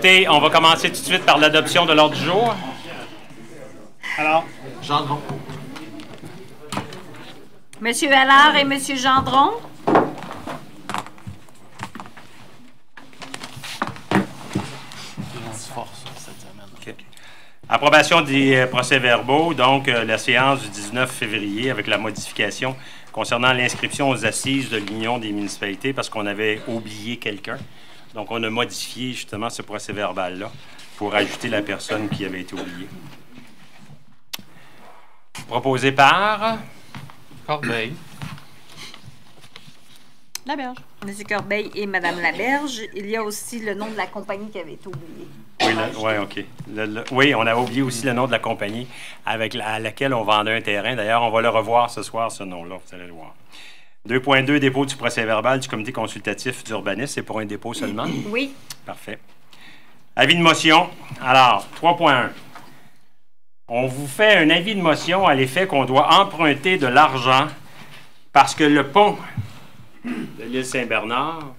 Écoutez, on va commencer tout de suite par l'adoption de l'ordre du jour. Alors, Gendron. Monsieur Allard et Monsieur Gendron. OK. Approbation des procès-verbaux, donc la séance du 19 février avec la modification concernant l'inscription aux assises de l'Union des municipalités parce qu'on avait oublié quelqu'un. Donc, on a modifié justement ce procès-verbal-là pour ajouter la personne qui avait été oubliée. Proposé par Corbeil. Laberge. Monsieur Corbeil et Madame Laberge. Il y a aussi le nom de la compagnie qui avait été oublié. Oui, OK. Oui, on avait oublié aussi le nom de la compagnie à laquelle on vendait un terrain. D'ailleurs, on va le revoir ce soir, ce nom-là, vous allez le voir. 2.2, dépôt du procès-verbal du comité consultatif d'urbanisme. C'est pour un dépôt seulement? Oui. Parfait. Avis de motion. Alors, 3.1. On vous fait un avis de motion à l'effet qu'on doit emprunter de l'argent parce que le pont de l'île Saint-Bernard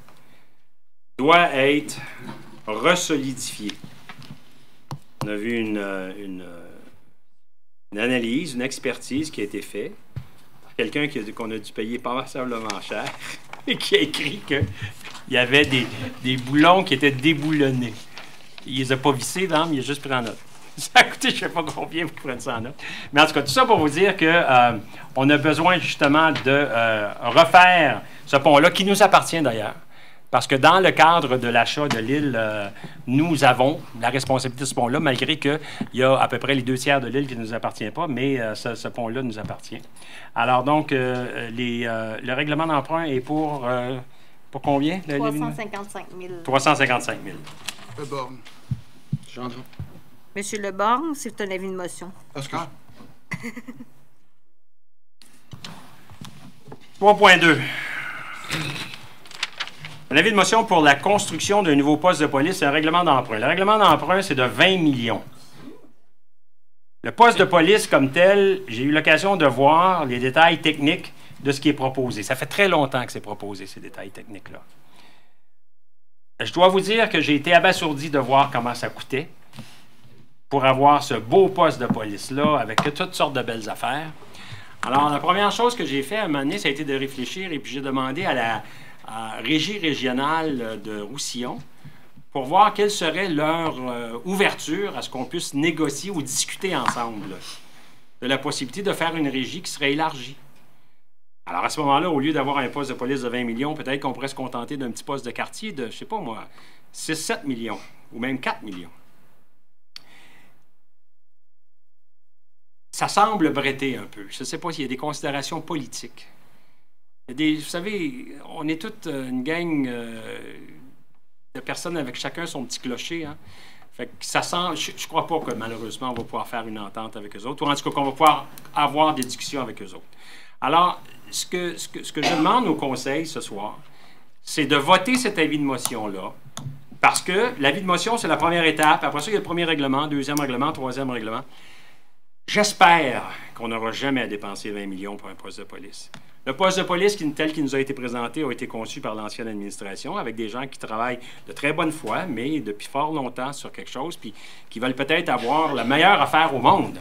doit être resolidifié. On a vu une analyse, une expertise qui a été faite par quelqu'un qu'on a dû payer passablement cher et qui a écrit qu'il y avait des boulons qui étaient déboulonnés. Il les a pas vissés, mais il a juste pris en note. Ça a coûté, je ne sais pas combien vous prenez ça en note. Mais en tout cas, tout ça pour vous dire qu'on a besoin justement de refaire ce pont-là, qui nous appartient d'ailleurs. Parce que dans le cadre de l'achat de l'île, nous avons la responsabilité de ce pont-là, malgré qu'il y a à peu près les 2/3 de l'île qui ne nous appartient pas, mais ce pont-là nous appartient. Alors donc, le règlement d'emprunt est pour combien? 355 000. 355 000. Le Borne. Gendron. Monsieur Leborgne, c'est un avis de motion. Oscar. 3.2. Un avis de motion pour la construction d'un nouveau poste de police et un règlement d'emprunt. Le règlement d'emprunt, c'est de 20 millions. Le poste de police comme tel, j'ai eu l'occasion de voir les détails techniques de ce qui est proposé. Ça fait très longtemps que c'est proposé, ces détails techniques-là. Je dois vous dire que j'ai été abasourdi de voir comment ça coûtait pour avoir ce beau poste de police-là avec toutes sortes de belles affaires. Alors, la première chose que j'ai fait à un moment donné, ça a été de réfléchir et puis j'ai demandé à la Régie régionale de Roussillon pour voir quelle serait leur ouverture à ce qu'on puisse négocier ou discuter ensemble de la possibilité de faire une régie qui serait élargie. Alors, à ce moment-là, au lieu d'avoir un poste de police de 20 millions, peut-être qu'on pourrait se contenter d'un petit poste de quartier de, je ne sais pas moi, 6-7 millions ou même 4 millions. Ça semble bretter un peu. Je ne sais pas s'il y a des considérations politiques. Vous savez, on est toute une gang de personnes avec chacun son petit clocher. Hein? Fait que ça sent. Je ne crois pas que malheureusement on va pouvoir faire une entente avec eux autres, ou en tout cas qu'on va pouvoir avoir des discussions avec eux autres. Alors, ce que je demande au Conseil ce soir, c'est de voter cet avis de motion-là, parce que l'avis de motion, c'est la première étape. Après ça, il y a le premier règlement, deuxième règlement, troisième règlement. J'espère qu'on n'aura jamais à dépenser 20 millions pour un poste de police. Le poste de police tel qu'il nous a été présenté a été conçu par l'ancienne administration avec des gens qui travaillent de très bonne foi, mais depuis fort longtemps sur quelque chose, puis qui veulent peut-être avoir la meilleure affaire au monde.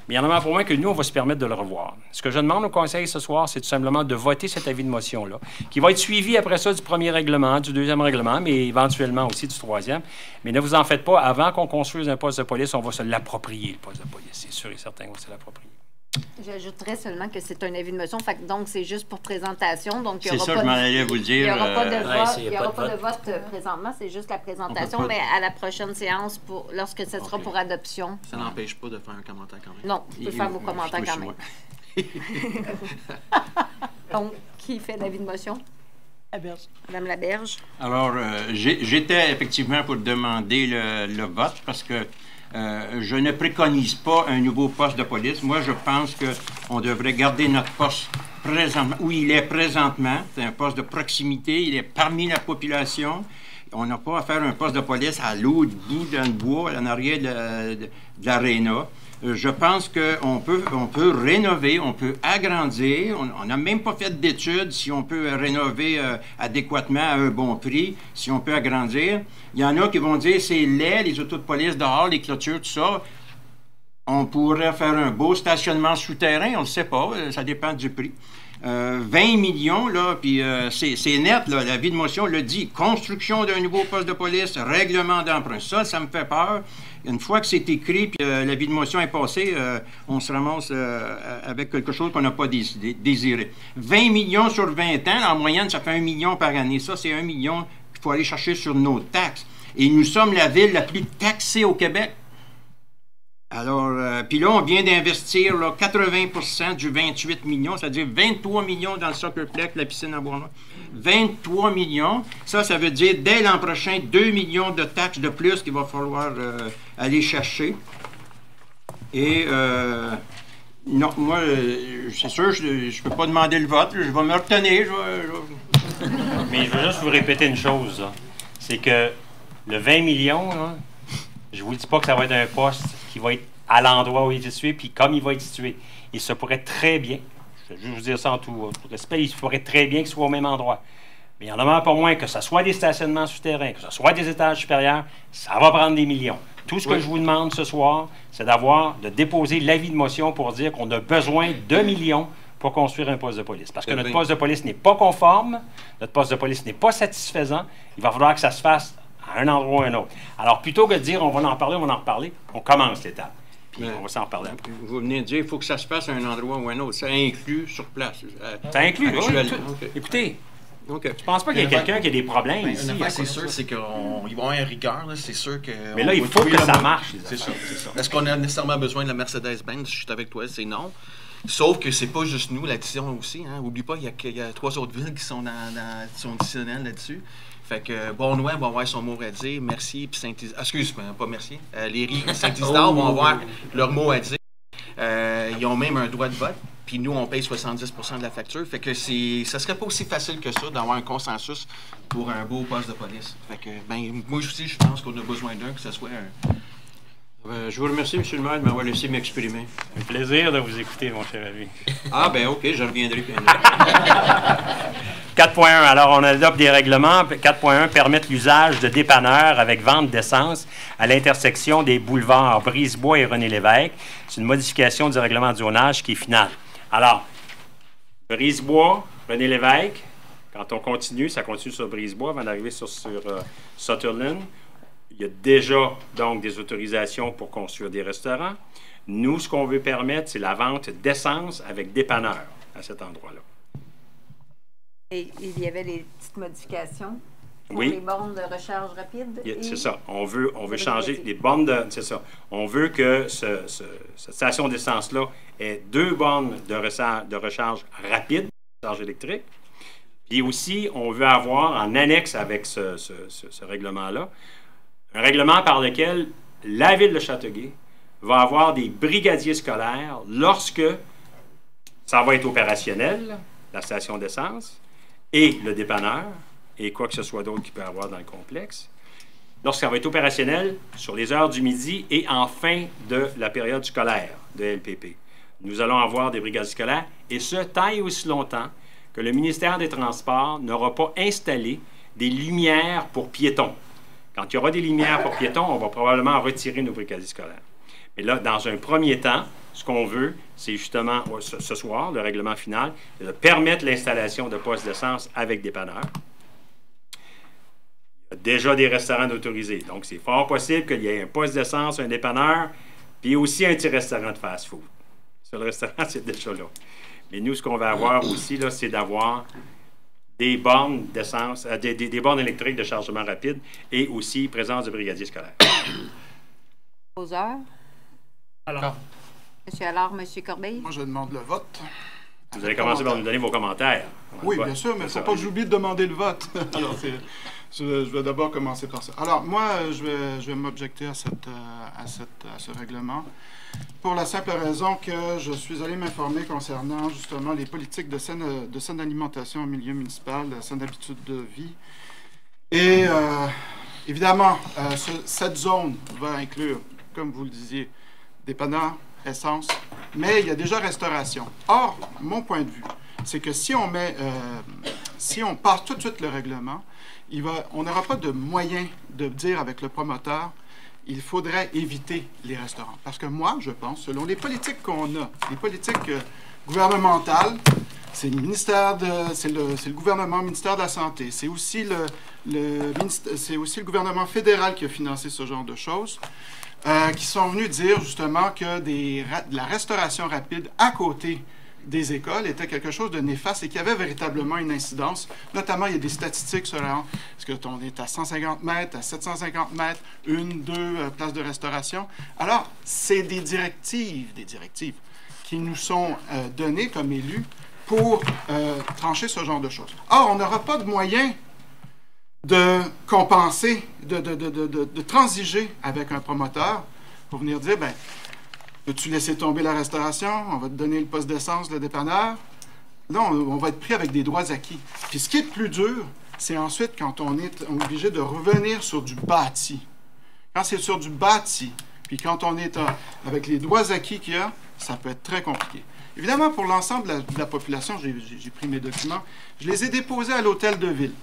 Mais il y en a pour moins que nous, on va se permettre de le revoir. Ce que je demande au Conseil ce soir, c'est tout simplement de voter cet avis de motion-là, qui va être suivi après ça du premier règlement, du deuxième règlement, mais éventuellement aussi du troisième. Mais ne vous en faites pas, avant qu'on construise un poste de police, on va se l'approprier, le poste de police. C'est sûr et certain qu'on va se l'approprier. J'ajouterais seulement que c'est un avis de motion, fait que donc c'est juste pour présentation. Donc c'est ça, je m'en allais vous le dire. Il n'y aura pas de vote, il y aura pas de vote présentement, c'est juste la présentation, mais à la prochaine séance, lorsque ce sera pour adoption. Ça n'empêche pas de faire un commentaire quand même. Non, vous pouvez faire vos commentaires quand même. Donc, qui fait l'avis de motion? Laberge. Madame Laberge. Alors, j'étais effectivement pour demander le vote parce que je ne préconise pas un nouveau poste de police. Moi, je pense qu'on devrait garder notre poste présentement, où il est présentement. C'est un poste de proximité. Il est parmi la population. on n'a pas à faire un poste de police à l'autre bout dans le bois, en arrière de l'aréna. Je pense qu'on peut rénover, on peut agrandir. On n'a même pas fait d'études si on peut rénover adéquatement à un bon prix, si on peut agrandir. Il y en a qui vont dire c'est laid, les autos de police dehors, les clôtures, tout ça. On pourrait faire un beau stationnement souterrain, on ne le sait pas, ça dépend du prix. 20 millions, là, puis c'est net, là, la vie de motion le dit. Construction d'un nouveau poste de police, règlement d'emprunt. Ça me fait peur. Une fois que c'est écrit, puis la vie de motion est passée, on se ramasse avec quelque chose qu'on n'a pas désiré. 20 millions sur 20 ans, en moyenne, ça fait 1 million par année. Ça, c'est 1 million qu'il faut aller chercher sur nos taxes. Et nous sommes la ville la plus taxée au Québec. Alors, puis là, on vient d'investir 80% du 28 millions, c'est-à-dire 23 millions dans le soccerplex, la piscine en bois. 23 millions, ça veut dire dès l'an prochain, 2 millions de taxes de plus qu'il va falloir aller chercher. Et non, moi, c'est sûr, je ne peux pas demander le vote, je vais me retenir. Mais je veux juste vous répéter une chose, c'est que le 20 millions, là, je ne vous dis pas que ça va être un poste qui va être à l'endroit où il est situé, puis comme il va être situé. Il se pourrait très bien, je vais juste vous dire ça en tout respect, il se pourrait très bien qu'il soit au même endroit. Mais il y en a pas moins que ce soit des stationnements souterrains, que ce soit des étages supérieurs, ça va prendre des millions. Tout ce que je vous demande ce soir, c'est de déposer l'avis de motion pour dire qu'on a besoin de millions pour construire un poste de police. Parce que notre poste de police n'est pas conforme, notre poste de police n'est pas satisfaisant, il va falloir que ça se fasse à un endroit ou à un autre. Alors, plutôt que de dire on va en reparler, on commence l'étape. Puis on va s'en reparler après. Vous venez de dire qu'il faut que ça se fasse à un endroit ou à un autre. Ça inclut sur place. Ça inclut, oui. Okay. Écoutez, je ne pense pas qu'il y ait quelqu'un qui a des problèmes ici. C'est sûr, c'est qu'ils vont avoir un rigueur. C'est sûr que... Mais là, il faut que ça marche. C'est ça. Est-ce qu'on a nécessairement besoin de la Mercedes-Benz? Je suis avec toi, c'est non. Sauf que c'est pas juste nous, la décision aussi. Hein. Oublie pas, il y a 3 autres villes qui sont décisionnelles là-dessus. Fait que Bournois va avoir son mot à dire, merci, puis Saint-Isidore, excuse-moi, pas merci, Léry et Saint-Isidore vont avoir leur mot à dire. Ils ont même un droit de vote, puis nous, on paye 70% de la facture. Fait que ça serait pas aussi facile que ça d'avoir un consensus pour un beau poste de police. Fait que, moi aussi, je pense qu'on a besoin d'un, que ce soit un... je vous remercie, M. le maire, de m'avoir laissé m'exprimer. Un plaisir de vous écouter, mon cher ami. Ah, OK, je reviendrai. 4.1. Alors, on adopte des règlements. 4.1 permettre l'usage de dépanneurs avec vente d'essence à l'intersection des boulevards Brisebois et René-Lévesque. C'est une modification du règlement de zonage qui est finale. Alors, Brisebois, René-Lévesque, quand on continue, ça continue sur Brisebois avant d'arriver sur Sutherland. Il y a déjà, donc, des autorisations pour construire des restaurants. Nous, ce qu'on veut permettre, c'est la vente d'essence avec dépanneurs à cet endroit-là. Et il y avait des petites modifications pour les bornes de recharge rapide. C'est ça. On veut changer les bornes de... C'est ça. On veut que cette station d'essence-là ait 2 bornes de recharge rapide, recharge électrique. Puis aussi, on veut avoir, en annexe avec ce règlement-là, un règlement par lequel la Ville de Châteauguay va avoir des brigadiers scolaires lorsque ça va être opérationnel, la station d'essence, et le dépanneur, et quoi que ce soit d'autre qu'il peut y avoir dans le complexe, lorsque ça va être opérationnel sur les heures du midi et en fin de la période scolaire de LPP. Nous allons avoir des brigadiers scolaires, et ce, tant et aussi longtemps que le ministère des Transports n'aura pas installé des lumières pour piétons. Quand il y aura des lumières pour piétons, on va probablement retirer nos brigadiers scolaires. Mais là, dans un premier temps, ce qu'on veut, c'est justement, ce soir, le règlement final, de permettre l'installation de postes d'essence avec dépanneurs. Il y a déjà des restaurants autorisés. Donc, c'est fort possible qu'il y ait un poste d'essence, un dépanneur, puis aussi un petit restaurant de fast-food. Sur le restaurant, c'est déjà là. Mais nous, ce qu'on va avoir aussi, là, c'est d'avoir des bornes d'essence, des bornes électriques de chargement rapide et aussi présence de brigadiers scolaires. Poseur. Alors. Monsieur Allard, Monsieur Corbeil. Moi, je demande le vote. Vous allez commencer par nous donner vos commentaires. Oui, bien sûr, mais il ne faut pas que j'oublie de demander le vote. Alors, je vais d'abord commencer par ça. Alors, moi, je vais m'objecter à ce règlement pour la simple raison que je suis allé m'informer concernant justement les politiques de saine alimentation au milieu municipal, de saine habitude de vie. Et évidemment, cette zone va inclure, comme vous le disiez, dépanneurs, essence, mais il y a déjà restauration. Or, mon point de vue, c'est que si on passe tout de suite le règlement, on n'aura pas de moyen de dire avec le promoteur, il faudrait éviter les restaurants. Parce que moi, je pense, selon les politiques qu'on a, les politiques gouvernementales, c'est le gouvernement, le ministère de la Santé, c'est aussi le gouvernement fédéral qui a financé ce genre de choses, qui sont venus dire justement que de la restauration rapide à côté des écoles était quelque chose de néfaste et qu'il y avait véritablement une incidence. Notamment, il y a des statistiques sur est-ce qu'on est à 150 mètres, à 750 mètres, 1, 2 places de restauration. Alors, c'est des directives qui nous sont données comme élus pour trancher ce genre de choses. Or, on n'aura pas de moyen de compenser, de transiger avec un promoteur pour venir dire, ben, peux-tu laisser tomber la restauration? On va te donner le poste d'essence, le dépanneur. Non, on va être pris avec des droits acquis. Puis ce qui est plus dur, c'est ensuite quand on est obligé de revenir sur du bâti. Quand c'est sur du bâti, puis quand on est avec les droits acquis qu'il y a, ça peut être très compliqué. Évidemment, pour l'ensemble de la population, j'ai pris mes documents, je les ai déposés à l'hôtel de ville.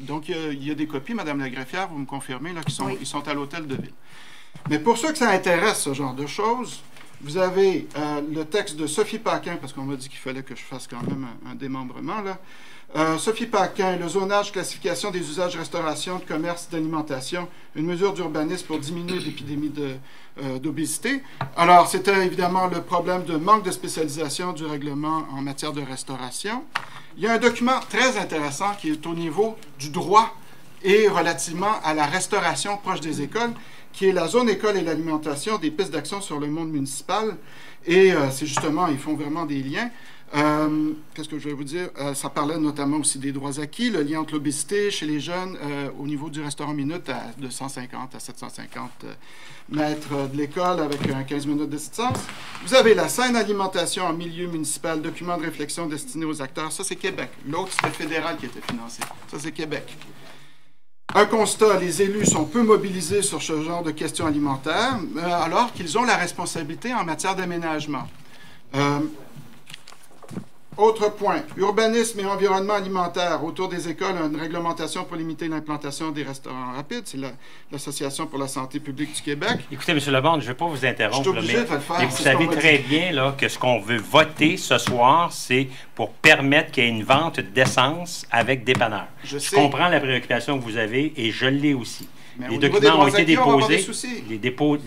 Donc, il y a des copies, Mme la greffière, vous me confirmez, là, ils sont à l'hôtel de ville. Mais pour ceux que ça intéresse, ce genre de choses, vous avez le texte de Sophie Paquin, parce qu'on m'a dit qu'il fallait que je fasse quand même un démembrement, là. Sophie Paquin, le zonage, classification des usages, restauration, de commerce, d'alimentation, une mesure d'urbanisme pour diminuer l'épidémie d'obésité. Alors, c'était évidemment le problème de manque de spécialisation du règlement en matière de restauration. Il y a un document très intéressant qui est au niveau du droit et relativement à la restauration proche des écoles, qui est la zone école et l'alimentation des pistes d'action sur le monde municipal. Et c'est justement, ils font vraiment des liens. Qu'est-ce que je vais vous dire? Ça parlait notamment aussi des droits acquis, le lien entre l'obésité chez les jeunes au niveau du restaurant Minute de 150 à 750 mètres de l'école avec 15 minutes de distance. Vous avez la saine alimentation en milieu municipal, document de réflexion destiné aux acteurs. Ça, c'est Québec. L'autre, c'était fédéral qui était financé. Ça, c'est Québec. Un constat, les élus sont peu mobilisés sur ce genre de questions alimentaires, alors qu'ils ont la responsabilité en matière d'aménagement. Autre point, urbanisme et environnement alimentaire. Autour des écoles, une réglementation pour limiter l'implantation des restaurants rapides. C'est l'Association pour la santé publique du Québec. Écoutez, M. Lebon, je ne vais pas vous interrompre, je suis obligé de le faire, mais vous savez très bien là, que ce qu'on veut voter ce soir, c'est pour permettre qu'il y ait une vente d'essence avec dépanneur. Je comprends la préoccupation que vous avez et je l'ai aussi. Mais les documents ont été déposés.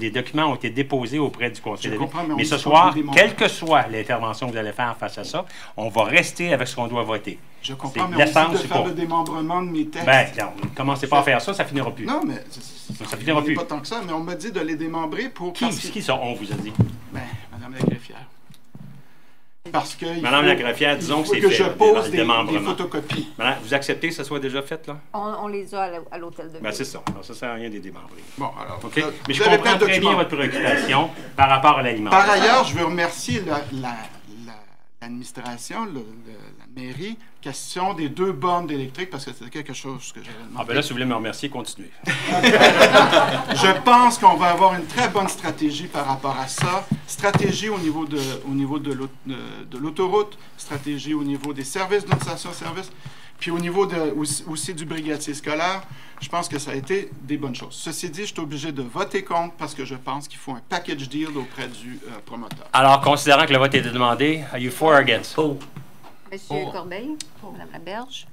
Les documents ont été déposés auprès du Conseil de ville. Mais ce soir, quelle que soit l'intervention que vous allez faire face à ça, on va rester avec ce qu'on doit voter. Je comprends, mais on dit de faire le démembrement de mes textes. Ben, non, ne commencez pas à faire ça, ça finira plus. Non, mais ça finira plus. Pas tant que ça, mais on m'a dit de les démembrer pour... Qui ça, on vous a dit? Ben, Mme la greffière. Parce que Madame la greffière, disons que c'est fait. Je pose des photocopies. Madame, vous acceptez que ça soit déjà fait, là? On les a à l'hôtel de ville. Ben, c'est ça. Alors, ça ne sert à rien de les démembrer. Bon, alors... OK? Mais je comprends très bien votre préoccupation par rapport à l'alimentation. Par ailleurs, je veux remercier l'administration, la mairie, question des 2 bornes électriques, parce que c'était quelque chose que j'avais demandé. Ah, ben là, si vous voulez me remercier, continuez. Je pense qu'on va avoir une très bonne stratégie par rapport à ça. Stratégie au niveau de l'autoroute, stratégie au niveau des services d'une station-service, puis au niveau aussi du brigadier scolaire. Je pense que ça a été des bonnes choses. Ceci dit, je suis obligé de voter contre parce que je pense qu'il faut un package deal auprès du promoteur. Alors, considérant que le vote a été demandé, are you for or against? Monsieur Corbeil, Mme Laberge,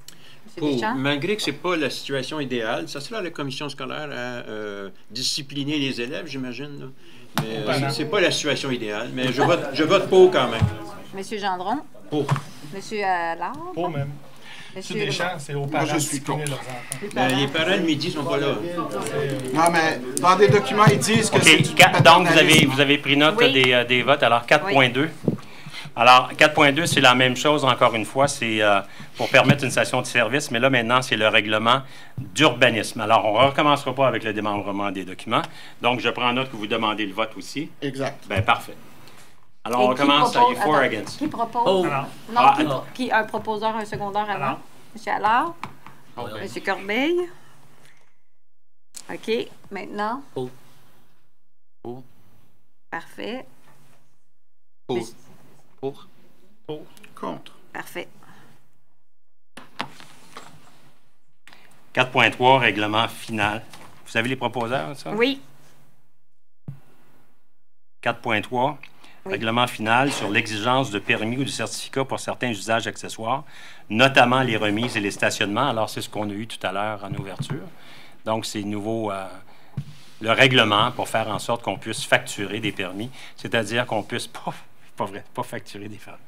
M. Deschamps. Malgré que ce n'est pas la situation idéale, ça sera à la commission scolaire à discipliner les élèves, j'imagine. Mais ce n'est pas la situation idéale. Mais je vote pour quand même. M. Gendron. Pour. M. Allard. Pour même. Monsieur Deschamps, c'est aux parents de discipliner leurs enfants. Les parents le midi ne sont pas là. Non, mais dans des documents, ils disent que c'est du donc, vous avez pris note des votes. Alors, 4.2. Oui. Alors, 4.2, c'est la même chose, encore une fois. C'est pour permettre une station de service, mais là, maintenant, c'est le règlement d'urbanisme. Alors, on ne recommencera pas avec le démembrement des documents. Donc, je prends note que vous demandez le vote aussi. Exact. Bien, parfait. Alors, on commence à you for or against. Qui propose? Non, un proposeur, un secondaire avant. M. Allard. Monsieur Corbeil. OK. Maintenant? Pour. Parfait. Pour. Contre. Parfait. 4.3, règlement final. Vous avez les proposeurs, ça? Oui. 4.3, règlement final sur l'exigence de permis ou de certificat pour certains usages accessoires, notamment les remises et les stationnements. Alors, c'est ce qu'on a eu tout à l'heure en ouverture. Donc, c'est nouveau le règlement pour faire en sorte qu'on puisse facturer des permis, c'est-à-dire qu'on puisse pas facturer des permis,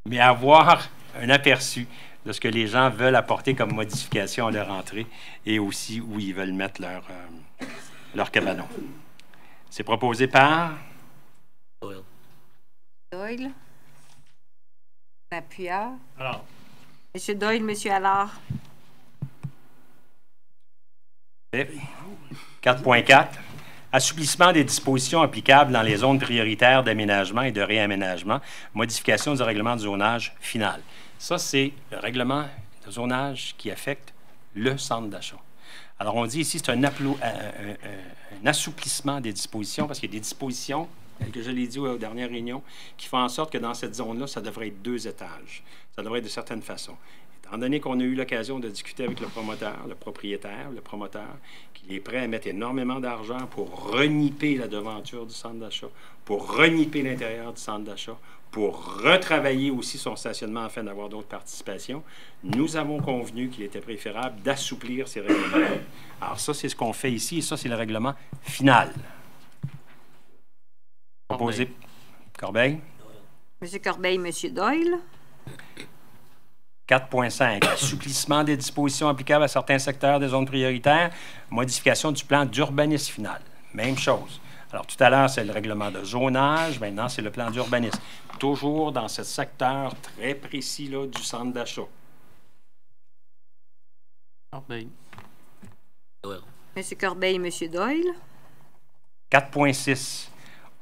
mais avoir un aperçu de ce que les gens veulent apporter comme modification à leur entrée et aussi où ils veulent mettre leur cabanon. C'est proposé par... Doyle. L'appuyeur. Alors. Monsieur Doyle, Monsieur Allard. 4.4. Assouplissement des dispositions applicables dans les zones prioritaires d'aménagement et de réaménagement. Modification du règlement de zonage final. Ça, c'est le règlement de zonage qui affecte le centre d'achat. Alors, on dit ici c'est un assouplissement des dispositions parce qu'il y a des dispositions, telles que je l'ai dit aux dernières réunions, qui font en sorte que dans cette zone-là, ça devrait être 2 étages. Ça devrait être de certaines façons. Étant donné qu'on a eu l'occasion de discuter avec le promoteur, le propriétaire, le promoteur, qu'il est prêt à mettre énormément d'argent pour reniper la devanture du centre d'achat, pour reniper l'intérieur du centre d'achat, pour retravailler aussi son stationnement afin d'avoir d'autres participations, nous avons convenu qu'il était préférable d'assouplir ces règlements. Alors ça, c'est ce qu'on fait ici, et ça, c'est le règlement final. Proposé. Corbeil. Monsieur Corbeil, Monsieur Doyle. 4.5. Assouplissement des dispositions applicables à certains secteurs des zones prioritaires. Modification du plan d'urbanisme final. Même chose. Alors, tout à l'heure, c'est le règlement de zonage. Maintenant, c'est le plan d'urbanisme. Toujours dans ce secteur très précis là, du centre d'achat. Corbeil. Monsieur Corbeil, Monsieur Doyle. 4.6.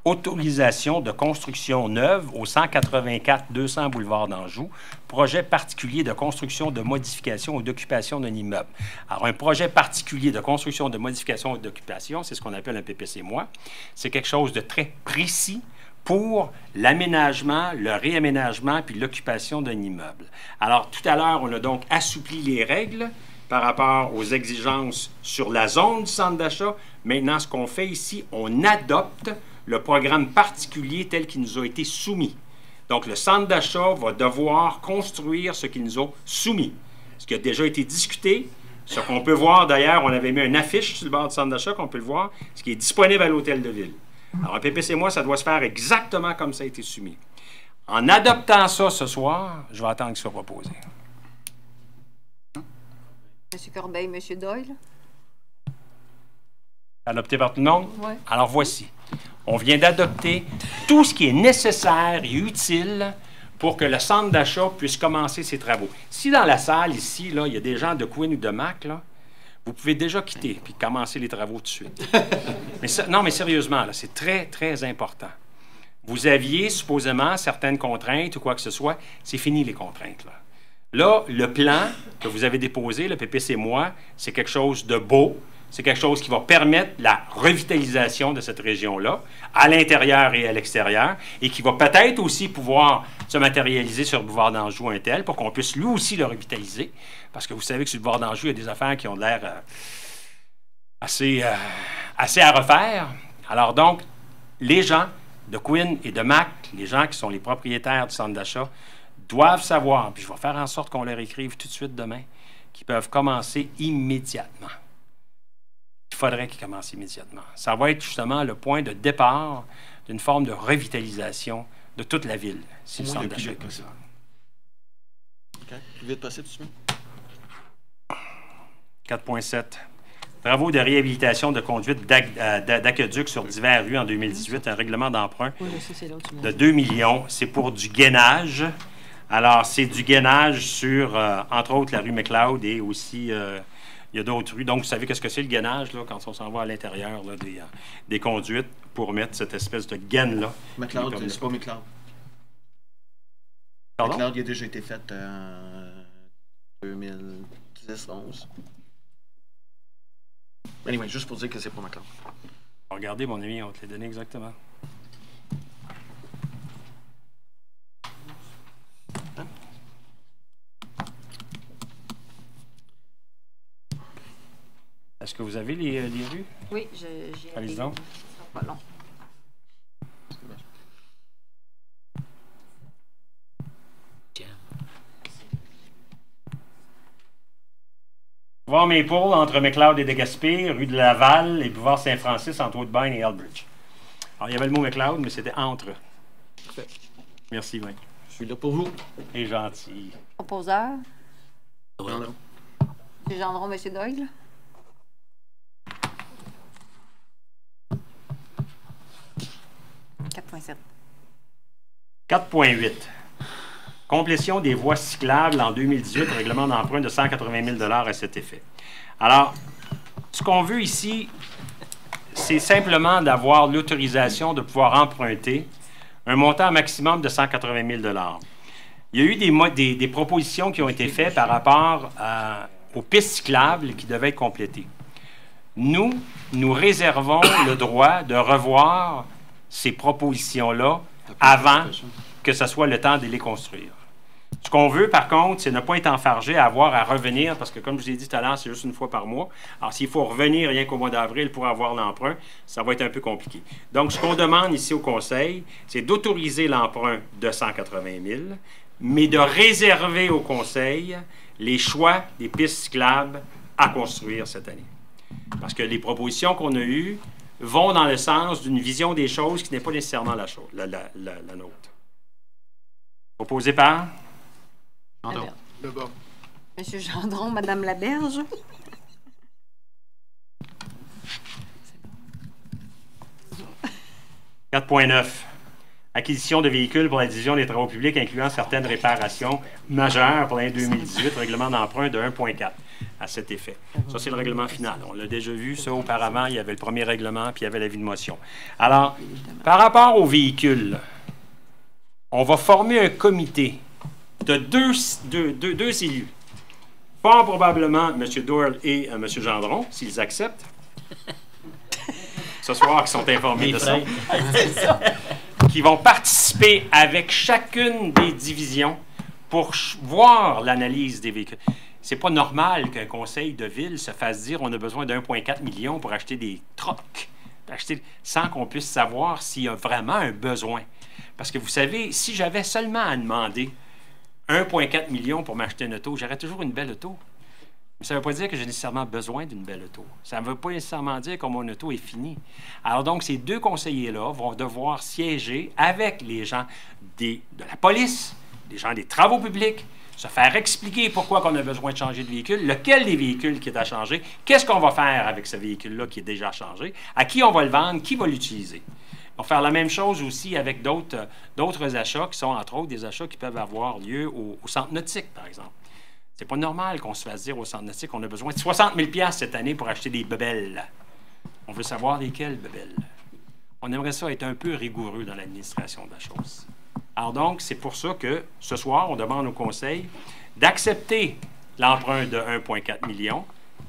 Autorisation de construction neuve au 184-200 boulevard d'Anjou. Projet particulier de construction, de modification ou d'occupation d'un immeuble. Alors, un projet particulier de construction, de modification ou d'occupation, c'est ce qu'on appelle un PPC-moi. C'est quelque chose de très précis pour l'aménagement, le réaménagement puis l'occupation d'un immeuble. Alors, tout à l'heure, on a donc assoupli les règles par rapport aux exigences sur la zone du centre d'achat. Maintenant, ce qu'on fait ici, on adopte le programme particulier tel qu'il nous a été soumis. Donc, le centre d'achat va devoir construire ce qu'il nous a soumis. Ce qui a déjà été discuté, ce qu'on peut voir d'ailleurs, on avait mis une affiche sur le bord du centre d'achat qu'on peut le voir, ce qui est disponible à l'hôtel de ville. Alors, un PPC-moi, ça doit se faire exactement comme ça a été soumis. En adoptant ça ce soir, je vais attendre qu'il soit proposé. Monsieur Corbeil, Monsieur Doyle. Adopté par tout le monde? Oui. Alors, voici. On vient d'adopter tout ce qui est nécessaire et utile pour que le centre d'achat puisse commencer ses travaux. Si dans la salle, ici, là, il y a des gens de Quinn ou de Mac, là, vous pouvez déjà quitter puis commencer les travaux tout de suite. Mais ça, non, mais sérieusement, là, c'est très, très important. Vous aviez supposément certaines contraintes ou quoi que ce soit. C'est fini, les contraintes, là. Là, le plan que vous avez déposé, le PPC-moi, c'est quelque chose de beau. C'est quelque chose qui va permettre la revitalisation de cette région-là, à l'intérieur et à l'extérieur, et qui va peut-être aussi pouvoir se matérialiser sur le boulevard d'Anjou un tel, pour qu'on puisse lui aussi le revitaliser. Parce que vous savez que sur le boulevard d'Anjou, il y a des affaires qui ont l'air assez à refaire. Alors donc, les gens de Quinn et de Mac, les gens qui sont les propriétaires du centre d'achat, doivent savoir, puis je vais faire en sorte qu'on leur écrive tout de suite demain, qu'ils peuvent commencer immédiatement. Il faudrait qu'ils commencent immédiatement. Ça va être justement le point de départ d'une forme de revitalisation de toute la ville, si le centre d'achat est possible. OK. Plus vite possible, tu veux? 4.7. Travaux de réhabilitation de conduite d'aqueduc sur diverses rues en 2018, un règlement d'emprunt de 2 millions. C'est pour du gainage. Alors, c'est du gainage sur, entre autres, la rue McLeod et aussi... il y a d'autres rues. Donc, vous savez qu'est-ce que c'est le gainage, là, quand on s'en va à l'intérieur là, des conduites pour mettre cette espèce de gaine-là. McLeod, c'est pas McLeod. Pardon? McLeod, il a déjà été fait en 2019, 10, 11. Anyway, juste pour dire que c'est pas ma classe. Regardez, mon ami, on te les donné exactement. Est-ce que vous avez les rues? Oui, j'ai... Allez-y donc. Ça sera pas long. Boulevard Maple entre McLeod et de Gaspé, rue de Laval et boulevard Saint-Francis entre Woodbine et Elbridge. Alors, il y avait le mot McLeod, mais c'était entre. Parfait. Merci, Mike. Je suis là pour vous. Et gentil. Proposeur. Gendron. M. Gendron, M. Doyle. .7. 4,8. Complétion des voies cyclables en 2018, règlement d'emprunt de 180 000 à cet effet. Alors, ce qu'on veut ici, c'est simplement d'avoir l'autorisation de pouvoir emprunter un montant maximum de 180 000 Il y a eu des propositions qui ont été faites par rapport aux pistes cyclables qui devaient être complétées. Nous réservons le droit de revoir ces propositions-là avant que ce soit le temps de les construire. Ce qu'on veut, par contre, c'est ne pas être enfargé à avoir à revenir, parce que, comme je vous ai dit tout à l'heure, c'est juste une fois par mois. Alors, s'il faut revenir rien qu'au mois d'avril pour avoir l'emprunt, ça va être un peu compliqué. Donc, ce qu'on demande ici au Conseil, c'est d'autoriser l'emprunt de 180 000, mais de réserver au Conseil les choix des pistes cyclables à construire cette année. Parce que les propositions qu'on a eues vont dans le sens d'une vision des choses qui n'est pas nécessairement la nôtre. Proposé par? Gendron. D'abord. M. Gendron, Mme Laberge. « 4,9. Acquisition de véhicules pour la division des travaux publics incluant certaines réparations majeures pour l'année 2018, règlement d'emprunt de 1,4 à cet effet. Ça, c'est le règlement final. On l'a déjà vu, ça, auparavant. Il y avait le premier règlement, puis il y avait l'avis de motion. Alors, par rapport aux véhicules, on va former un comité de deux élus. Fort probablement M. Doyle et M. Gendron, s'ils acceptent. Ce soir, ils sont informés de ça. Qui vont participer avec chacune des divisions pour voir l'analyse des véhicules. C'est pas normal qu'un conseil de ville se fasse dire on a besoin de 1,4 million pour acheter des trocs, sans qu'on puisse savoir s'il y a vraiment un besoin. Parce que vous savez, si j'avais seulement à demander 1,4 million pour m'acheter une auto, j'aurais toujours une belle auto. Mais ça ne veut pas dire que j'ai nécessairement besoin d'une belle auto. Ça ne veut pas nécessairement dire que mon auto est finie. Alors donc, ces deux conseillers-là vont devoir siéger avec les gens de la police, les gens des travaux publics, se faire expliquer pourquoi on a besoin de changer de véhicule, lequel des véhicules qui est à changer, qu'est-ce qu'on va faire avec ce véhicule-là qui est déjà changé, à qui on va le vendre, qui va l'utiliser. On va faire la même chose aussi avec d'autres achats qui sont, entre autres, des achats qui peuvent avoir lieu au centre nautique, par exemple. C'est pas normal qu'on se fasse dire au centre nautique qu'on a besoin de 60 000 cette année pour acheter des bebelles. On veut savoir lesquelles bebelles. On aimerait ça être un peu rigoureux dans l'administration de la chose. Alors donc, c'est pour ça que ce soir, on demande au Conseil d'accepter l'emprunt de 1,4 million,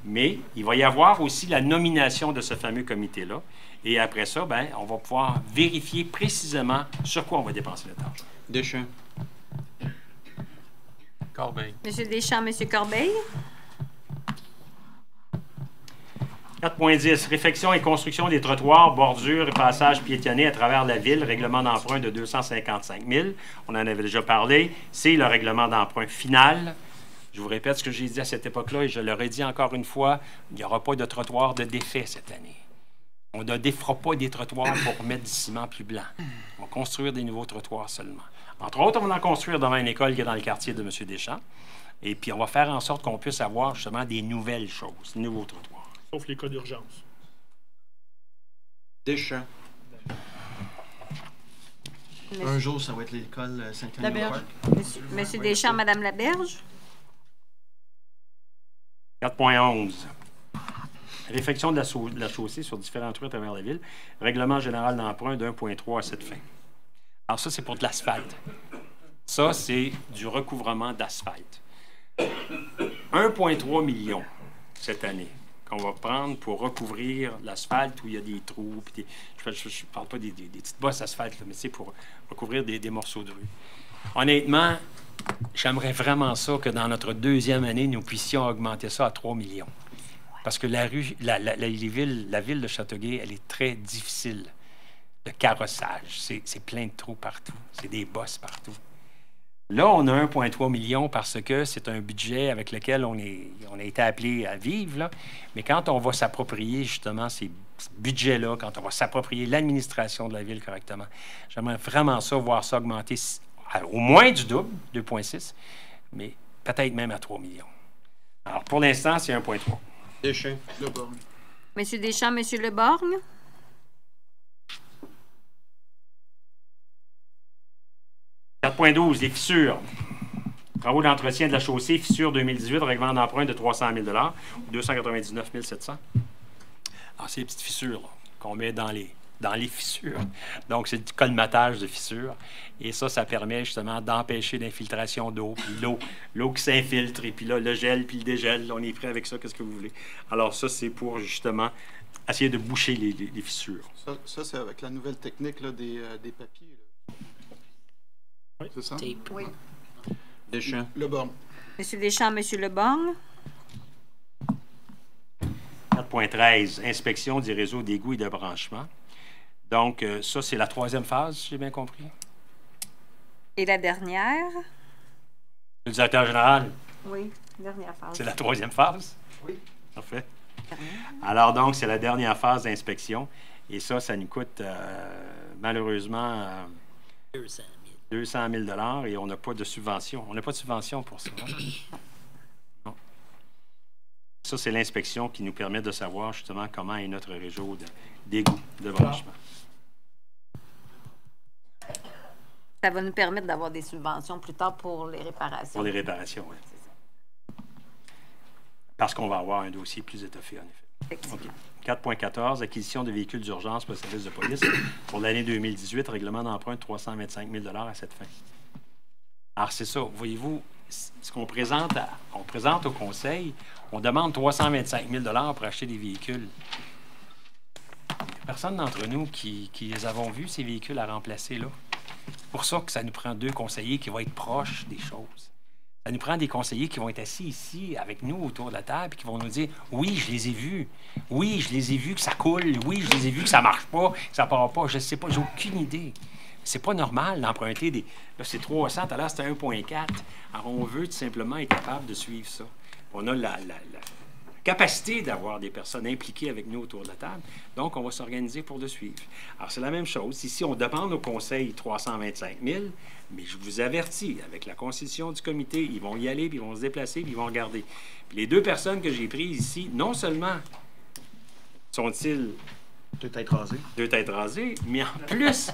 mais il va y avoir aussi la nomination de ce fameux comité-là. Et après ça, ben, on va pouvoir vérifier précisément sur quoi on va dépenser notre argent. Deschamps. Corbeil. M. Deschamps, M. Corbeil. 4,10. Réfection et construction des trottoirs, bordures et passages piétonnés à travers la ville. Règlement d'emprunt de 255 000. On en avait déjà parlé. C'est le règlement d'emprunt final. Je vous répète ce que j'ai dit à cette époque-là et je le redis encore une fois. Il n'y aura pas de trottoir de défait cette année. On ne défera pas des trottoirs pour mettre du ciment plus blanc. On va construire des nouveaux trottoirs seulement. Entre autres, on va en construire devant une école qui est dans le quartier de M. Deschamps. Et puis, on va faire en sorte qu'on puisse avoir justement des nouvelles choses, des nouveaux trottoirs. Sauf les cas d'urgence. Deschamps. Un jour, ça va être l'école Saint-Anne-Park. M. Deschamps, Mme Laberge. 4,11. Réfection de la chaussée sur différentes rues à travers la ville. Règlement général d'emprunt de 1,3 à cette fin. Alors ça, c'est pour de l'asphalte. Ça, c'est du recouvrement d'asphalte. 1,3 million cette année qu'on va prendre pour recouvrir l'asphalte où il y a des trous. Puis je ne parle pas des petites bosses d'asphalte, mais c'est pour recouvrir des morceaux de rue. Honnêtement, j'aimerais vraiment ça que dans notre deuxième année, nous puissions augmenter ça à 3 millions. Parce que la ville de Châteauguay, elle est très difficile. Le carrossage, c'est plein de trous partout. C'est des bosses partout. Là, on a 1,3 million parce que c'est un budget avec lequel on a été appelé à vivre. Là. Mais quand on va s'approprier justement ces budgets-là, quand on va s'approprier l'administration de la ville correctement, j'aimerais vraiment ça, voir ça augmenter au moins du double, 2,6, mais peut-être même à 3 millions. Alors, pour l'instant, c'est 1,3. Deschamps. Leborgne. Monsieur Deschamps, Monsieur Leborgne. « 4,12 les fissures. Travaux d'entretien de la chaussée, fissure 2018, règlement d'emprunt de 300 000 ou 299 700. Alors, c'est les petites fissures qu'on met dans les fissures. Donc, c'est du colmatage de fissures. Et ça permet justement d'empêcher l'infiltration d'eau, puis l'eau qui s'infiltre, et puis là, le gel, puis le dégel. On est prêt avec ça, qu'est-ce que vous voulez. Alors, ça, c'est pour justement essayer de boucher les fissures. Ça c'est avec la nouvelle technique là, des papiers. Là. Oui. C'est ça? Oui. Deschamps. Leborgne. Monsieur Deschamps, Monsieur Leborgne. 4,13 inspection des réseaux d'égouts et de branchement. Donc, ça, c'est la troisième phase, si j'ai bien compris. Et la dernière? Le directeur général, Oui, dernière phase. c'est la troisième phase? Oui. Parfait. Alors, donc, c'est la dernière phase d'inspection. Et ça nous coûte malheureusement 200 000 et on n'a pas de subvention. On n'a pas de subvention pour ça. Non. Ça, c'est l'inspection qui nous permet de savoir justement comment est notre réseau d'égouts, de branchement. Ça va nous permettre d'avoir des subventions plus tard pour les réparations. Pour les réparations, oui. Parce qu'on va avoir un dossier plus étoffé, en effet. Okay. 4.14, acquisition de véhicules d'urgence pour le service de police pour l'année 2018, règlement d'emprunt de 325 000 à cette fin. Alors, c'est ça. Voyez-vous, ce qu'on présente, on présente au conseil, on demande 325 000 pour acheter des véhicules. Personne d'entre nous qui les avons vus, ces véhicules à remplacer, là. C'est pour ça que ça nous prend 2 conseillers qui vont être proches des choses. Ça nous prend des conseillers qui vont être assis ici avec nous autour de la table et qui vont nous dire « Oui, je les ai vus. Oui, je les ai vus que ça coule. Oui, je les ai vus que ça marche pas, que ça part pas. Je ne sais pas, j'ai aucune idée. » C'est pas normal d'emprunter des... Là, c'est 300, tout à l'heure, c'était 1,4. Alors, on veut tout simplement être capable de suivre ça. On a la capacité d'avoir des personnes impliquées avec nous autour de la table. Donc, on va s'organiser pour le suivre. Alors, c'est la même chose. Ici, on demande au conseil 325 000, mais je vous avertis, avec la constitution du comité, ils vont y aller, puis ils vont se déplacer, puis ils vont regarder. Puis les 2 personnes que j'ai prises ici, non seulement sont-ils... 2 têtes rasées. 2 têtes rasées, mais en plus,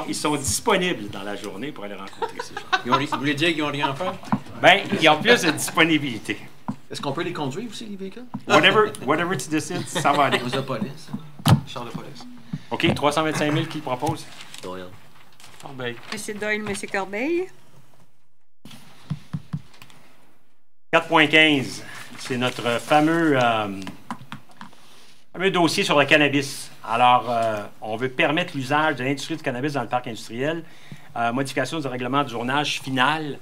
ils sont disponibles dans la journée pour aller rencontrer ces gens. Vous voulez dire qu'ils n'ont rien à faire? Bien, ils ont plus de disponibilité. Est-ce qu'on peut les conduire aussi, les véhicules? Whatever tu décides, ça va aller. Police de police. Char de police. OK, 325 000 qui le propose? Doyle. Corbeil. Monsieur Doyle, Monsieur Corbeil. 4.15, c'est notre fameux dossier sur le cannabis. Alors, on veut permettre l'usage de l'industrie du cannabis dans le parc industriel. Modification du règlement du journage final.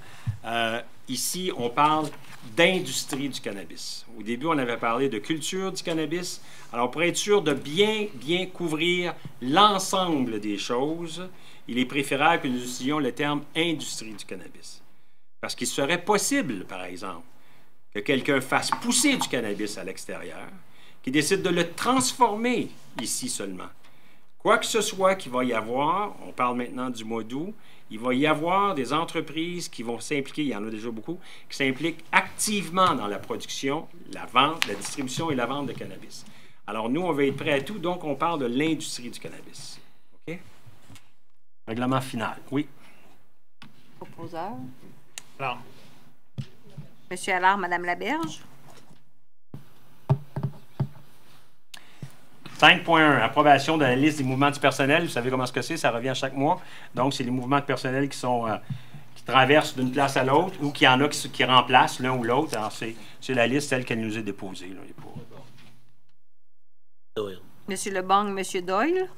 Ici, on parle d'industrie du cannabis. Au début, on avait parlé de culture du cannabis. Alors, pour être sûr de bien couvrir l'ensemble des choses, il est préférable que nous utilisions le terme « industrie du cannabis ». Parce qu'il serait possible, par exemple, que quelqu'un fasse pousser du cannabis à l'extérieur, qu'il décide de le transformer ici seulement. Quoi que ce soit qu'il va y avoir, on parle maintenant du mois d'août, il va y avoir des entreprises qui vont s'impliquer, il y en a déjà beaucoup, qui s'impliquent activement dans la production, la vente, la distribution et la vente de cannabis. Alors, nous, on va être prêts à tout, donc on parle de l'industrie du cannabis. OK? Règlement final. Oui. Proposeur. Alors, Monsieur Allard, Madame Laberge. 5.1, approbation de la liste des mouvements du personnel. Vous savez comment ce que c'est, ça revient chaque mois. Donc, c'est les mouvements de personnel qui traversent d'une place à l'autre ou qu'il y en a qui remplacent l'un ou l'autre. Alors, c'est la liste telle qu'elle nous est déposée. Là, Doyle. Monsieur Lebang, Monsieur Doyle.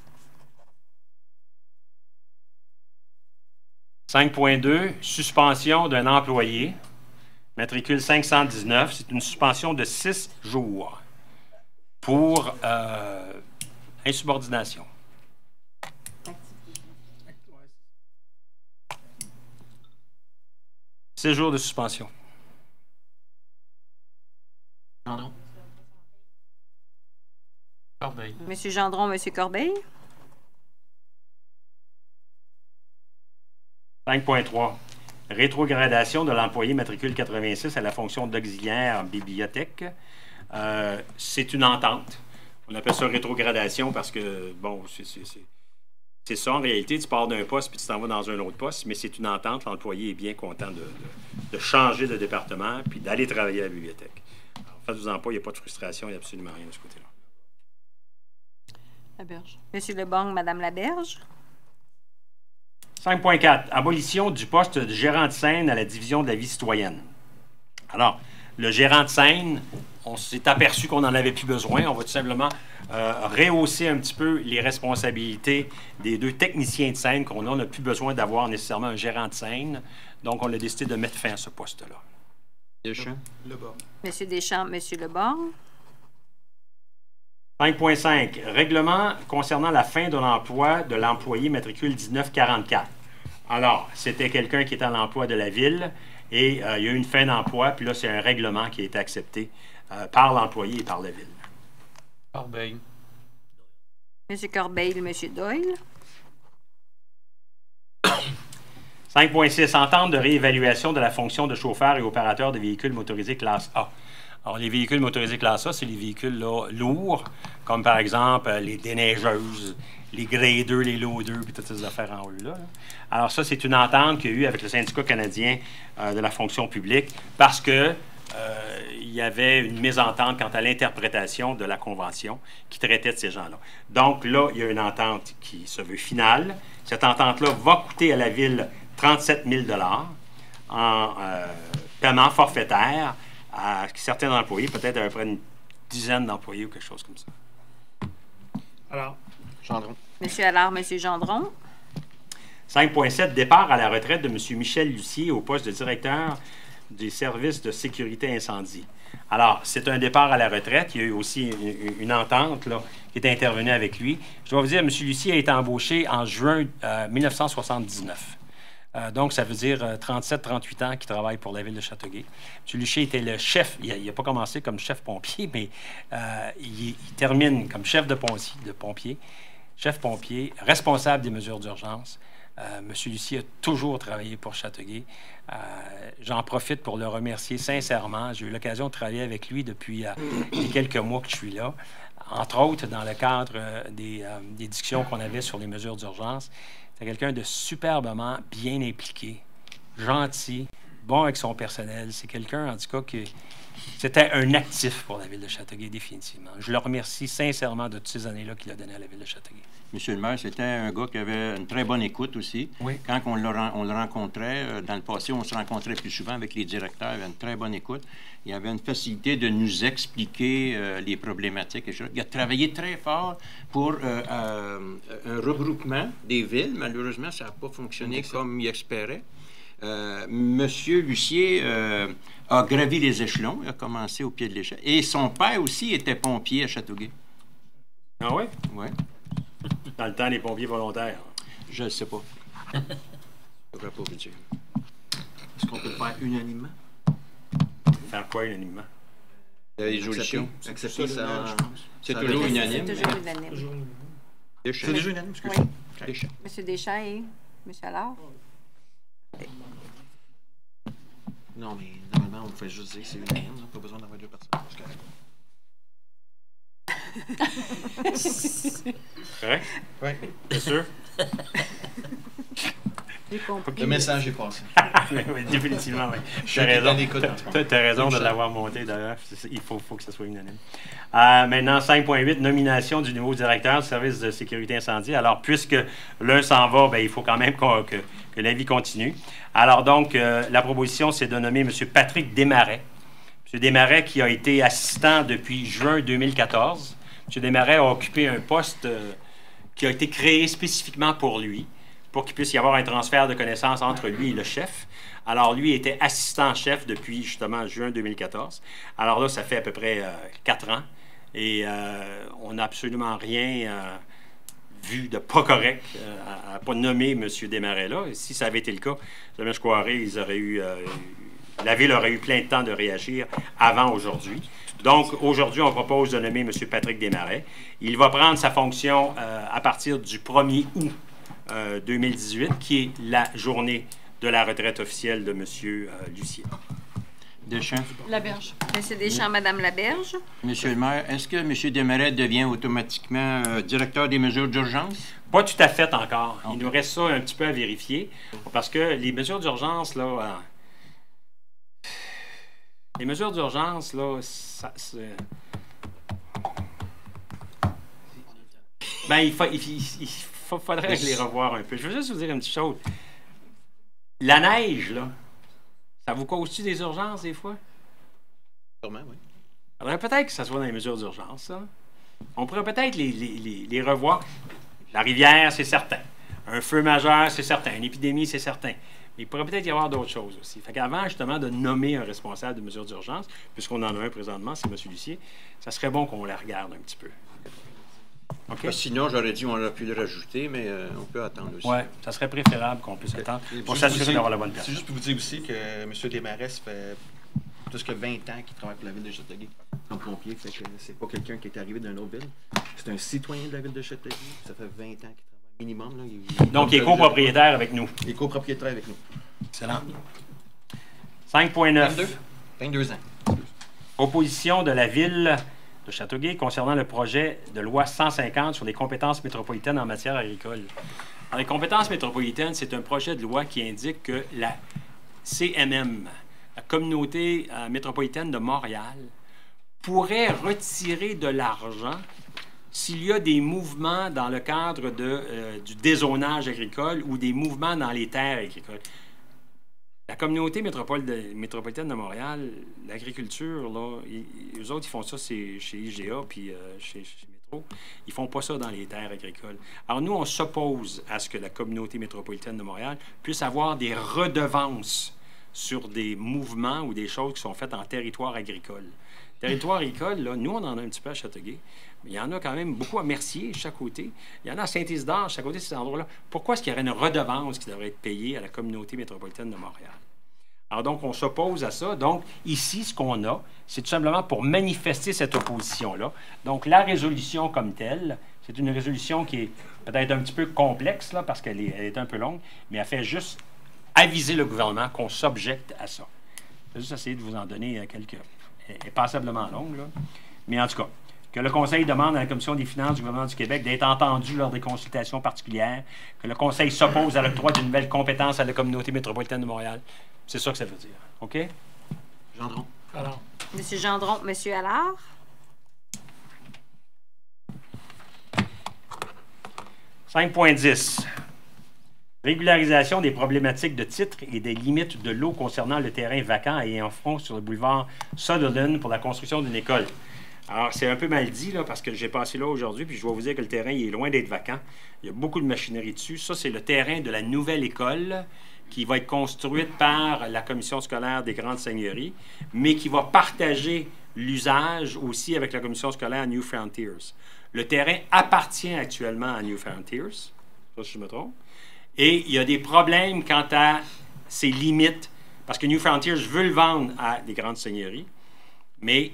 5.2, suspension d'un employé. Matricule 519, c'est une suspension de 6 jours pour insubordination. 6 jours de suspension. Gendron. Corbeil. Monsieur Gendron, Monsieur Corbeil. 5.3. Rétrogradation de l'employé matricule 86 à la fonction d'auxiliaire bibliothèque. C'est une entente. On appelle ça rétrogradation parce que, bon, c'est ça en réalité. Tu pars d'un poste puis tu t'en vas dans un autre poste, mais c'est une entente. L'employé est bien content de changer de département puis d'aller travailler à la bibliothèque. Alors, faites-vous-en pas, il n'y a pas de frustration, il n'y a absolument rien de ce côté-là. Laberge. Monsieur Lebang, Madame Laberge. 5.4. Abolition du poste de gérant de scène à la division de la vie citoyenne. Alors, le gérant de scène, on s'est aperçu qu'on n'en avait plus besoin. On va tout simplement rehausser un petit peu les responsabilités des 2 techniciens de scène qu'on a. On n'a plus besoin d'avoir nécessairement un gérant de scène. Donc, on a décidé de mettre fin à ce poste-là. Deschamps. Lebord. Monsieur Deschamps, Monsieur Lebord. 5.5. Règlement concernant la fin de l'emploi de l'employé matricule 1944. Alors, c'était quelqu'un qui était à l'emploi de la ville et il y a eu une fin d'emploi, puis là, c'est un règlement qui a été accepté par l'employé et par la ville. Corbeil. Monsieur Corbeil, Monsieur Doyle. 5.6. Entente de réévaluation de la fonction de chauffeur et opérateur de véhicules motorisés classe A. Alors, les véhicules motorisés classe A, c'est les véhicules là, lourds, comme par exemple les déneigeuses, les graders, les loaders, puis toutes ces affaires en haut là. Alors ça, c'est une entente qu'il y a eu avec le syndicat canadien de la fonction publique parce que il y avait une mésentente quant à l'interprétation de la Convention qui traitait de ces gens-là. Donc là, il y a une entente qui se veut finale. Cette entente-là va coûter à la Ville 37 000 $ en paiement forfaitaire à certains employés, peut-être à peu près une dizaine d'employés ou quelque chose comme ça. Alors, Gendron. Monsieur Allard, Monsieur Gendron. 5.7. Départ à la retraite de M. Michel Lucier au poste de directeur des services de sécurité incendie. Alors, c'est un départ à la retraite. Il y a eu aussi une entente là, qui est intervenue avec lui. Je dois vous dire, M. Lucier a été embauché en juin 1979. Donc, ça veut dire 37-38 ans qu'il travaille pour la ville de Châteauguay. M. Lucier était le chef. Il n'a pas commencé comme chef pompier, mais il termine comme chef de pompier, chef pompier, responsable des mesures d'urgence. M. Lucier a toujours travaillé pour Châteauguay. J'en profite pour le remercier sincèrement. J'ai eu l'occasion de travailler avec lui depuis les quelques mois que je suis là, entre autres dans le cadre des discussions qu'on avait sur les mesures d'urgence. C'est quelqu'un de superbement bien impliqué, gentil, bon avec son personnel. C'est quelqu'un, en tout cas, qui c'était un actif pour la ville de Châteauguay, définitivement. Je le remercie sincèrement de toutes ces années-là qu'il a données à la ville de Châteauguay. Monsieur le maire, c'était un gars qui avait une très bonne écoute aussi. Oui. Quand on le rencontrait, dans le passé, on se rencontrait plus souvent avec les directeurs, il avait une très bonne écoute. Il avait une facilité de nous expliquer les problématiques. Il a travaillé très fort pour un regroupement des villes. Malheureusement, ça n'a pas fonctionné comme il espérait. Monsieur Lucier a gravi les échelons. Il a commencé au pied de l'échelle. Et son père aussi était pompier à Châteauguay. Ah oui? Oui. Dans le temps des pompiers volontaires. Je ne sais pas. Je ne devrais pas vous dire. Est-ce qu'on peut le faire unanimement? Faire quoi unanimement? La résolution. Accepter ça, je pense. C'est toujours unanime. C'est toujours unanime. C'est déjà unanime, excusez-moi. Oui. Deschamps. Monsieur Deschamps et Monsieur Allard. Non, mais normalement, on fait juste dire que c'est unanime. On n'a pas besoin d'avoir 2 personnes. Correct? Oui. Bien sûr? compris. Le message est passé. Oui, définitivement, oui. Je Tu as suis raison, dans l'écoute en ce moment. t'as raison de l'avoir monté, d'ailleurs. Il faut que ça soit unanime. Maintenant, 5.8, nomination du nouveau directeur du service de sécurité incendie. Alors, puisque l'un s'en va, bien, il faut quand même que la vie continue. Alors, donc, la proposition, c'est de nommer M. Patrick Desmarais. M. Desmarais qui a été assistant depuis juin 2014. M. Desmarais a occupé un poste qui a été créé spécifiquement pour lui, pour qu'il puisse y avoir un transfert de connaissances entre lui et le chef. Alors, lui était assistant-chef depuis, justement, juin 2014. Alors là, ça fait à peu près 4 ans. Et on n'a absolument rien vu de pas correct à pas nommer M. Desmarais là. Et si ça avait été le cas, je croirais la Ville aurait eu plein de temps de réagir avant aujourd'hui. Donc, aujourd'hui, on propose de nommer M. Patrick Desmarais. Il va prendre sa fonction à partir du 1er août 2018, qui est la journée de la retraite officielle de M. Lucier. Deschamps. Laberge. M. Deschamps, Mme Laberge. Monsieur le maire, est-ce que M. Desmarais devient automatiquement directeur des mesures d'urgence? Pas tout à fait encore. Il nous reste ça un petit peu à vérifier, parce que les mesures d'urgence, là... les mesures d'urgence, là, ça... Ben, il faudrait les revoir un peu. Je veux juste vous dire une petite chose. La neige, là, ça vous cause-tu des urgences, des fois? Sûrement, oui. Il faudrait peut-être que ça soit dans les mesures d'urgence, ça. On pourrait peut-être les revoir. La rivière, c'est certain. Un feu majeur, c'est certain. Une épidémie, c'est certain. Mais il pourrait peut-être y avoir d'autres choses aussi. Fait qu'avant, justement, de nommer un responsable de mesures d'urgence, puisqu'on en a un présentement, c'est M. Lucier, ça serait bon qu'on la regarde un petit peu. OK? Sinon, j'aurais dit qu'on aurait pu le rajouter, mais on peut attendre aussi. Oui, ça serait préférable qu'on puisse attendre pour s'assurer d'avoir la bonne C'est personne. juste pour vous dire aussi que M. Desmarais, ça fait plus que 20 ans qu'il travaille pour la Ville de Châteauguay comme pompier. Fait que c'est pas quelqu'un qui est arrivé d'une autre ville. C'est un citoyen de la Ville de Châteauguay. Ça fait 20 ans qu'il travaille minimum. Là. Donc, il est copropriétaire avec nous. Il est copropriétaire avec nous. Excellent. 5.9. 22 ans. Opposition de la Ville de Châteauguay concernant le projet de loi 150 sur les compétences métropolitaines en matière agricole. Alors, les compétences métropolitaines, c'est un projet de loi qui indique que la CMM, la Communauté métropolitaine de Montréal, pourrait retirer de l'argent s'il y a des mouvements dans le cadre du dézonage agricole ou des mouvements dans les terres agricoles. La communauté métropolitaine de Montréal, l'agriculture, là, eux autres, ils font ça chez IGA puis chez Métro. Ils font pas ça dans les terres agricoles. Alors, nous, on s'oppose à ce que la communauté métropolitaine de Montréal puisse avoir des redevances sur des mouvements ou des choses qui sont faites en territoire agricole. Territoire agricole, là, nous, on en a un petit peu à Châteauguay, mais il y en a quand même beaucoup à Mercier, chaque côté. Il y en a à Saint-Isidore, chaque côté de ces endroits-là. Pourquoi est-ce qu'il y aurait une redevance qui devrait être payée à la communauté métropolitaine de Montréal? Alors donc, on s'oppose à ça. Donc, ici, ce qu'on a, c'est tout simplement pour manifester cette opposition-là. Donc, la résolution comme telle, c'est une résolution qui est peut-être un petit peu complexe, là, parce qu'elle est un peu longue, mais elle fait juste aviser le gouvernement qu'on s'objecte à ça. Je vais juste essayer de vous en donner quelques... Elle est passablement longue, là. Mais en tout cas, que le Conseil demande à la Commission des finances du gouvernement du Québec d'être entendu lors des consultations particulières, que le Conseil s'oppose à l'octroi d'une nouvelle compétence à la communauté métropolitaine de Montréal. C'est ça que ça veut dire. OK? Gendron. Alors, M. Gendron, M. Allard. « 5.10. Régularisation des problématiques de titres et des limites de l'eau concernant le terrain vacant et en front sur le boulevard Sutherland pour la construction d'une école. » Alors, c'est un peu mal dit, là, parce que j'ai passé là aujourd'hui, puis je dois vous dire que le terrain il est loin d'être vacant. Il y a beaucoup de machinerie dessus. Ça, c'est le terrain de la nouvelle école qui va être construite par la commission scolaire des Grandes Seigneuries, mais qui va partager l'usage aussi avec la commission scolaire New Frontiers. Le terrain appartient actuellement à New Frontiers, ça, si je me trompe, et il y a des problèmes quant à ses limites, parce que New Frontiers veut le vendre à des Grandes Seigneuries, mais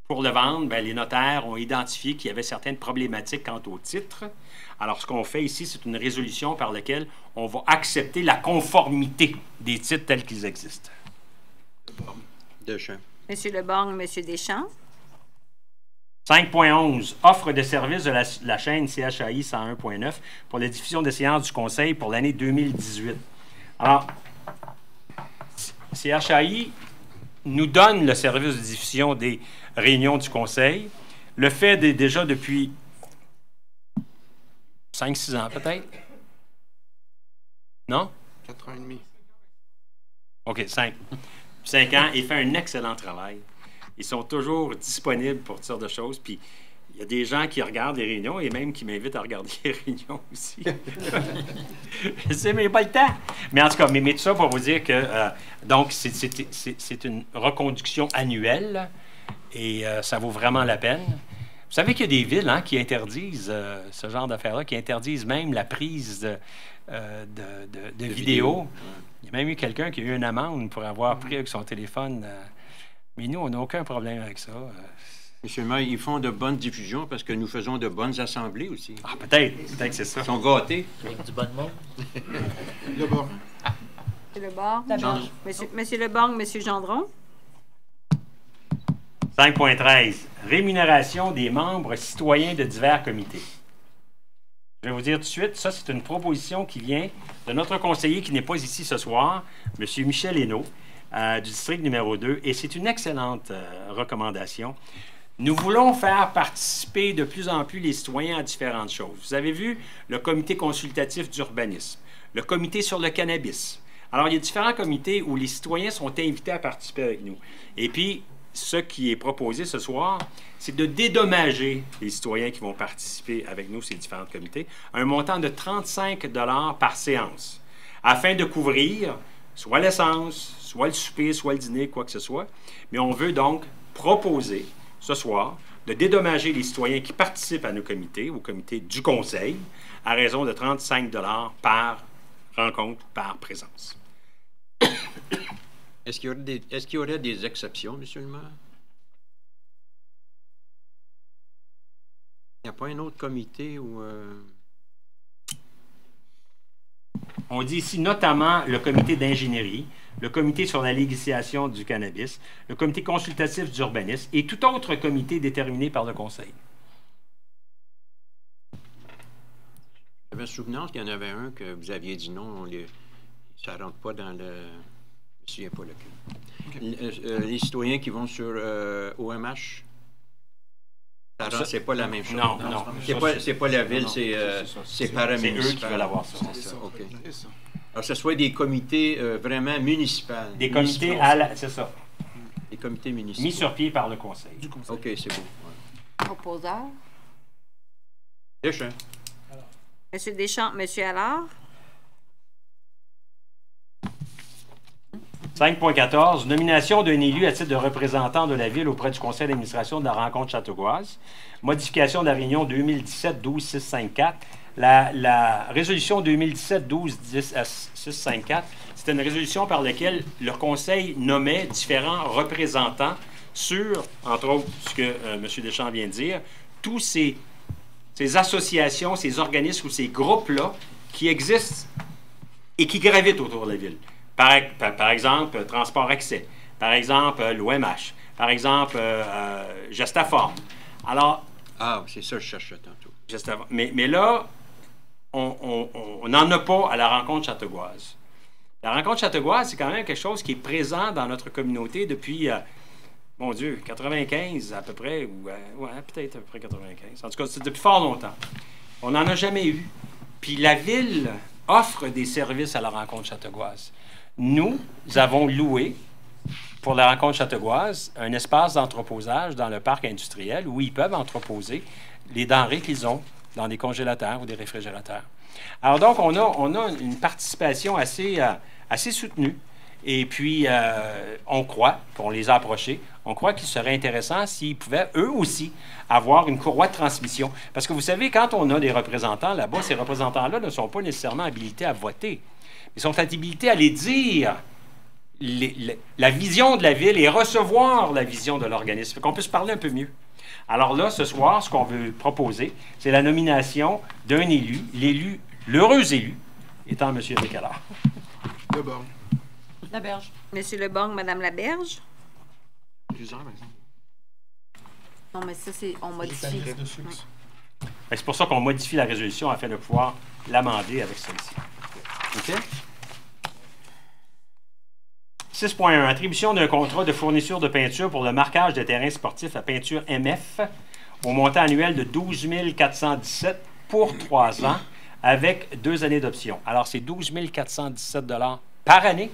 pour le vendre, bien, les notaires ont identifié qu'il y avait certaines problématiques quant au titre. Alors, ce qu'on fait ici, c'est une résolution par laquelle on va accepter la conformité des titres tels qu'ils existent. Deschamps. M. Leborgne, M. Deschamps. 5.11. Offre de service de la chaîne CHAI 101.9 pour la diffusion des séances du Conseil pour l'année 2018. Alors, CHAI nous donne le service de diffusion des réunions du Conseil. Le fait déjà depuis 5-6 ans, peut-être? Non? 4 ans et demi. OK, 5 ans. Il fait un excellent travail. Ils sont toujours disponibles pour toutes sortes de choses. Puis, il y a des gens qui regardent les réunions et même qui m'invitent à regarder les réunions aussi. Je sais, mais pas le temps. Mais en tout cas, mais tout ça pour vous dire que, donc, c'est une reconduction annuelle et ça vaut vraiment la peine. Vous savez qu'il y a des villes qui interdisent ce genre d'affaires-là, qui interdisent même la prise de vidéos. Il y a même eu quelqu'un qui a eu une amende pour avoir pris avec son téléphone. Mais nous, on n'a aucun problème avec ça. Monsieur le maire, ils font de bonnes diffusions parce que nous faisons de bonnes assemblées aussi. Ah, peut-être que c'est ça. Ils sont gâtés. Avec du bon monde. Le bord. Monsieur Leborgne. Monsieur Leborgne, Monsieur Gendron. 5.13. Rémunération des membres citoyens de divers comités. Je vais vous dire tout de suite, ça, c'est une proposition qui vient de notre conseiller qui n'est pas ici ce soir, M. Michel Hainaut, du district numéro 2, et c'est une excellente recommandation. Nous voulons faire participer de plus en plus les citoyens à différentes choses. Vous avez vu le comité consultatif d'urbanisme, le comité sur le cannabis. Alors, il y a différents comités où les citoyens sont invités à participer avec nous. Et puis, ce qui est proposé ce soir, c'est de dédommager les citoyens qui vont participer avec nous, ces différents comités, un montant de 35 $ par séance, afin de couvrir soit l'essence, soit le souper, soit le dîner, quoi que ce soit. Mais on veut donc proposer ce soir de dédommager les citoyens qui participent à nos comités, au comité du Conseil, à raison de 35 $ par rencontre, par présence. Est-ce qu'il y aurait des exceptions, monsieur le maire? Il n'y a pas un autre comité où... On dit ici notamment le comité d'ingénierie, le comité sur la législation du cannabis, le comité consultatif d'urbanisme et tout autre comité déterminé par le Conseil. J'avais souvenance qu'il y en avait un que vous aviez dit non, ça ne rentre pas dans le... Je ne me souviens pas lequel. Okay. Les citoyens qui vont sur OMH, c'est pas la même chose. Non. C'est pas la ville, c'est paramunicipal. C'est eux qui veulent avoir ça. C'est ça. OK. Alors, ce soit des comités vraiment municipaux. Des comités c'est ça. Des comités municipaux. Mis sur pied par le Conseil. OK, c'est beau. Ouais. Opposeur. Deschamps. Monsieur Deschamps, Monsieur Allard. 5.14. Nomination d'un élu à titre de représentant de la Ville auprès du Conseil d'administration de la rencontre Châteauguaz. Modification de la réunion 2017-12-654. La résolution 2017-12-654, c'était une résolution par laquelle le Conseil nommait différents représentants sur, entre autres, ce que M. Deschamps vient de dire, tous ces associations, ces organismes ou ces groupes-là qui existent et qui gravitent autour de la Ville. Par exemple, Transport Accès. Par exemple, l'OMH. Par exemple, Gestaform. Alors... Ah, c'est ça que je cherchais tantôt. Mais là, on n'en a pas à la rencontre Châteauguaz. La rencontre Châteauguaz, c'est quand même quelque chose qui est présent dans notre communauté depuis, mon Dieu, 95 à peu près, ou peut-être à peu près 95. En tout cas, c'est depuis fort longtemps. On n'en a jamais eu. Puis la Ville offre des services à la rencontre Châteauguaz. Nous avons loué, pour la rencontre Châteauguaz, un espace d'entreposage dans le parc industriel où ils peuvent entreposer les denrées qu'ils ont dans des congélateurs ou des réfrigérateurs. Alors donc, on a une participation assez soutenue. Et puis, on croit, on les a approchés, on croit qu'il serait intéressant s'ils pouvaient, eux aussi, avoir une courroie de transmission. Parce que vous savez, quand on a des représentants là-bas, ces représentants-là ne sont pas nécessairement habilités à voter. Ils sont habilités à les dire la vision de la ville et recevoir la vision de l'organisme, qu'on puisse parler un peu mieux. Alors là, ce soir, ce qu'on veut proposer, c'est la nomination d'un élu, l'heureux élu, étant M. Descalard. Leborgne. Laberge. Monsieur Leborgne, Madame Laberge. Plusieurs, par exemple. Non, mais ça, on modifie. C'est pour ça qu'on modifie la résolution afin de pouvoir l'amender avec celle-ci. OK? 6.1. Attribution d'un contrat de fourniture de peinture pour le marquage de terrains sportifs à peinture MF au montant annuel de 12 417 pour 3 ans avec 2 années d'option. Alors, c'est 12 417 $ par année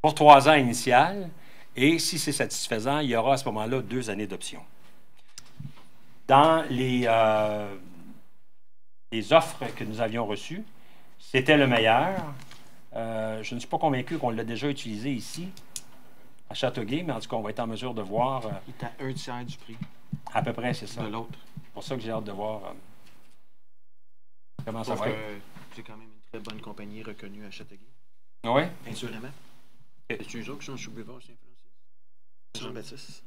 pour 3 ans initial. Et si c'est satisfaisant, il y aura à ce moment-là 2 années d'option. Dans les offres que nous avions reçues, c'était le meilleur. Je ne suis pas convaincu qu'on l'a déjà utilisé ici, à Châteauguay, mais en tout cas, on va être en mesure de voir. Il est à 1/3 du prix À peu près, c'est ça. de l'autre. C'est pour ça que j'ai hâte de voir comment ça Sauf va que être. c'est quand même une très bonne compagnie reconnue à Châteauguay. Oui? Peinture MF. C'est eux autres qui sont sous boulevard Saint-Francis. Jean-Baptiste.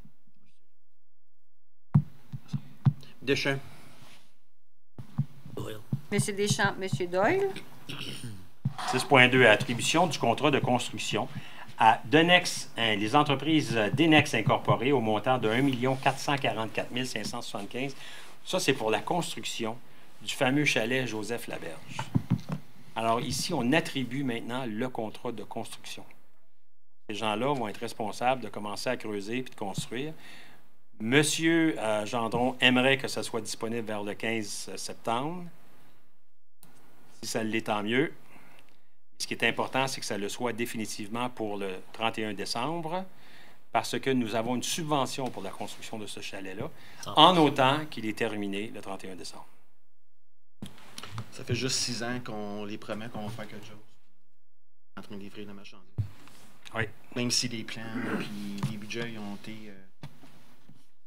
Deschamps. Monsieur Deschamps, Monsieur Doyle. 6.2. Attribution du contrat de construction à Denex, les entreprises Denex incorporées au montant de 1 444 575. Ça, c'est pour la construction du fameux chalet Joseph Laberge. Alors ici, on attribue maintenant le contrat de construction. Ces gens-là vont être responsables de commencer à creuser puis de construire. Monsieur Gendron aimerait que ça soit disponible vers le 15 septembre. Si ça l'est, tant mieux. Ce qui est important, c'est que ça le soit définitivement pour le 31 décembre, parce que nous avons une subvention pour la construction de ce chalet-là, en autant qu'il est terminé le 31 décembre. Ça fait juste 6 ans qu'on les promet qu'on va faire quelque chose. En train de livrer la marchandise. Oui. Même si les plans et les budgets ils ont été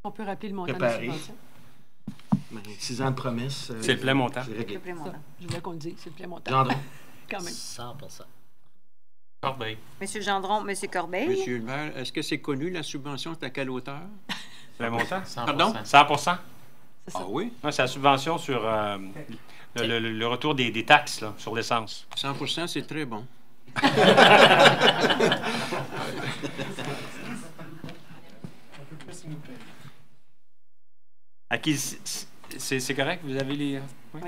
On peut rappeler le montant de préparés. la subvention. 6 ans de promesses. C'est le plein montant. C'est réglé. Le plein Ça, montant. je voulais qu'on le dise, c'est le plein montant. Gendron. Quand même. 100%. Corbeil. Monsieur Gendron, Monsieur Corbeil. Monsieur le maire, est-ce que c'est connu, la subvention, c'est à quelle hauteur? Plein montant? 100%. Pardon? 100 C'est ça. Ah oui? Non, c'est la subvention sur le retour des taxes là, sur l'essence. 100 c'est très bon. C'est correct? Vous avez les... Oui.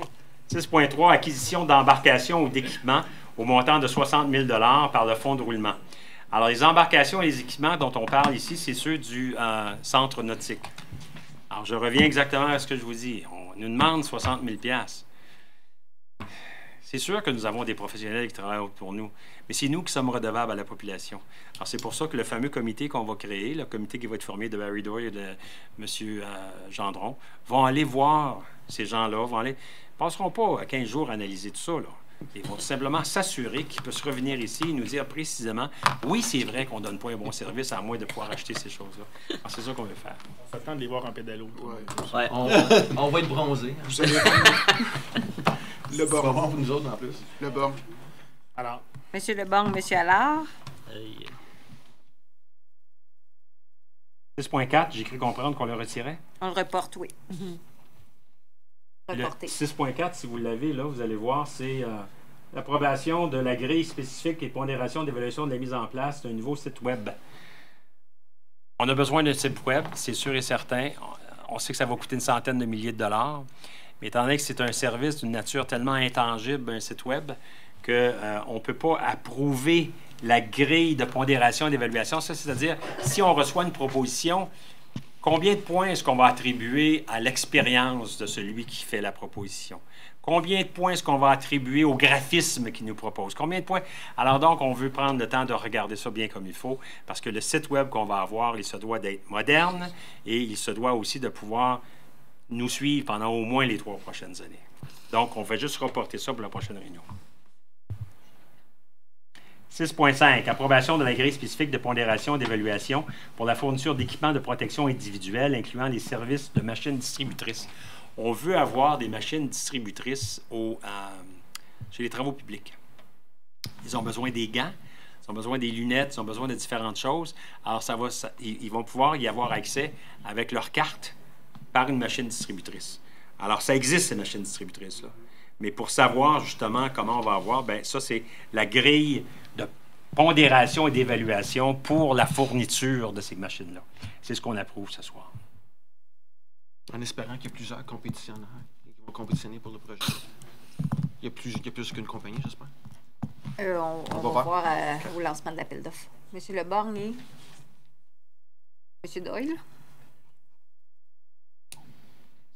6.3. Acquisition d'embarcations ou d'équipements au montant de 60 000 $ par le fonds de roulement. Alors, les embarcations et les équipements dont on parle ici, c'est ceux du centre nautique. Alors, je reviens exactement à ce que je vous dis. On nous demande 60 000 $. C'est sûr que nous avons des professionnels qui travaillent pour nous, mais c'est nous qui sommes redevables à la population. Alors, c'est pour ça que le fameux comité qu'on va créer, le comité qui va être formé de Barry Doyle et de M. Gendron, vont aller voir ces gens-là, passeront pas 15 jours à analyser tout ça, là. Ils vont tout simplement s'assurer qu'ils peuvent revenir ici et nous dire précisément, oui, c'est vrai qu'on ne donne pas un bon service à moins de pouvoir acheter ces choses-là. Alors, c'est ça qu'on veut faire. On s'attend de les voir en pédalo. Ouais. On va être bronzés. Hein. Vous savez, le C'est pas bon. bon pour nous autres en plus. Le bon. Alors, Monsieur Lebon, Monsieur Allard. 6.4, j'ai cru comprendre qu'on le retirait. On le reporte, oui. Le Reporté. 6.4, si vous l'avez, là, vous allez voir, c'est l'approbation de la grille spécifique et pondération d'évaluation de la mise en place d'un nouveau site Web. On a besoin d'un site Web, c'est sûr et certain. On sait que ça va coûter une centaine de milliers de dollars. Mais étant donné que c'est un service d'une nature tellement intangible, un site Web, qu'on ne peut pas approuver la grille de pondération et d'évaluation. Ça, c'est-à-dire, si on reçoit une proposition, combien de points est-ce qu'on va attribuer à l'expérience de celui qui fait la proposition? Combien de points est-ce qu'on va attribuer au graphisme qu'il nous propose? Combien de points? Alors donc, on veut prendre le temps de regarder ça bien comme il faut, parce que le site Web qu'on va avoir, il se doit d'être moderne et il se doit aussi de pouvoir nous suivre pendant au moins les 3 prochaines années. Donc, on va juste reporter ça pour la prochaine réunion. 6.5. Approbation de la grille spécifique de pondération et d'évaluation pour la fourniture d'équipements de protection individuelle, incluant les services de machines distributrices. On veut avoir des machines distributrices chez les travaux publics. Ils ont besoin des gants, ils ont besoin des lunettes, ils ont besoin de différentes choses. Alors, ils vont pouvoir y avoir accès avec leur carte par une machine distributrice. Alors, ça existe, ces machines distributrices-là. Mais pour savoir justement comment on va avoir, bien, ça, c'est la grille de pondération et d'évaluation pour la fourniture de ces machines-là. C'est ce qu'on approuve ce soir. En espérant qu'il y a plusieurs compétitionnaires qui vont compétitionner pour le projet. Il y a plus qu'une compagnie, j'espère. On va voir au lancement de l'appel d'offres. Monsieur Leborgne et Monsieur Doyle.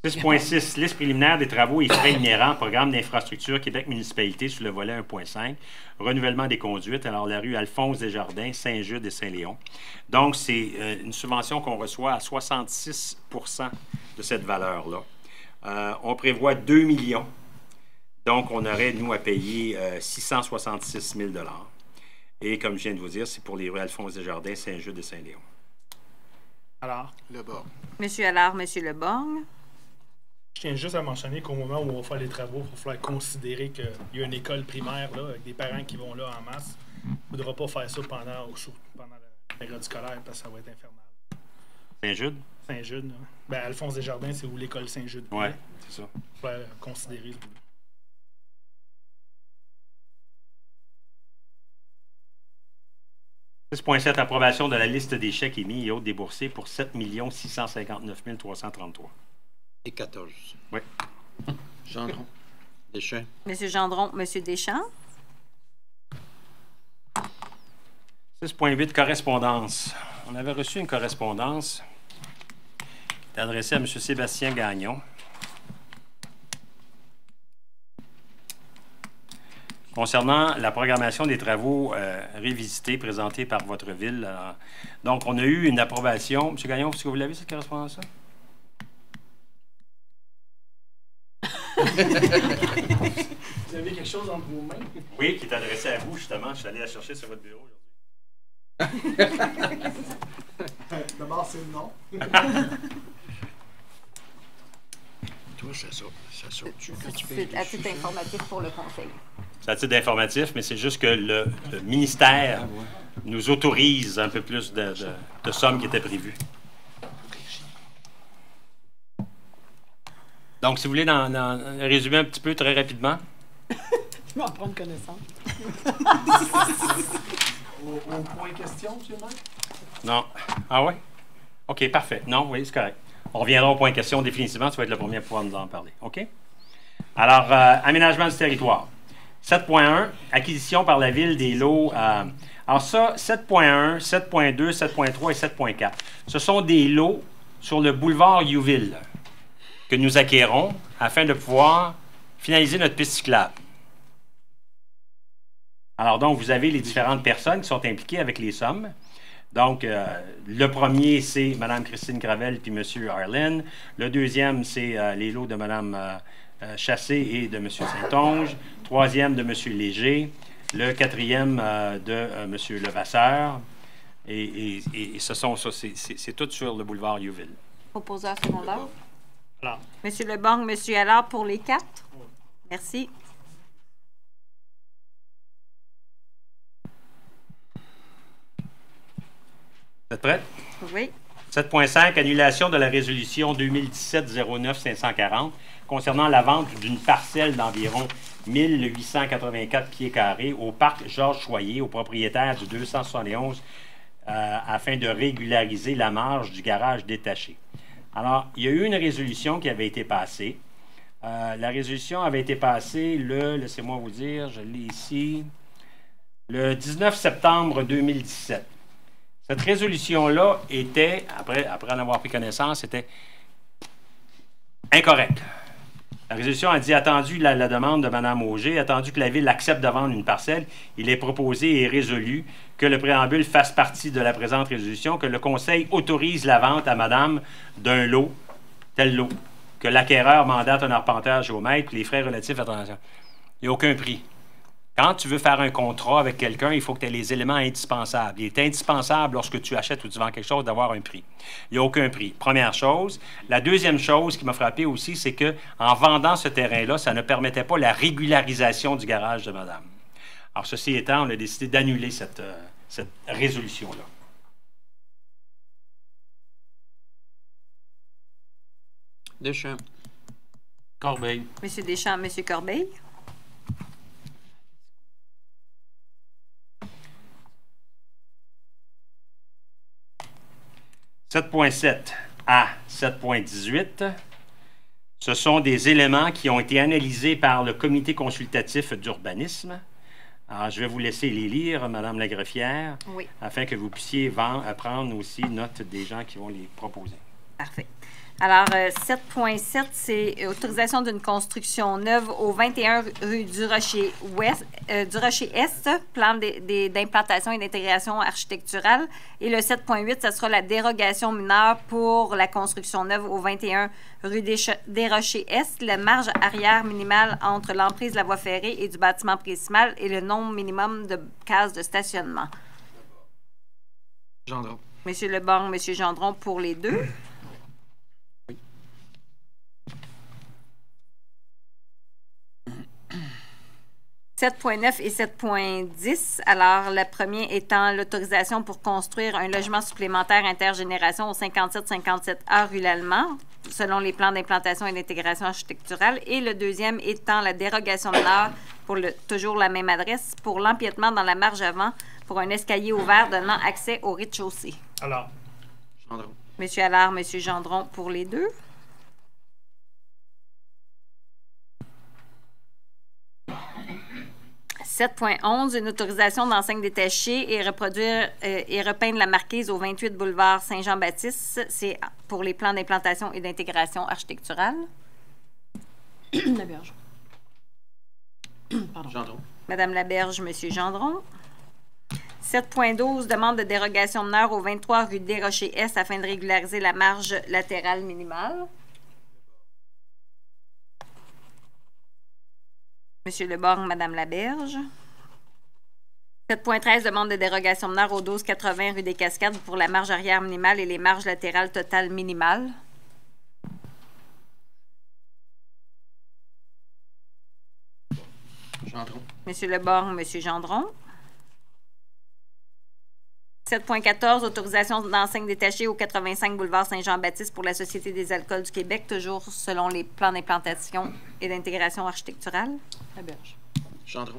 6.6, liste préliminaire des travaux et frais inhérents, programme d'infrastructure Québec municipalité sur le volet 1.5, renouvellement des conduites. Alors, la rue Alphonse Desjardins, Saint-Jude et Saint-Léon. Donc, c'est une subvention qu'on reçoit à 66 de cette valeur-là. On prévoit 2 millions. Donc, on aurait, nous, à payer 666 000 $. Et comme je viens de vous dire, c'est pour les rues Alphonse Desjardins, Saint-Jude et Saint-Léon. Alors, Leborgne. Monsieur Allard, Monsieur Leborgne. je tiens juste à mentionner qu'au moment où on va faire les travaux, il va falloir considérer qu'il y a une école primaire là, avec des parents qui vont là en masse. Il ne faudra pas faire ça pendant la période scolaire parce que ça va être infernal. Saint-Jude? Saint-Jude, là. Ben, Alphonse Desjardins, c'est où l'école Saint-Jude. Oui, c'est ça. Il va falloir considérer ça. 6.7, approbation de la liste des chèques émis et autres déboursés pour 7 659 333. Et 14. Oui. Gendron. Deschamps. Monsieur Gendron, Monsieur Deschamps. 6.8, correspondance. On avait reçu une correspondance qui est adressée à M. Sébastien Gagnon. Concernant la programmation des travaux révisités présentés par votre ville. Donc, on a eu une approbation. M. Gagnon, est-ce que vous l'avez, cette correspondance-là? Vous avez quelque chose entre vos mains? Oui, qui est adressé à vous, justement. Je suis allé la chercher sur votre bureau aujourd'hui. D'abord, c'est le nom. Toi, ça saute quand tu payes C'est à titre informatif pour le conseil. C'est à titre d'informatif, mais c'est juste que le ministère nous autorise un peu plus de sommes qui étaient prévues. Donc, si vous voulez résumer un petit peu très rapidement. Tu vas en prendre connaissance. Au point question, M. le maire? Non. Ah oui? OK, parfait. Non, oui, c'est correct. On reviendra au point question définitivement. Tu vas être le premier à pouvoir nous en parler. OK? Alors, aménagement du territoire. 7.1, acquisition par la ville des lots. Alors ça, 7.1, 7.2, 7.3 et 7.4. Ce sont des lots sur le boulevard Youville que nous acquérons afin de pouvoir finaliser notre piste cyclable. Alors donc, vous avez les différentes personnes qui sont impliquées avec les sommes. Donc, le premier, c'est Mme Christine Gravel puis M. Arlen. Le deuxième, c'est les lots de Mme Chassé et de M. Saint-Onge. Troisième, de M. Léger. Le quatrième, de M. Levasseur. Et ce sont ça, c'est tout sur le boulevard Youville. Proposeur secondaire. Alors. Monsieur Leborgne, Monsieur Allard pour les 4. Merci. Vous êtes prêts? Oui. 7.5, annulation de la résolution 2017-09-540 concernant la vente d'une parcelle d'environ 1884 pieds carrés au parc Georges Choyer, au propriétaire du 271, afin de régulariser la marge du garage détaché. Alors, il y a eu une résolution qui avait été passée. La résolution avait été passée laissez-moi vous dire, je l'ai ici, le 19 septembre 2017. Cette résolution-là était, après en avoir pris connaissance, était incorrecte. La résolution a dit, attendu la demande de Mme Auger, attendu que la Ville accepte de vendre une parcelle, il est proposé et résolu que le préambule fasse partie de la présente résolution, que le Conseil autorise la vente à Madame d'un lot, tel lot, que l'acquéreur mandate un arpenteur géomètre, les frais relatifs à transaction. Il n'y a aucun prix. Quand tu veux faire un contrat avec quelqu'un, il faut que tu aies les éléments indispensables. Il est indispensable, lorsque tu achètes ou tu vends quelque chose, d'avoir un prix. Il n'y a aucun prix. Première chose. La deuxième chose qui m'a frappé aussi, c'est qu'en vendant ce terrain-là, ça ne permettait pas la régularisation du garage de madame. Alors, ceci étant, on a décidé d'annuler cette résolution-là. Deschamps. Corbeil. Monsieur Deschamps, Monsieur Corbeil. « 7.7 à 7.18, ce sont des éléments qui ont été analysés par le comité consultatif d'urbanisme. Alors, je vais vous laisser les lire, Madame la greffière, Oui. afin que vous puissiez prendre aussi note des gens qui vont les proposer. Parfait. Alors, 7.7, c'est autorisation d'une construction neuve au 21 rue du Rocher Est, plan d'implantation et d'intégration architecturale. Et le 7.8, ce sera la dérogation mineure pour la construction neuve au 21 rue des Rochers Est. La marge arrière minimale entre l'emprise de la voie ferrée et du bâtiment principal et le nombre minimum de cases de stationnement. Gendron. Monsieur Leborgne, Monsieur Gendron pour les deux. 7.9 et 7.10. Alors, le premier étant l'autorisation pour construire un logement supplémentaire intergénération au 5757A rue Lallemand, selon les plans d'implantation et d'intégration architecturale. Et le deuxième étant la dérogation mineure pour toujours la même adresse, pour l'empiètement dans la marge avant, pour un escalier ouvert donnant accès au rez-de-chaussée. Alors. Gendron. Monsieur Allard, Monsieur Gendron pour les deux. 7.11, une autorisation d'enseigne détachée et reproduire et repeindre la marquise au 28 boulevard Saint-Jean-Baptiste. C'est pour les plans d'implantation et d'intégration architecturale. Laberge. Pardon. Gendron. Madame Laberge, Monsieur Gendron. 7.12, demande de dérogation mineure au 23 rue des Rochers-Est afin de régulariser la marge latérale minimale. Monsieur Leborgne, Madame Laberge. 7.13, demande de dérogation mineure au 1280 rue des Cascades pour la marge arrière minimale et les marges latérales totales minimales. Gendron. Monsieur Leborgne, Monsieur Gendron. 7.14, autorisation d'enseigne détachée au 85 boulevard Saint-Jean-Baptiste pour la Société des alcools du Québec, toujours selon les plans d'implantation et d'intégration architecturale. Laberge. Gendron.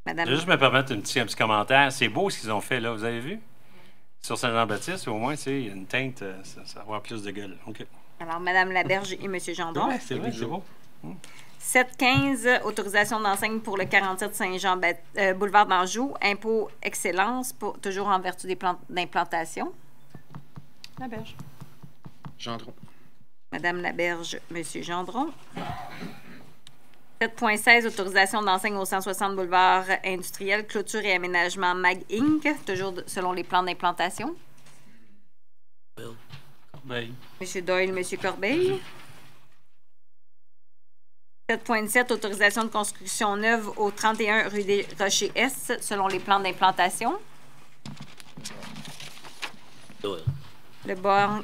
Je vais juste me permettre un petit commentaire. C'est beau ce qu'ils ont fait là, vous avez vu? Sur Saint-Jean-Baptiste, au moins, il y a une teinte, ça va avoir plus de gueule. OK. Alors, Madame Laberge et Monsieur Gendron. Ouais, c'est vrai, c'est beau. 7.15, autorisation d'enseigne pour le 47 Saint-Jean boulevard d'Anjou, impôt excellence, toujours en vertu des plans d'implantation. Laberge. Gendron. Madame Laberge, Monsieur Gendron. 7.16, autorisation d'enseigne au 160 boulevard industriel, clôture et aménagement MAG Inc., toujours selon les plans d'implantation. Corbeil. Monsieur Doyle, Monsieur Corbeil. 7.17, autorisation de construction neuve au 31 rue des Rochers-Est, selon les plans d'implantation. Doyle.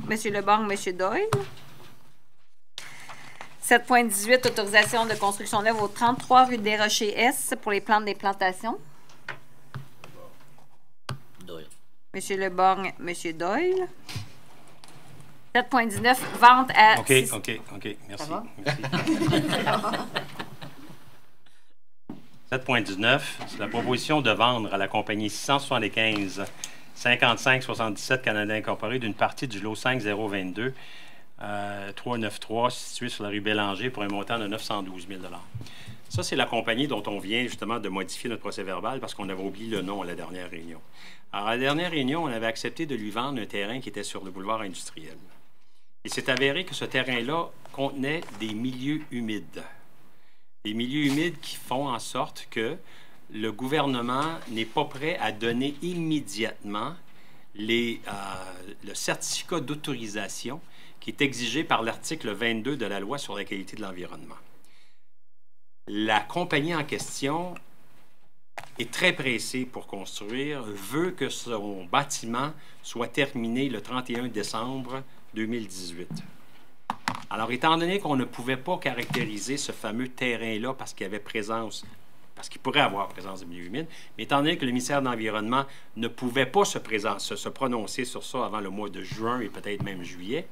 Monsieur Leborgne, Monsieur Doyle. 7.18, autorisation de construction neuve au 33 rue des Rochers-Est pour les plans d'implantation. Doyle. Monsieur Leborgne, Monsieur Doyle. 7.19, vente à... OK. Merci. Ça va? Merci. 7.19, c'est la proposition de vendre à la compagnie 675 5577 Canada Incorporé d'une partie du lot 5022 393 situé sur la rue Bélanger pour un montant de 912 000 $. Ça, c'est la compagnie dont on vient justement de modifier notre procès-verbal parce qu'on avait oublié le nom à la dernière réunion. Alors, à la dernière réunion, on avait accepté de lui vendre un terrain qui était sur le boulevard industriel. Il s'est avéré que ce terrain-là contenait des milieux humides. Des milieux humides qui font en sorte que le gouvernement n'est pas prêt à donner immédiatement le certificat d'autorisation qui est exigé par l'article 22 de la Loi sur la qualité de l'environnement. La compagnie en question est très pressée pour construire, veut que son bâtiment soit terminé le 31 décembre 2018. Alors, étant donné qu'on ne pouvait pas caractériser ce fameux terrain-là parce qu'il y avait présence, parce qu'il pourrait avoir présence de milieux humides, mais étant donné que le ministère de l'Environnement ne pouvait pas se prononcer sur ça avant le mois de juin et peut-être même juillet,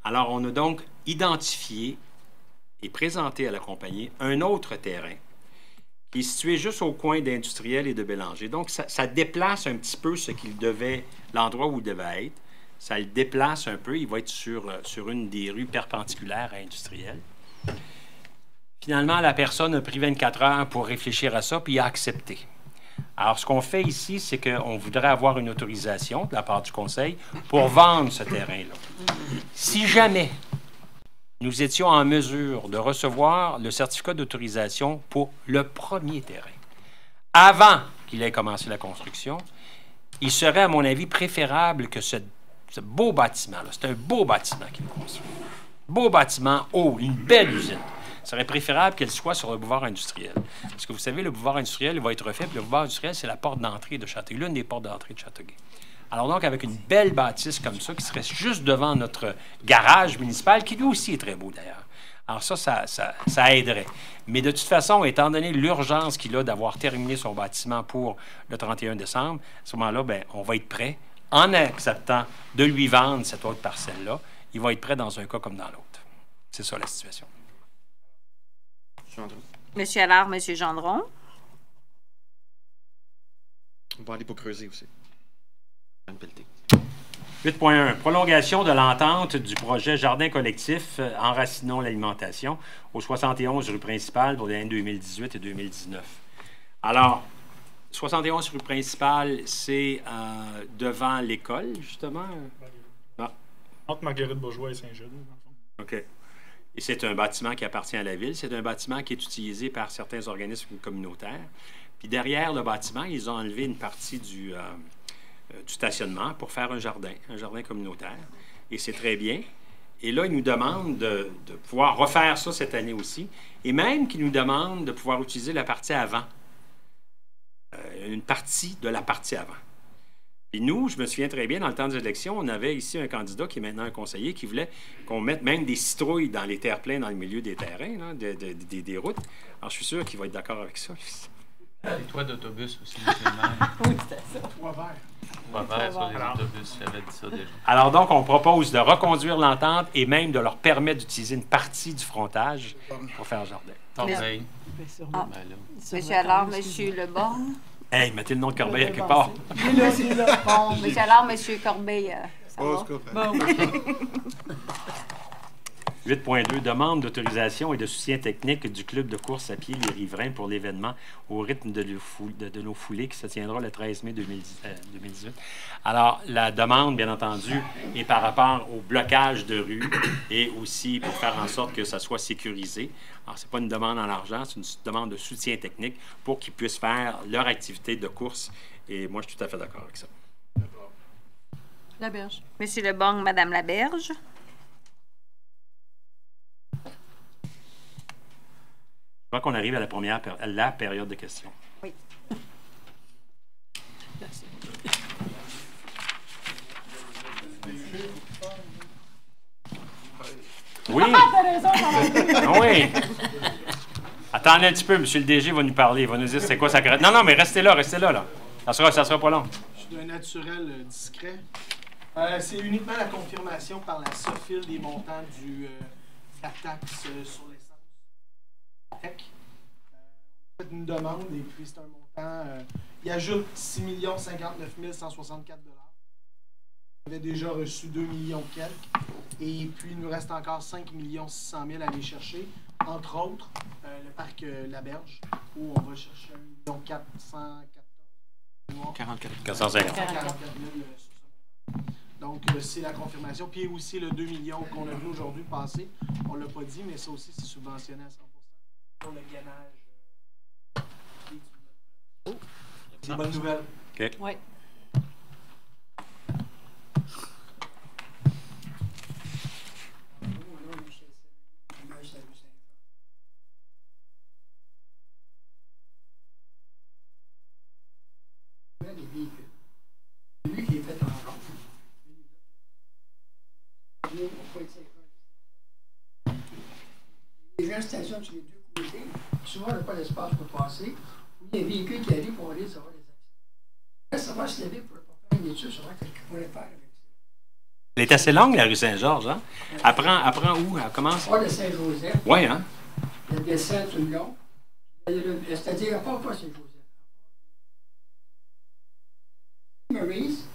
alors on a donc identifié et présenté à la compagnie un autre terrain qui est situé juste au coin d'Industriel et de Bélanger. Donc, ça déplace un petit peu l'endroit où il devait être. Ça le déplace un peu. Il va être sur une des rues perpendiculaires à Industriel. Finalement, la personne a pris 24 heures pour réfléchir à ça, puis il a accepté. Alors, ce qu'on fait ici, c'est qu'on voudrait avoir une autorisation de la part du Conseil pour vendre ce terrain-là. Si jamais nous étions en mesure de recevoir le certificat d'autorisation pour le premier terrain, avant qu'il ait commencé la construction, il serait, à mon avis, préférable que ce beau bâtiment-là, c'est un beau bâtiment qu'il construit, beau bâtiment haut, une belle usine, il serait préférable qu'elle soit sur le boulevard industriel. Parce que vous savez, le boulevard industriel il va être refait, puis le boulevard industriel, c'est la porte d'entrée de Châteauguay, l'une des portes d'entrée de Châteauguay. Alors donc, avec une belle bâtisse comme ça, qui serait juste devant notre garage municipal, qui lui aussi est très beau d'ailleurs. Alors ça aiderait. Mais de toute façon, étant donné l'urgence qu'il a d'avoir terminé son bâtiment pour le 31 décembre, à ce moment-là, bien, on va être prêt, en acceptant de lui vendre cette autre parcelle-là, il va être prêt dans un cas comme dans l'autre. C'est ça la situation. Monsieur Allard, Monsieur Gendron. On va aller pour creuser aussi. 8.1. Prolongation de l'entente du projet Jardin collectif Enracinons l'alimentation au 71 rue principale pour les années 2018 et 2019. Alors, 71 rue principale, c'est devant l'école, justement? Non. Entre Marguerite-Bourgeois et Saint-Jude, dans le fond. OK. Et c'est un bâtiment qui appartient à la ville. C'est un bâtiment qui est utilisé par certains organismes communautaires. Puis derrière le bâtiment, ils ont enlevé une partie du stationnement pour faire un jardin communautaire. Et c'est très bien. Et là, ils nous demandent de pouvoir refaire ça cette année aussi. Et même qu'ils nous demandent de pouvoir utiliser la partie avant. Une partie de la partie avant. Puis nous, je me souviens très bien, dans le temps des élections, on avait ici un candidat qui est maintenant un conseiller qui voulait qu'on mette même des citrouilles dans les terre-pleins dans le milieu des terrains, là, des routes. Alors, je suis sûr qu'il va être d'accord avec ça. Les toits d'autobus aussi, monsieur le maire. Oui, c'était ça. Toit vert. Toits verts sur les autobus, j'avais dit ça déjà. Alors donc, on propose de reconduire l'entente et même de leur permettre d'utiliser une partie du frontage pour faire un jardin. Corbeil. Ah. Ben là. Monsieur Allard, Monsieur Leborgne. Hey, mettez le nom de Corbeil à quelque part. Il est là. Bon, Monsieur Allard, Monsieur Corbeil, ça Oh, va? c'est correct. Bon, oui. 8.2. Demande d'autorisation et de soutien technique du club de course à pied Les Riverains pour l'événement au rythme de nos foulées qui se tiendra le 13 mai 2018. Alors, la demande, bien entendu, est par rapport au blocage de rue et aussi pour faire en sorte que ça soit sécurisé. Alors, ce n'est pas une demande en argent, c'est une demande de soutien technique pour qu'ils puissent faire leur activité de course. Et moi, je suis tout à fait d'accord avec ça. Laberge. Monsieur Leborgne, Madame Laberge. Je crois qu'on arrive à la période de questions. Oui. Oui. T'as raison, Jean-Marc. Oui. Attendez un petit peu, M. le DG va nous parler. Il va nous dire c'est quoi sa crête. Non, mais restez là, là. Ça sera pas long. Je suis d'un naturel discret. C'est uniquement la confirmation par la SOFIL des montants de la taxe sur l'essence. On a fait une demande et puis c'est un montant. Il ajoute 6 059 164 $. On avait déjà reçu 2 millions quelques. Et puis il nous reste encore 5 600 000 à aller chercher. Entre autres, le parc Laberge, où on va chercher 1 414 450. 000 Donc, c'est la confirmation. Puis aussi le 2 millions qu'on a vu aujourd'hui passer. On ne l'a pas dit, mais ça aussi, c'est subventionné à 100% pour le gainage. C'est une bonne nouvelle. OK. Oui. Lui qui est fait en rond. Les gens stationnent sur les deux côtés. Souvent, on n'a pas d'espace pour passer. Il y a un véhicule qui arrive pour aller savoir les accidents. Là, ça va se lever pour ne pas faire une étude sur ce qu'il pourrait faire avec ça. Elle est assez longue, la rue Saint-Georges, hein? Elle prend où? Elle commence? Pas de Saint-Joseph. Oui, hein? Elle descend tout le long. C'est-à-dire, à part pas Saint-Joseph. Maurice,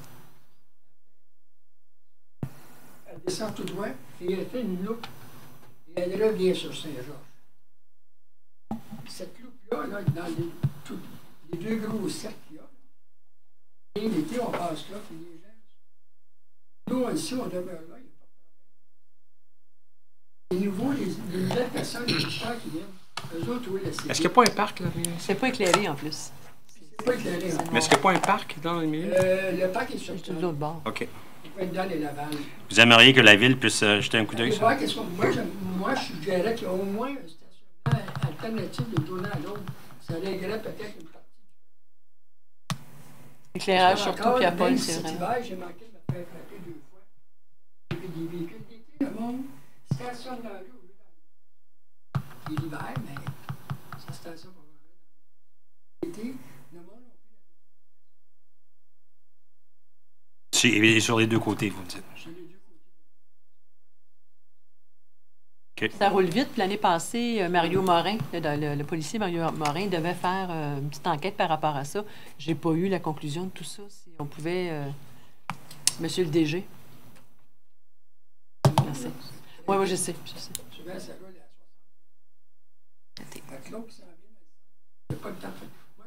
elle descend tout droit, et elle fait une loupe, et elle revient sur Saint-Georges. Cette loupe-là, là, dans tous les deux gros cercles qu'il y a. Et l'été, on passe là, puis les gens. Nous, ici, on demeure là, il n'y a pas de problème. Les nouveaux, les nouvelles personnes, les visiteurs qui viennent, eux autres, oui, Est-ce qu'il n'y a pas un parc, là? C'est pas éclairé, en plus. C'est pas éclairé. Mais est-ce qu'il n'y a pas un parc dans le milieu? Le parc est sur de l'autre bord. OK. Il peut être dans les Laval. Vous aimeriez que la ville puisse jeter un coup d'œil Allez sur voir qu'est-ce qu'on- moi, je suggérais qu'il y ait au moins un stationnement alternatif de donnant à l'autre. Ça réglerait peut-être une partie. Éclairage surtout, Encore, puis à même Paul, cet c'est vrai. hiver, j'ai manqué de me faire frapper 2 fois. J'ai vu des véhicules d'été, le monde stationne dans la rue au lieu dans le- Et l'hiver, mais ça stationne pas mal. L'été, le monde Et sur les deux côtés, vous me dites. OK. Ça roule vite. Puis l'année passée, Mario Morin, le policier Mario Morin, devait faire une petite enquête par rapport à ça. J'ai pas eu la conclusion de tout ça. Si on pouvait... Monsieur le DG. Merci. Oui, oui, je sais. souvent, ça roule à 60. Fait que l'autre qui s'en vient, il n'y a pas le temps de faire. Moi,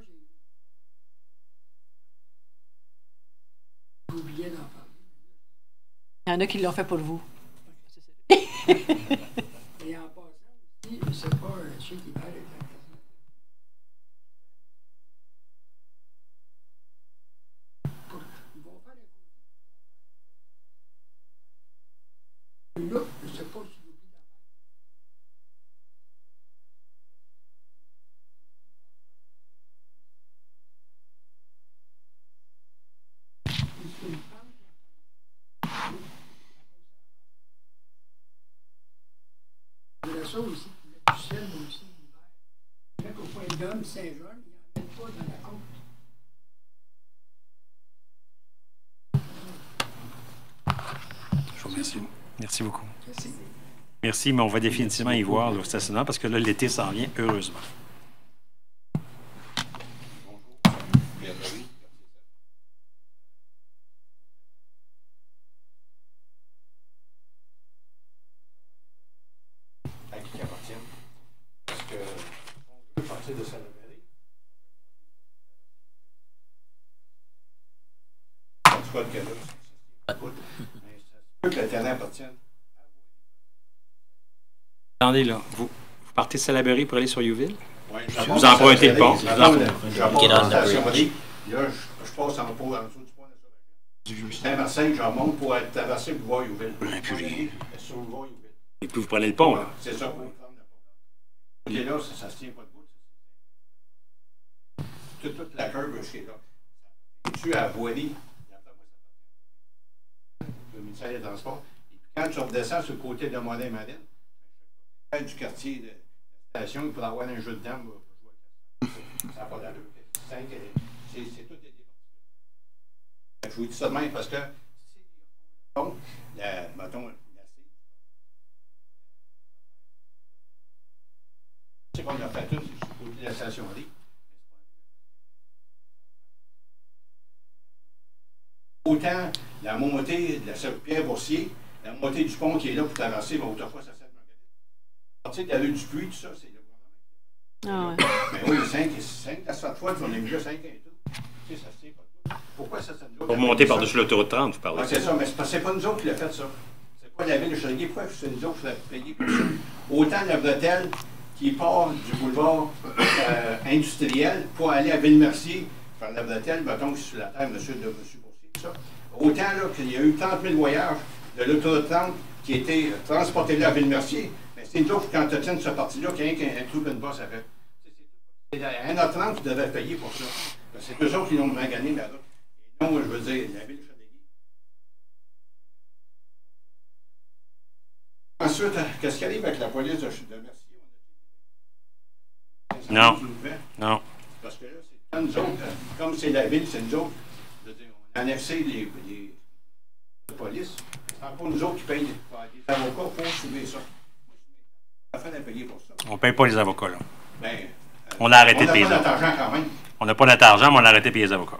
j'ai oublié d'en parler. Il y en a qui l'ont fait pour vous. Et en passant aussi, c'est pas un chien qui va avec la personne. Ils vont faire un coup. Là, je sais pas si j'oublie d'en ça aussi, du sel aussi, l'hiver. Là, qu'au point d'homme, Saint-Jean, ils n'en mettent pas dans la côte. Je vous remercie. Merci beaucoup. Merci. Merci, mais on va définitivement y voir le stationnement parce que là, l'été s'en vient, heureusement. À qui appartient? Parce que on peut partir de Salaberry. En tout cas, le cas là, mais ça se peut que le terrain appartienne. Attendez, là, vous partez de Salaberry pour aller sur Youville? Oui, Vous empruntez le pont. Là, je passe en dessous du pont de Saint-Marcin, je remonte pour être traversé pour voir Youville. Sur le voir Youville. Et puis vous prenez le pont, là. C'est ça, pour prendre le pont. Et là, ça se tient pas debout. Toute la curve, c'est là. Tu es à Boilly. Le ministère des Transports. Et puis quand tu redescends sur le côté de Monin-Marine, du quartier de la station, il pourrait avoir un jeu de dames. Ça n'a pas d'allure. C'est tout des je vous dis ça de même parce que bon, mettons, c'est qu'on a fait tout sur le côté de la station Lee. Autant la montée de la Pierre-Boursier, la montée du pont qui est là pour traverser, mais autrefois, ça s'appelle à partir de la rue du Puy, tout ça, c'est le gouvernement. Ah ouais. Mais oui, 5 à 7 fois, on est mis là 5 et tout. Tu sais, ça se tient pas tout. Pourquoi ça nous Pour monter par-dessus l'autoroute 30, vous parlez. Ouais, c'est ça, mais c'est pas nous autres qui l'avons fait, ça. C'est pas la ville de Châteauguay. Pourquoi c'est nous autres qui l'avons payé pour ça? Autant la bretelle qui part du boulevard industriel pour aller à Ville-Mercier, faire la bretelle, mettons, sur la terre, monsieur Boursier, tout ça. Autant là qu'il y a eu 30 000 voyages de l'autoroute 30 qui étaient transportés là à Ville-Mercier. Mais c'est nous autres, quand tu tiens cette partie-là, qu'il y a un trou une bosse avec. C'est 1h30 qui devait payer pour ça. C'est eux autres qui l'ont gagné, mais alors. Et non, je veux dire, la ville de Châteauguay. Ensuite, qu'est-ce qui arrive avec la police de Mercier? Non. Non. Parce que là, c'est quand nous autres, comme c'est la ville, c'est nous autres, je veux dire, on a annexé les polices. C'est encore nous autres qui payent les avocats pour subir ça. On a fait à payer pour ça. On ne paye pas les avocats, là. Ben, on a arrêté de payer les avocats. On n'a pas notre argent quand même. On n'a pas notre argent, mais on a arrêté de payer les avocats.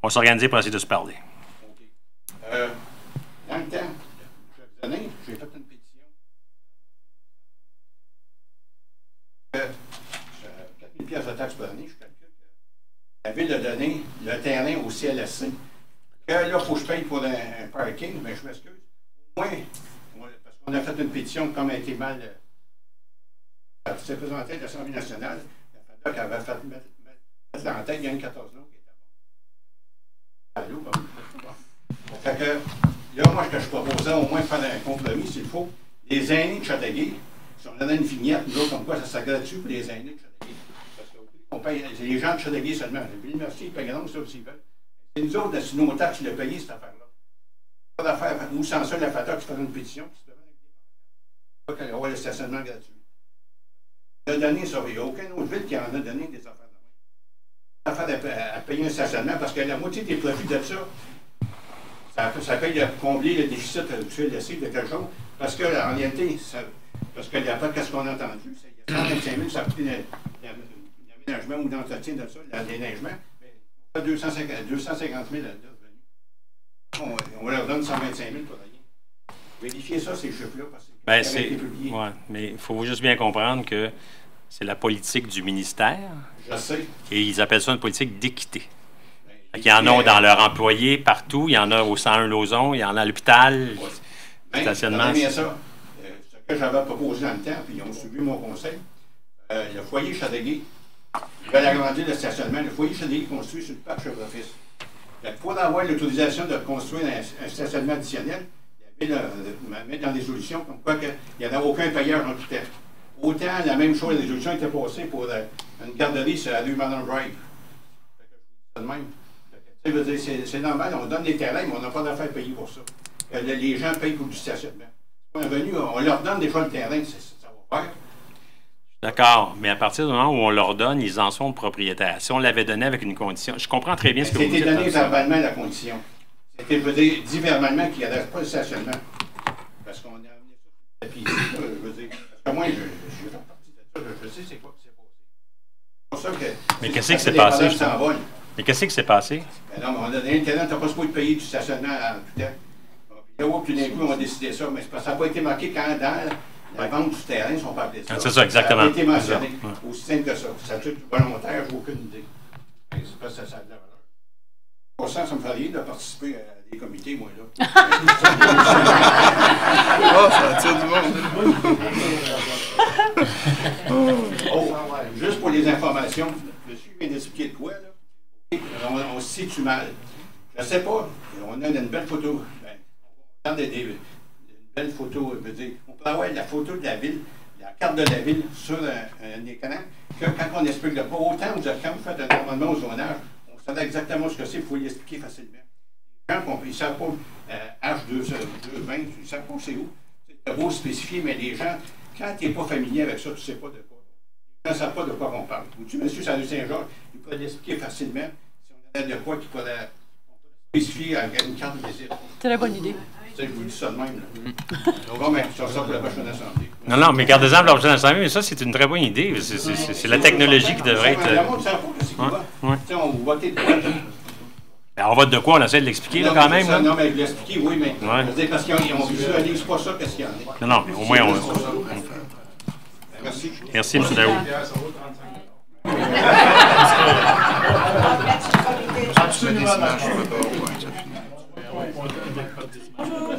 On va s'organiser pour essayer de se parler. OK. Dans le temps, quelques années, j'ai fait une pétition. 4 000 piastres de taxes par année, je calcule la Ville a donné le terrain au CLSC. Que là, il faut que je paye pour un parking, mais je m'excuse. Au moins, parce qu'on a fait une pétition comme elle a été mal. Ça s'est présenté à l'Assemblée nationale. La FADOC avait fait mettre dans la tête, il y a une 14 noms qui était bon. Allô, bon. Fait que là, moi, ce que je proposais, au moins faire un compromis, s'il faut. Les aînés de Châteauguay, si on donnait une vignette, nous autres, comme quoi ça serait gratuit pour les aînés de Châteauguay. Parce qu'on paye, c'est les gens de Châteauguay seulement. Les merci, ils payeront ça s'ils veulent. C'est nous autres, c'est nos taxes qui l'ont payé, cette affaire-là. Pas d'affaire, nous, sans ça, la FADOC qui ferait une pétition, qui se devait pas qu'on aura le stationnement gratuit. On a donné ça, il n'y a aucune autre ville qui en a donné des affaires de main. Affaire à payer un stationnement, parce que la moitié des profits de ça paye à combler le déficit du CLSC de quelque chose, parce que en réalité, parce que d'après qu'est-ce qu'on a entendu, il y a 125 000, ça a coûté l'aménagement ou l'entretien de ça, l'aménagement. On fait 250 000 on leur donne 125 000 pour rien. Vérifiez ça, ces chiffres-là, parce que ça a été publié. Ouais, mais il faut juste bien comprendre que c'est la politique du ministère. Je sais. Et ils appellent ça une politique d'équité. Il y en a dans leurs employés partout, il y en a au 101 Lauson, il y en a à l'hôpital, stationnement. Bien ça, ce que j'avais proposé dans le temps, puis ils ont suivi mon conseil, le foyer Châteauguay, ils veulent agrandir le stationnement. Le foyer Châteauguay est construit sur le parc Chevre-Fils. Pour avoir l'autorisation de construire un stationnement additionnel, il y avait mettre dans des solutions comme quoi il n'y en a aucun payeur en tout temps. Autant la même chose, la résolution était passée pour une garderie sur la rue Madame Drive. C'est de même. C'est normal, on donne des terrains, mais on n'a pas d'affaire à payer pour ça. Les gens payent pour du stationnement. On leur donne des fois le terrain, ça va faire. D'accord, mais à partir du moment où on leur donne, ils en sont propriétaires. Si on l'avait donné avec une condition, je comprends très bien ce que vous dites. C'était donné verbalement la condition. C'était, je veux dire, dit verbalement qu'il n'y avait pas de stationnement. Parce qu'on a amené ça sur le tapis. Je veux dire, parce que moi, je fais partie de ça, je sais c'est quoi qui s'est passé. C'est pour ça que... Mais qu'est-ce qui s'est passé, justement? Mais qu'est-ce qui s'est passé? Ben non, on a donné le terrain, tu n'as pas supposé payer du stationnement en tout temps. Puis là, tout d'un coup, on a décidé ça, mais ça n'a pas été marqué quand dans la vente du terrain, ils ne sont pas appelés ça. C'est ça, exactement. Ça n'a pas été mentionné. Aussi simple que ça. Ça a été volontaire, je n'ai aucune idée. C'est pas ça, ça a de la valeur. Pour ça me fait rire de participer à des comités, moi, là. Oh, ça attire du monde. Oh, juste pour les informations, monsieur vient d'expliquer de quoi, là. On se situe mal. Je ne sais pas, on a une belle photo. Ben, on regarde une belle photo, je veux dire, on peut avoir la photo de la ville, la carte de la ville sur un écran, que quand on explique le pas, autant quand vous faites un amendement au zonage, on sait exactement ce que c'est, il faut l'expliquer facilement. Les gens, ils ne savent pas H220, ils ne savent pas c'est où. C'est beau spécifier, mais les gens, quand tu n'es pas familier avec ça, tu ne sais pas de quoi. Les gens ne savent pas de quoi on parle. Ou tu, monsieur Saint-Georges, il peut l'expliquer facilement si on a de quoi qui pourrait spécifier avec une carte de visite. C'est la bonne idée. Je vous dis ça de même. Bon, mais ça sort pour la prochaine assemblée. Non, mais gardez-en pour la prochaine assemblée, mais ça, c'est une très bonne idée. C'est la technologie qui devrait être... Le monde ne sait pas ce qu'il va. On vote de quoi. On vote de quoi? On essaie de l'expliquer, là, quand même. Ça, non, mais l'expliquer, oui, mais parce qu'ils ont visualisé pas ça, qu'est-ce qu'il y en a. Non, mais au moins, on... Merci. Merci, M. Daou. Absolument.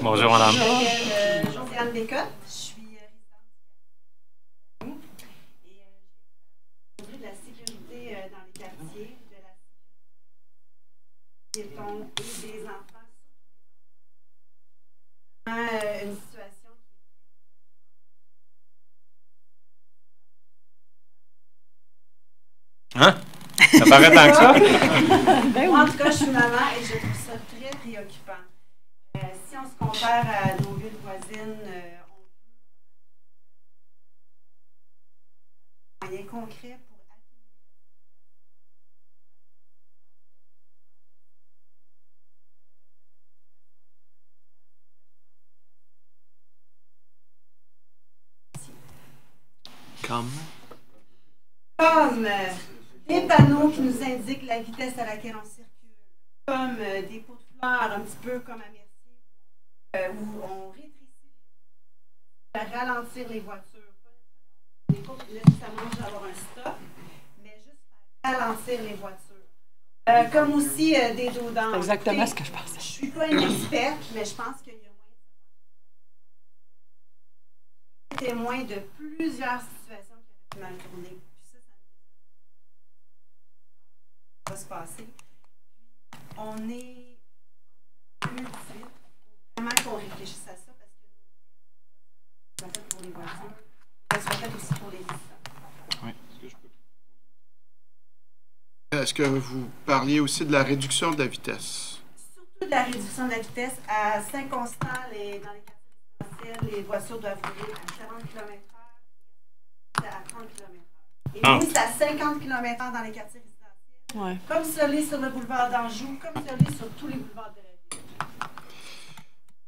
Bonjour, madame. Josiane Descottes, je suis résidente et de la sécurité dans les quartiers, de la sécurité des piétons et des enfants. Une situation Hein? Ça paraît tant que ça? En tout cas, je suis maman et je trouve ça très préoccupant. Si on se compare à nos villes voisines, on a des moyens concrets pour comme des panneaux qui nous indiquent la vitesse à laquelle on circule, comme des pots de fleurs, un petit peu comme à Mercier, où on rétrécit pour ralentir les voitures. On n'est pas nécessairement avoir un stop, mais juste ralentir les voitures. Comme aussi des dos d'ange. C'est exactement ce que je pensais. Je suis pas une experte, mais je pense qu'il y a témoin de plusieurs situations qui auraient pu mal tourner. Puis ça va se passer. On est en 2018. Il faut vraiment qu'on réfléchisse à ça parce que ça soit fait pour les voitures, ça soit fait aussi pour les visiteurs. Oui. Est-ce que vous parliez aussi de la réduction de la vitesse? Surtout de la réduction de la vitesse. À Saint-Constant, dans les quartiers résidentiels, les voitures doivent rouler à 40 km/h, à 30 km/h. Et nous, c'est à 50 km/h dans les quartiers résidentiels. Ouais. Comme ça l'est sur le boulevard d'Anjou, comme ça l'est sur tous les boulevards de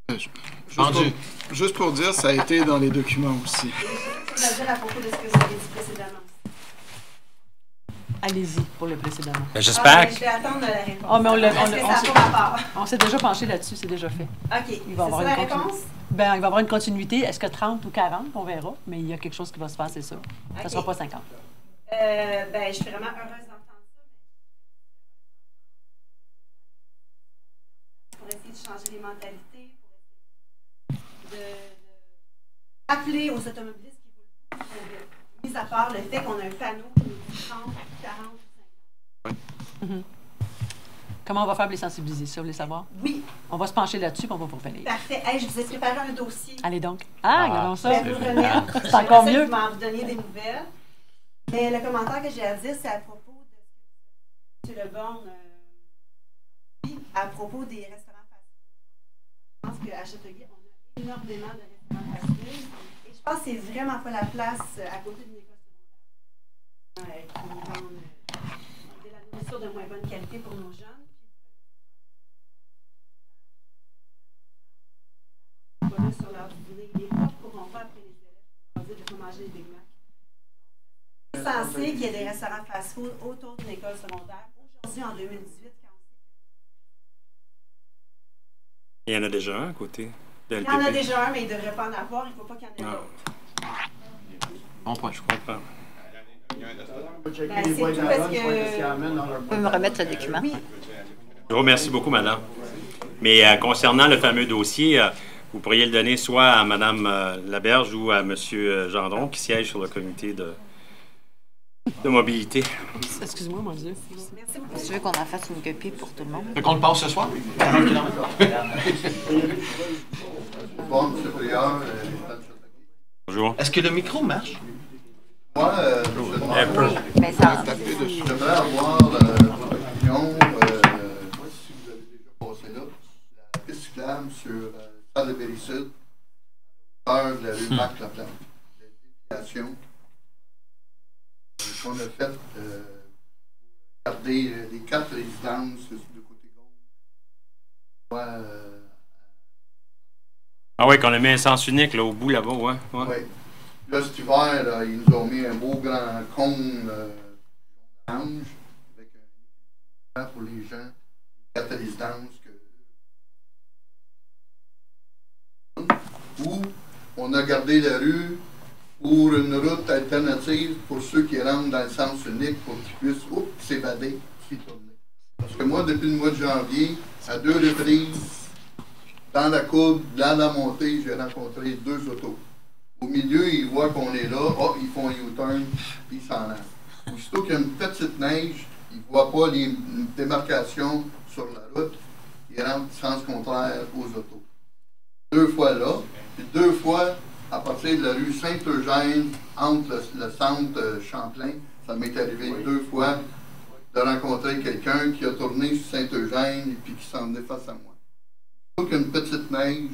la ville. Juste pour dire, ça a été dans les documents aussi. Je vais dire à propos de ce que vous avez dit précédemment. Allez-y pour le précédemment. J'espère. Je vais attendre la réponse. Ah, mais on s'est déjà penché là-dessus, c'est déjà fait. OK. Il va C'est avoir ça la une réponse? Ben, il va y avoir une continuité. Est-ce que 30 ou 40? On verra. Mais il y a quelque chose qui va se passer, ça. Ça ne sera pas 50. Ben, je suis vraiment heureuse d'entendre ça. Pour essayer de changer les mentalités, pour essayer de rappeler aux automobilistes qu'ils veulent beaucoup trop vite. Mis à part le fait qu'on a un panneau qui nous dit 30, 40 ou 50. Comment on va faire pour les sensibiliser? Ça, vous voulez savoir? Oui. On va se pencher là-dessus et on va vous revenir. Parfait. Hey, je vous ai préparé un dossier. Allez donc. Regardons ça. Je vais vous remettre. C'est encore mieux. Vous m'en donner des nouvelles. Mais le commentaire que j'ai à dire, c'est à propos de ce que M. Leborgne dit à propos des restaurants fast-food. Je pense qu'à Châteauguay, on a énormément de restaurants fast-food. Et je pense que c'est vraiment pas la place à côté d'une école secondaire qui vendent de la nourriture de moins bonne qualité pour nos jeunes. Voilà, sur leur dîner. Les profs ne pourront pas après les élèves pour leur dire de ne pas manger des Big Mac. C'est censé qu'il y ait des restaurants fast-food autour d'une école secondaire. Aujourd'hui, en 2018, Il y en a déjà un à côté de il y en a déjà un, mais il ne devrait pas en avoir. Il ne faut pas qu'il y en ait d'autres. Bon point, je comprends. Ben, c'est tout parce que... Vous pouvez me remettre le document? Oui. Je vous remercie beaucoup, madame. Mais concernant le fameux dossier, vous pourriez le donner soit à Mme Laberge ou à M. Gendron, qui siège sur le comité de mobilité. Excuse-moi, mon Dieu. Merci beaucoup. Tu veux qu'on en fasse une copie pour tout le monde? Fait qu'on le passe ce soir? Bon, M. Prieur, Bonjour. Est-ce que le micro marche? moi, Un peu. Mais ça... j'aimerais avoir votre opinion, si vous avez déjà passé là, la piste cyclable sur Salle-de-Berry-Sud, à l'heure de la rue Marc-Laplante. La déviation qu'on a faite garder les 4 résidences de côté gauche. Ah oui, qu'on a mis un sens unique là, au bout là-bas, ouais. Oui. Là, cet hiver, là, ils nous ont mis un beau grand cône orange avec un pour les gens, 4 résidences. Où on a gardé la rue pour une route alternative pour ceux qui rentrent dans le sens unique pour qu'ils puissent s'évader, s'y tourner. Parce que moi, depuis le mois de janvier, à 2 reprises, dans la courbe, dans la montée, j'ai rencontré 2 autos. Au milieu, ils voient qu'on est là, ils font un U-turn, puis ils s'en allent. Aussitôt qu'il y a une petite neige, ils ne voient pas les démarcations sur la route, ils rentrent sens contraire aux autos. 2 fois là, puis 2 fois à partir de la rue Saint-Eugène, entre le centre Champlain. Ça m'est arrivé 2 fois de rencontrer quelqu'un qui a tourné sur Saint-Eugène et puis qui s'en venait face à moi. Il y a une petite neige.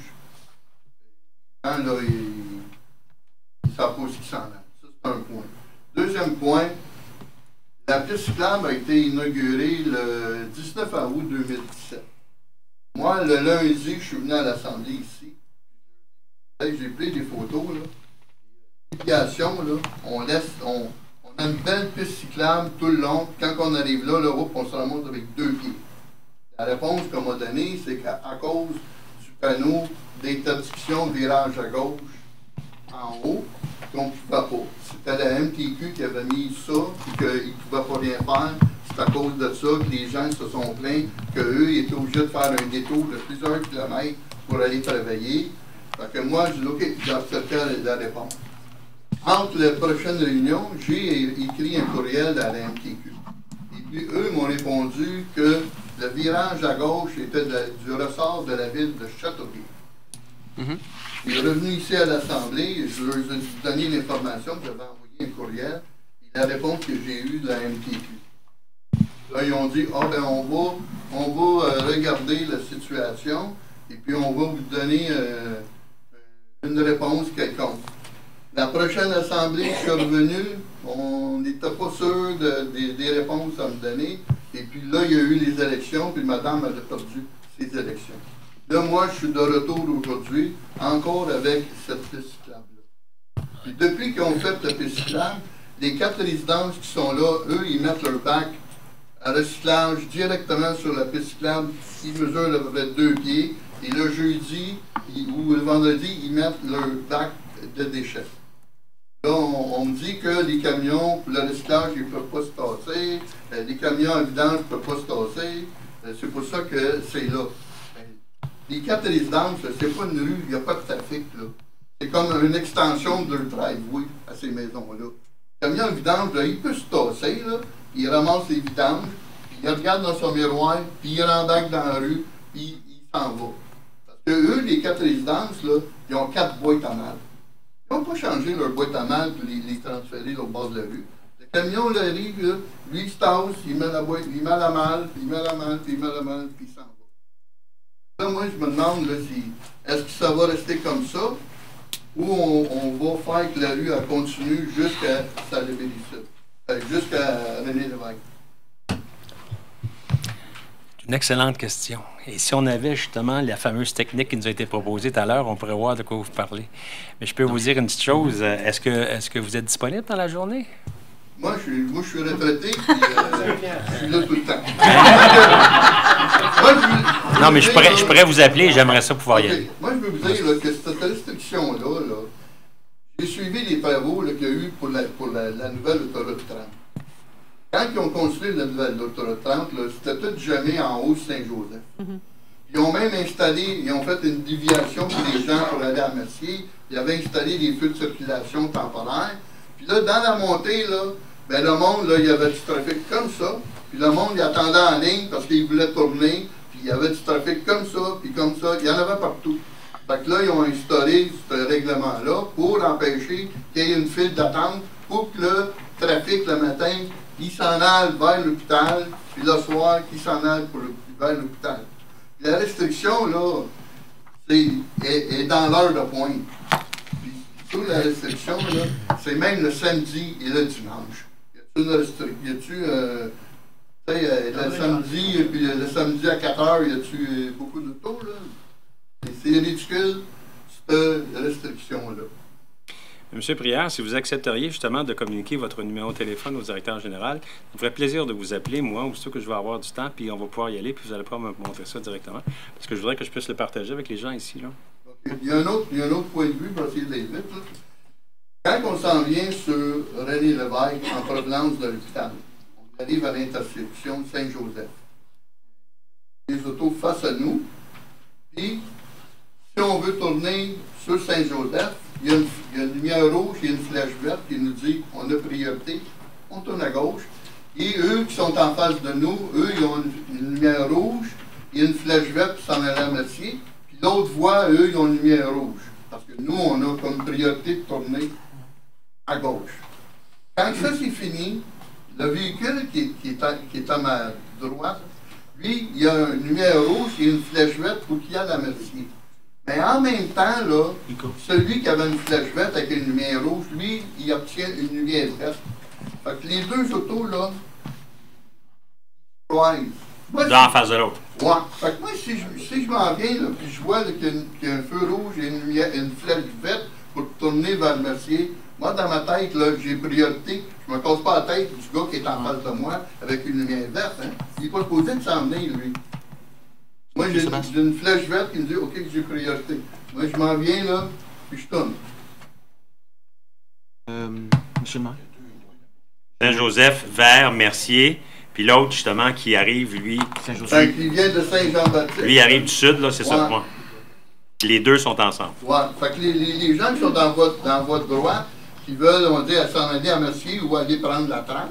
Là, ils ne savent pas où ils s'en allent. Ça, c'est un point. Deuxième point, la piste cyclable a été inaugurée le 19 août 2017. Moi, le lundi, je suis venu à l'Assemblée ici. J'ai pris des photos. L'application, on a une belle piste cyclable tout le long. Quand on arrive là, on se remonte avec 2 pieds. La réponse qu'on m'a donnée, c'est qu'à cause du panneau d'interdiction de virage à gauche en haut, qu'on ne pouvait pas. C'était la MTQ qui avait mis ça, et qu'ils ne pouvaient pas rien faire. c'est à cause de ça que les gens se sont plaints qu'eux étaient obligés de faire un détour de plusieurs kilomètres pour aller travailler. Fait que moi, je dis, OK, j'ai accepté la réponse. Entre les prochaines réunions, j'ai écrit un courriel à la MTQ. Et puis, eux m'ont répondu que le virage à gauche était du ressort de la ville de Châteauguay. Je suis revenu ici à l'Assemblée, je leur ai donné l'information, que j'avais envoyé un courriel, et la réponse que j'ai eue de la MTQ. Là, ils ont dit, ben on va regarder la situation, et puis on va vous donner une réponse quelconque. La prochaine Assemblée, je suis revenu, on n'était pas sûr des réponses à me donner, et puis là, il y a eu les élections, puis madame a perdu ses élections. Là, moi, je suis de retour aujourd'hui, encore avec cette piste cyclable-là. Puis depuis qu'ils ont fait la piste cyclable, les 4 résidences qui sont là, eux, ils mettent leur bac à recyclage directement sur la piste cyclable. Ils mesurent à peu près 2 pieds. Et le jeudi ou le vendredi, ils mettent leur bac de déchets. Là, on me dit que les camions, pour le recyclage, ils ne peuvent pas se tasser. Les camions à vidange ne peuvent pas se tasser. C'est pour ça que c'est là. Les 4 résidences, c'est pas une rue, il n'y a pas de trafic, là. C'est comme une extension de leur driveway à ces maisons-là. Le camion à vidange, là, il peut se tasser, là. Il ramasse les vidanges, puis il regarde dans son miroir, puis il rembarque dans la rue, puis il s'en va. Parce que eux, les 4 résidences, là, ils ont 4 boîtes à mal. Ils n'ont pas changé leur boîte à mal pour les transférer au bord de la rue. Le camion, là, arrive, là, lui, il se tasse, il met la boîte, il met la malle, puis il met la malle, puis il met la malle, puis il s'en va. Là, moi, je me demande, là, est-ce que ça va rester comme ça, ou on va faire que la rue elle continue jusqu'à jusqu'à René Lévesque? Une excellente question. Et si on avait justement la fameuse technique qui nous a été proposée tout à l'heure, on pourrait voir de quoi vous parlez. Mais je peux vous dire une petite chose. Est-ce que vous êtes disponible dans la journée? Moi, je suis retraité, puis je suis là tout le temps. Non, mais je pourrais vous appeler, j'aimerais ça pouvoir y aller. Moi, je veux vous dire là, que cette restriction-là, j'ai suivi les travaux qu'il y a eu pour la nouvelle autoroute 30. Quand ils ont construit la nouvelle autoroute 30, c'était tout jamais en haut de Saint-Joseph. Ils ont même installé, ils ont fait une déviation pour les gens pour aller à Mercier. Ils avaient installé des feux de circulation temporaires. Puis là, dans la montée, là, ben, le monde, là, il y avait du trafic comme ça. Puis le monde, il attendait en ligne parce qu'il voulait tourner. Puis il y avait du trafic comme ça, puis comme ça. Il y en avait partout. Fait que là, ils ont instauré ce règlement-là pour empêcher qu'il y ait une file d'attente pour que le trafic, le matin, il s'en aille vers l'hôpital, puis le soir, qu'il s'en aille vers l'hôpital. La restriction, là, est dans l'heure de pointe. Puis, toute la restriction, là, c'est même le samedi et le dimanche. Y a-tu une restriction? Y a-tu, le samedi, et puis le samedi à 4 heures, y a-tu beaucoup d'autos, là? C'est ridicule, cette restriction-là. Monsieur Prière, si vous accepteriez justement de communiquer votre numéro de téléphone au directeur général, ça me ferait plaisir de vous appeler, moi, aussitôt que je vais avoir du temps, puis on va pouvoir y aller, puis vous allez pouvoir me montrer ça directement, parce que je voudrais que je puisse le partager avec les gens ici, là. Okay. Il y a un autre point de vue, pour essayer d'aller vite, là. Quand on s'en vient sur René Lévesque, en provenance de l'hôpital, on arrive à l'intersection de Saint-Joseph. Les autos face à nous, puis si on veut tourner sur Saint-Joseph, il y a une lumière rouge et une flèche verte qui nous dit on a priorité, on tourne à gauche. Et eux qui sont en face de nous, eux, ils ont une lumière rouge et une flèche verte qui s'en allait à Mercier. Puis l'autre voie, eux, ils ont une lumière rouge. Parce que nous, on a comme priorité de tourner à gauche. Quand ça c'est fini, le véhicule qui est à ma droite, lui, il y a une lumière rouge et une flèche verte pour qu'il aille à Mercier. Mais en même temps, là, celui qui avait une flèche verte avec une lumière rouge, lui, il obtient une lumière verte. Fait que les deux autos, là, L'un en face de l'autre. Ouais. Fait que moi, si je m'en viens, là, puis je vois qu'il y a un feu rouge et une flèche verte pour tourner vers le Mercier, moi, dans ma tête, là, j'ai priorité. Je me casse pas la tête du gars qui est en face de moi avec une lumière verte. Hein. Il n'est pas supposé de s'en venir, lui. Moi, j'ai une flèche verte qui me dit « OK, j'ai priorité ». Moi, je m'en viens, là, puis je tourne. Monsieur le maire. Saint-Joseph, vers Mercier, Puis l'autre, justement, qui arrive, lui... Fait qu'il vient de Saint-Jean-Baptiste. Lui, il arrive du sud, là, c'est ça. Ouais. Ouais. Les deux sont ensemble. Ouais. Fait que les gens qui sont dans votre droit, qui veulent, on dit, s'en aller à Mercier ou aller prendre la tram,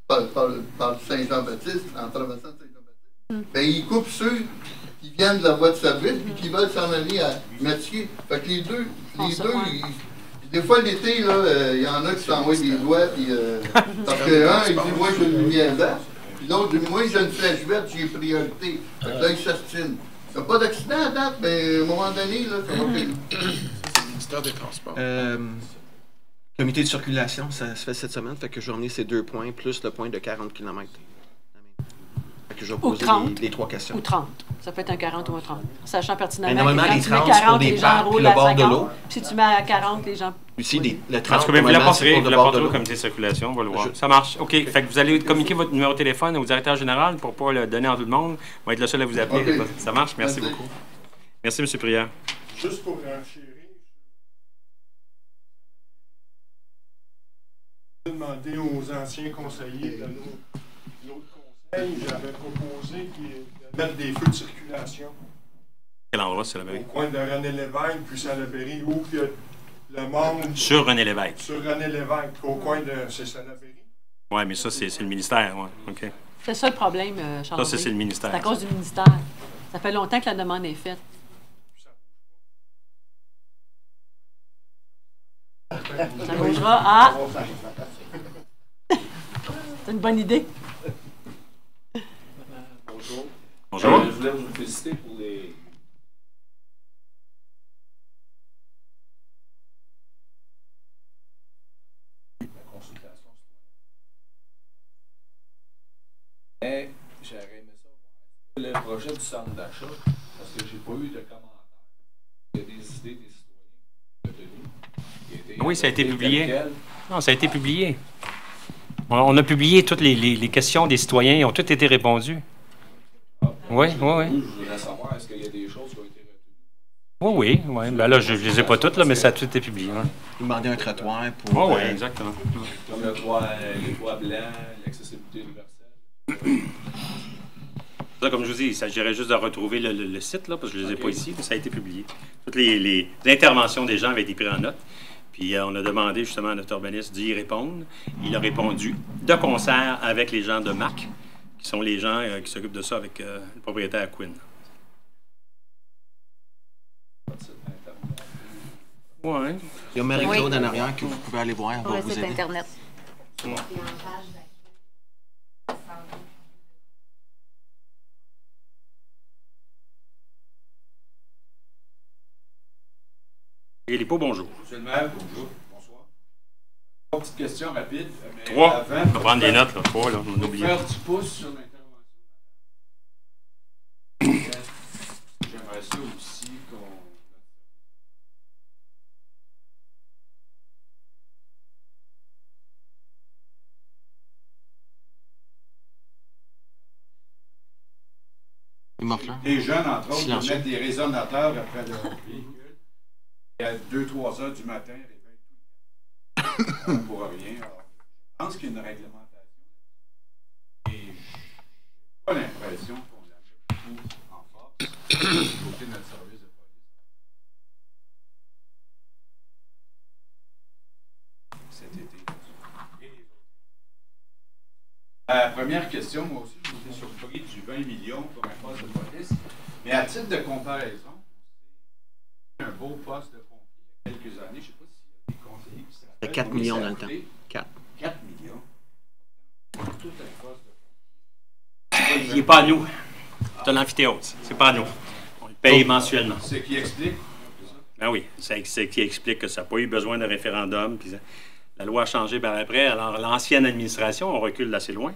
par Saint-Jean-Baptiste, en traversant Saint-Jean-Baptiste, ben ils coupent ceux qui viennent de la voie de service puis qui veulent s'en aller à Mercier. Fait que les deux, des fois l'été, là, il y en a qui s'envoient des doigts, puis parce que un, il dit, moi, j'ai une lumière verte, puis l'autre dit, moi, j'ai une flèche verte, j'ai priorité. Fait que là, ils s'astinent. Il n'y a pas d'accident à date, mais à un moment donné, là, ça va payer. C'est le ministère des Transports. Comité de circulation, ça se fait cette semaine, fait que je vais emmener ces 2 points, plus le point de 40 km. Fait que je vais poser les 3 questions. Ou 30. Ça peut être un 40 ou un 30. Sachant pertinemment normalement, que quand les tu mets 30, 40, pour des les gens parcs, roulent le à bord de 50. l'eau. Si tu mets à 40, les gens... Ici, le En 30, tout cas, vous la porterez pour le au bord de l'eau. comité de circulation, on va le voir. Ça marche. OK. Fait que vous allez communiquer votre numéro de téléphone au directeur général pour ne pas le donner à tout le monde. On va être le seul à vous appeler. Okay. Ça marche? Merci beaucoup. Merci, M. Prière. Juste pour enchérir, je vais demander aux anciens conseillers de l'autre conseil, j'avais proposé de mettre des feux de circulation Quel endroit, c'est la mairie? au coin de René Lévesque, puis Salaberry, où il y a le monde... Sur René Lévesque. Sur René Lévesque, au coin de... C'est Salaberry. Oui, mais ça, c'est le ministère. Ouais. OK. C'est ça le problème, Charles. Ça, c'est le ministère. C'est à cause du ministère. Ça fait longtemps que la demande est faite. Ça bougera. Ah! C'est une bonne idée. Bonjour. Bonjour. Je voulais vous féliciter pour les... la consultation citoyenne. Mais j'aurais aimé ça voir le projet du centre d'achat, parce que j'ai pas eu de commentaires. Il y a des idées des citoyens retenues. Oui, ça a été publié. Non, ça a été publié. On a publié toutes les questions des citoyens. Ils ont toutes été répondues. Oui. Je voudrais savoir, est-ce qu'il y a des choses qui ont été Oui. retenues? Ben là, je ne les ai pas toutes, là, mais ça a tout été publié. Ouais. Demander un trottoir pour... Oui, exactement. Comme les toits blancs, l'accessibilité universelle. Ça, comme je vous dis, il s'agirait juste de retrouver le site, là, parce que je ne les ai pas ici, mais ça a été publié. Toutes les interventions des gens avaient été prises en note. Puis on a demandé justement à notre urbaniste d'y répondre. Il a répondu de concert avec les gens de MAC, qui sont les gens qui s'occupent de ça avec le propriétaire Quinn. Oui. Il y a Marie-Claude en arrière que vous pouvez aller voir. Elle va vous aider. Internet. Et les pots, bonjour. Monsieur le maire, bonjour. Bonsoir. 3 petites questions rapides. Mais 3. avant, On va prendre des notes, là. 3, là. On a oublié. faire du pouce sur l'intervention. J'aimerais ça aussi qu'on... Les jeunes, entre autres, de mettre des résonateurs après leur véhicule. Et à 2-3 heures du matin, réveille tout pour rien. Alors, je pense qu'il y a une réglementation. Et je n'ai pas l'impression qu'on la met beaucoup en force du côté de notre service de police. Cet été. Et les autres. Première question, moi aussi, j'ai été surpris du 20 millions pour un poste de police. Mais à titre de comparaison, un beau poste de pompier il y a quelques années, je ne sais pas s'il y a des conseillers qui se rappellent. 4 millions dans le temps. 4 millions. Tout un poste de Il n'est pas à nous. C'est un amphithéâtre. C'est pas à nous. On le paye mensuellement. C'est qui explique? Ben oui, c'est qui explique que ça n'a pas eu besoin de référendum. Puis la loi a changé par après. Alors, l'ancienne administration, on recule d'assez loin,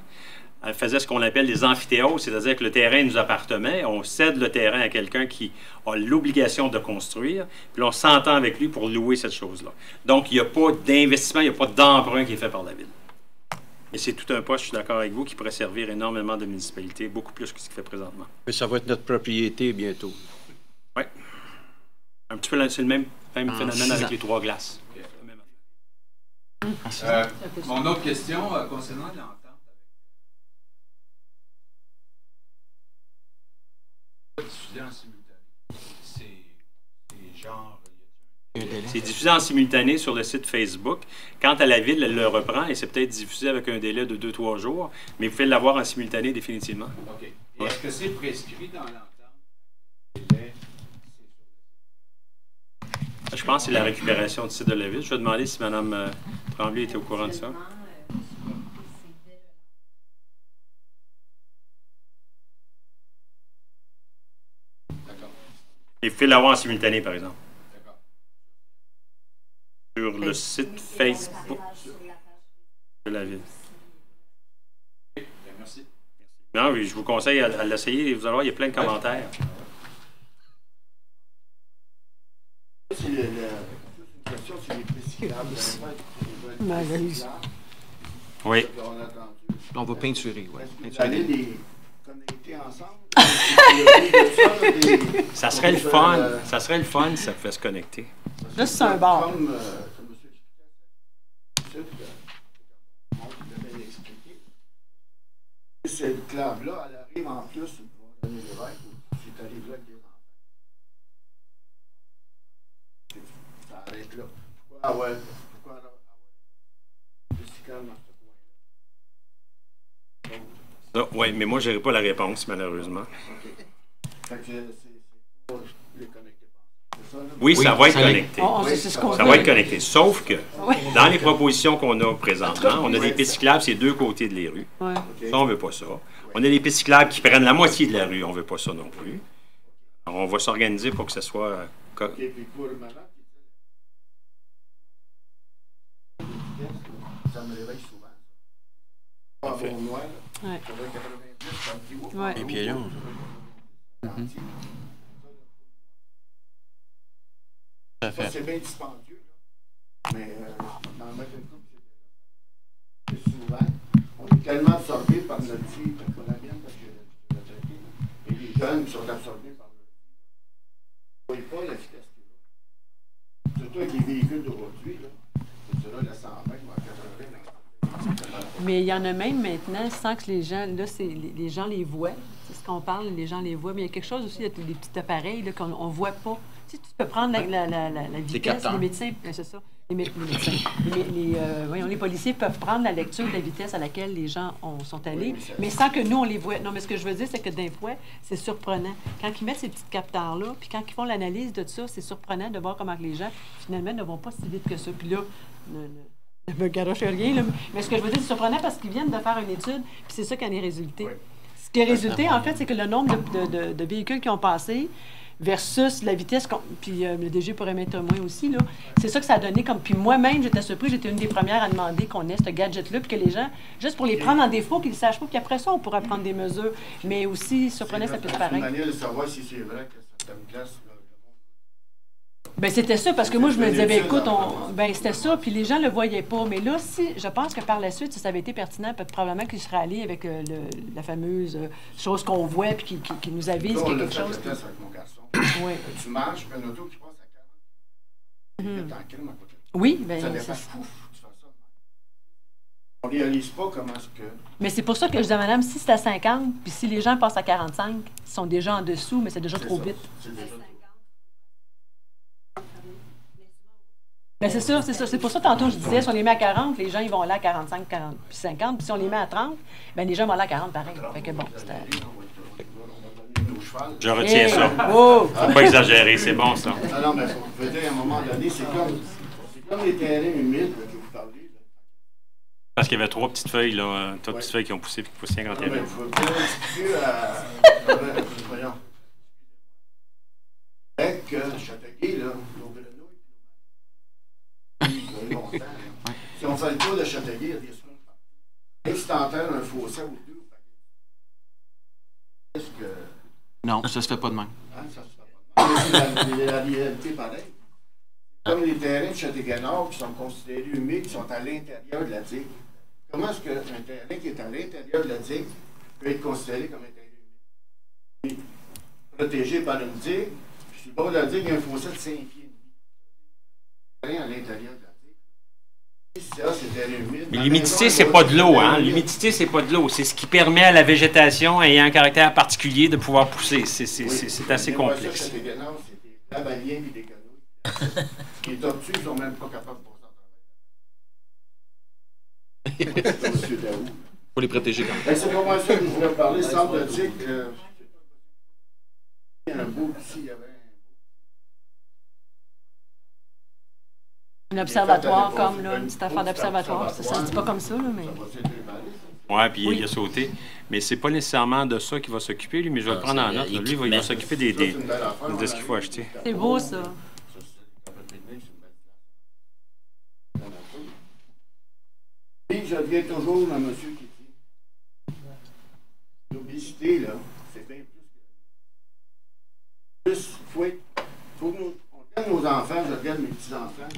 elle faisait ce qu'on appelle des amphithéâtres, c'est-à-dire que le terrain nous appartenait, on cède le terrain à quelqu'un qui a l'obligation de construire, puis on s'entend avec lui pour louer cette chose-là. Donc, il n'y a pas d'investissement, il n'y a pas d'emprunt qui est fait par la Ville. Et c'est tout un poste, je suis d'accord avec vous, qui pourrait servir énormément de municipalités, beaucoup plus que ce qu'il fait présentement. Mais ça va être notre propriété bientôt. Oui. Un petit peu, c'est le même phénomène avec les 3 glaces. Mon autre question concernant l'entente. diffusé en simultané. C'est genre. C'est diffusé en simultané sur le site Facebook. Quant à la ville, elle le reprend et c'est peut-être diffusé avec un délai de 2-3 jours, mais vous pouvez l'avoir en simultané définitivement. OK. Et est-ce que c'est prescrit dans l'entente? Je pense que c'est la récupération du site de la ville. Je vais demander si Mme Tremblay était au courant de ça. Et vous pouvez l'avoir en simultané, par exemple. Sur le site Facebook de la ville. Merci. Non, je vous conseille à l'essayer. Vous allez voir, il y a plein de commentaires. C'est une question sur les prescriptables. Oui. On va peinturer, oui. Vous allez les connecter ensemble? Ça serait le fun. Ça serait le fun si ça pouvait se connecter. Là, c'est un bar. Comme cette clave-là, elle arrive en plus pour donner l'évêque, ou c'est arrivé là avec des enfants. Ça arrête là. Pourquoi avoir des cyclables dans ce coin-là? Oui, mais moi, je n'aurai pas la réponse, malheureusement. OK. Fait que c'est pas les connecter. Oui, ça va être connecté. Ça va être connecté. Sauf que, dans les propositions qu'on a présentement, on a des pistes cyclables sur les deux côtés de les rues. Ouais. Ça, on ne veut pas ça. On a des pistes cyclables qui prennent la moitié de la rue. On ne veut pas ça non plus. Alors, on va s'organiser pour que ce soit... Et puis pour le malade, ça me réveille souvent. Pas bon noir, ça va 90, un petit haut. Ouais. Et puis là, C'est bien dispendieux, là. Mais dans le mettre une coupe, c'est souvent. On est tellement absorbé par notre vie, par la mienne, parce que je l'ai traité. Et les jeunes qui sont absorbés par leur vie. Vous ne voyez pas la vitesse qu'il y a. Surtout avec les véhicules d'aujourd'hui, là. C'est là, la 120 ou à 80. Mais il y en a même maintenant, sans que les gens, là, les gens les voient. C'est ce qu'on parle, les gens les voient. Mais il y a quelque chose aussi, il y a des petits appareils là, qu'on ne voit pas. Tu sais, tu peux prendre la vitesse, les médecins, c'est ça. Les médecins. Les policiers peuvent prendre la lecture de la vitesse à laquelle les gens sont allés, mais sans que nous, on les voit. Non, mais ce que je veux dire, c'est que des fois, c'est surprenant. Quand ils mettent ces petits capteurs-là, puis quand ils font l'analyse de ça, c'est surprenant de voir comment les gens, finalement, ne vont pas si vite que ça. Puis là, ne me garoche rien, là. Mais ce que je veux dire, c'est surprenant parce qu'ils viennent de faire une étude, puis c'est ça qui en est résulté. Oui. Ce qui est résulté, en fait, c'est que le nombre de véhicules qui ont passé versus la vitesse, puis le DG pourrait mettre un moins aussi, là. C'est ça que ça a donné comme... Puis moi-même, j'étais surpris, j'étais une des premières à demander qu'on ait ce gadget-là, puis que les gens, juste pour les prendre en défaut, qu'ils ne sachent pas, puis après ça, on pourrait prendre des mesures. Mais aussi, surprenant, ça peut être pareil. C'est une manière de savoir si c'est vrai que certaines places... Ben c'était ça, parce que moi, je me disais, ben écoute, c'était ça, puis les gens le voyaient pas. Mais là, je pense que par la suite, si ça avait été pertinent, probablement qu'il serait allé avec la fameuse chose qu'on voit, puis qui nous avise qu'il y a quelque chose. Avec mon garçon. Oui. Tu marches, puis un auto qui passe à 40. Oui, bien, ça dépasse fou. On réalise pas comment est-ce que... Mais c'est pour ça que je dis à madame, si c'est à 50, puis si les gens passent à 45, ils sont déjà en dessous, mais c'est déjà trop vite. Ben c'est sûr, c'est ça. C'est pour ça, tantôt, je disais, si on les met à 40, les gens, ils vont aller à 45, 40, puis 50. Puis si on les met à 30, ben les gens vont aller à 40 pareil. Fait que bon, c'était... Je retiens ça. Oh! Faut pas exagérer, c'est bon, ça. Ah non, mais je veux dire, à un moment donné, c'est comme les terrains humides que vous parlez. Parce qu'il y avait 3 petites feuilles, là. 3 petites feuilles qui ont poussé quand il y avait. Il faut bien expliquer à... Voyons. Avec Châteauguay, là, si on fait le tour de Châteauguay, il y a des secondes. Et si tu enterres un fossé ou deux, est-ce que... Non, ça se fait pas de même. Hein, ça se fait pas de même. Mais la réalité, pareil. Comme les terrains de Châteauguay-Nord qui sont considérés humides, qui sont à l'intérieur de la digue. Comment est-ce qu'un terrain qui est à l'intérieur de la digue peut être considéré comme un terrain humide? Protégé par une digue, puis sur le bord de la digue, il y a un fossé de 5 pieds. Terrain à l'intérieur de la digue. Mais l'humidité, c'est pas de l'eau, hein? L'humidité, c'est pas de l'eau. C'est ce qui permet à la végétation ayant un caractère particulier de pouvoir pousser. C'est assez complexe. C'est des lavaliens et des canaux. Les tortues ne sont même pas capables de passer à travers. Faut les protéger quand même. C'est pas moi ça que je voulais parler. Semble-t-il que il y a un beau petit... il y avait Un observatoire, comme là, une petite affaire d'observatoire. Ça se dit pas comme ça, là, mais. Oui, puis il a sauté. Mais c'est pas nécessairement de ça qu'il va s'occuper, lui, mais je vais le prendre en note. Lui, il va s'occuper de ce qu'il faut acheter. C'est beau, ça. Puis, je reviens toujours à monsieur qui dit l'obésité, là, c'est bien plus que... faut que on regarde nos enfants, je regarde mes petits-enfants,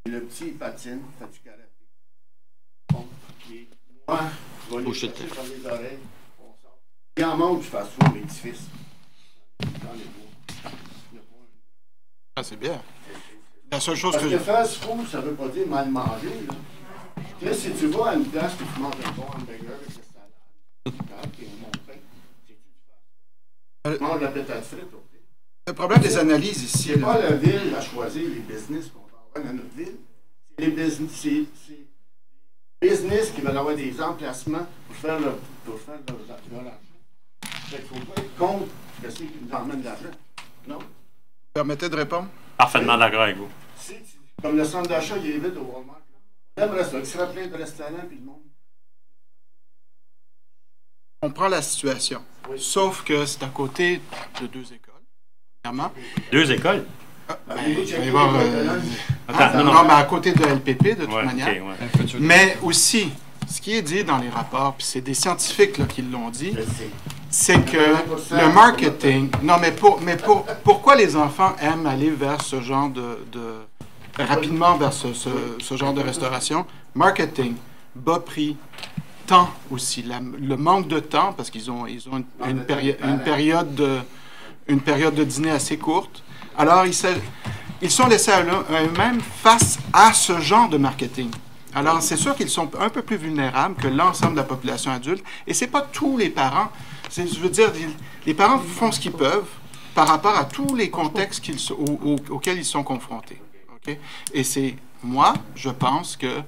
le petit, il patine, il fait du karaté. Bon, puis moi, je vais les chercher par les oreilles, on sort. Il en monte du fast-food, mes petits-fils. Ah, c'est bien. La seule chose Parce que... que fast-food, ça veut pas dire mal manger, là. Tu sais, si tu vas à une place que tu manges un bon hamburger avec la salade, puis un bon pain, tu manges la pétate frite, OK? Le problème des analyses ici... C'est pas la ville à choisir les business qu'on va avoir dans notre ville. C'est les business qui veulent avoir des emplacements pour faire leur argent. Fait qu'il ne faut pas être contre ce qui nous emmène de l'argent. Non? Permettez de répondre? Parfaitement d'accord avec vous. Comme le centre d'achat, il est vide au Walmart. On aimerait ça, qu'il sera plein de restaurants puis le monde. On prend la situation. Oui. Sauf que c'est à côté de 2 écoles, évidemment. 2 écoles? Non, mais à côté de LPP, de toute manière. Okay, ouais. Mais aussi, ce qui est dit dans les rapports, puis c'est des scientifiques là, qui l'ont dit, c'est que le marketing... Non, mais pourquoi les enfants aiment aller vers ce genre rapidement vers ce genre de restauration? Marketing, bas prix, temps aussi, le manque de temps, parce qu'ils ont une période de dîner assez courte. Alors, ils sont laissés à eux-mêmes face à ce genre de marketing. Alors, c'est sûr qu'ils sont un peu plus vulnérables que l'ensemble de la population adulte. Et ce n'est pas tous les parents. Je veux dire, les parents font ce qu'ils peuvent par rapport à tous les contextes auxquels ils sont confrontés. Okay? Et c'est, moi, je pense que,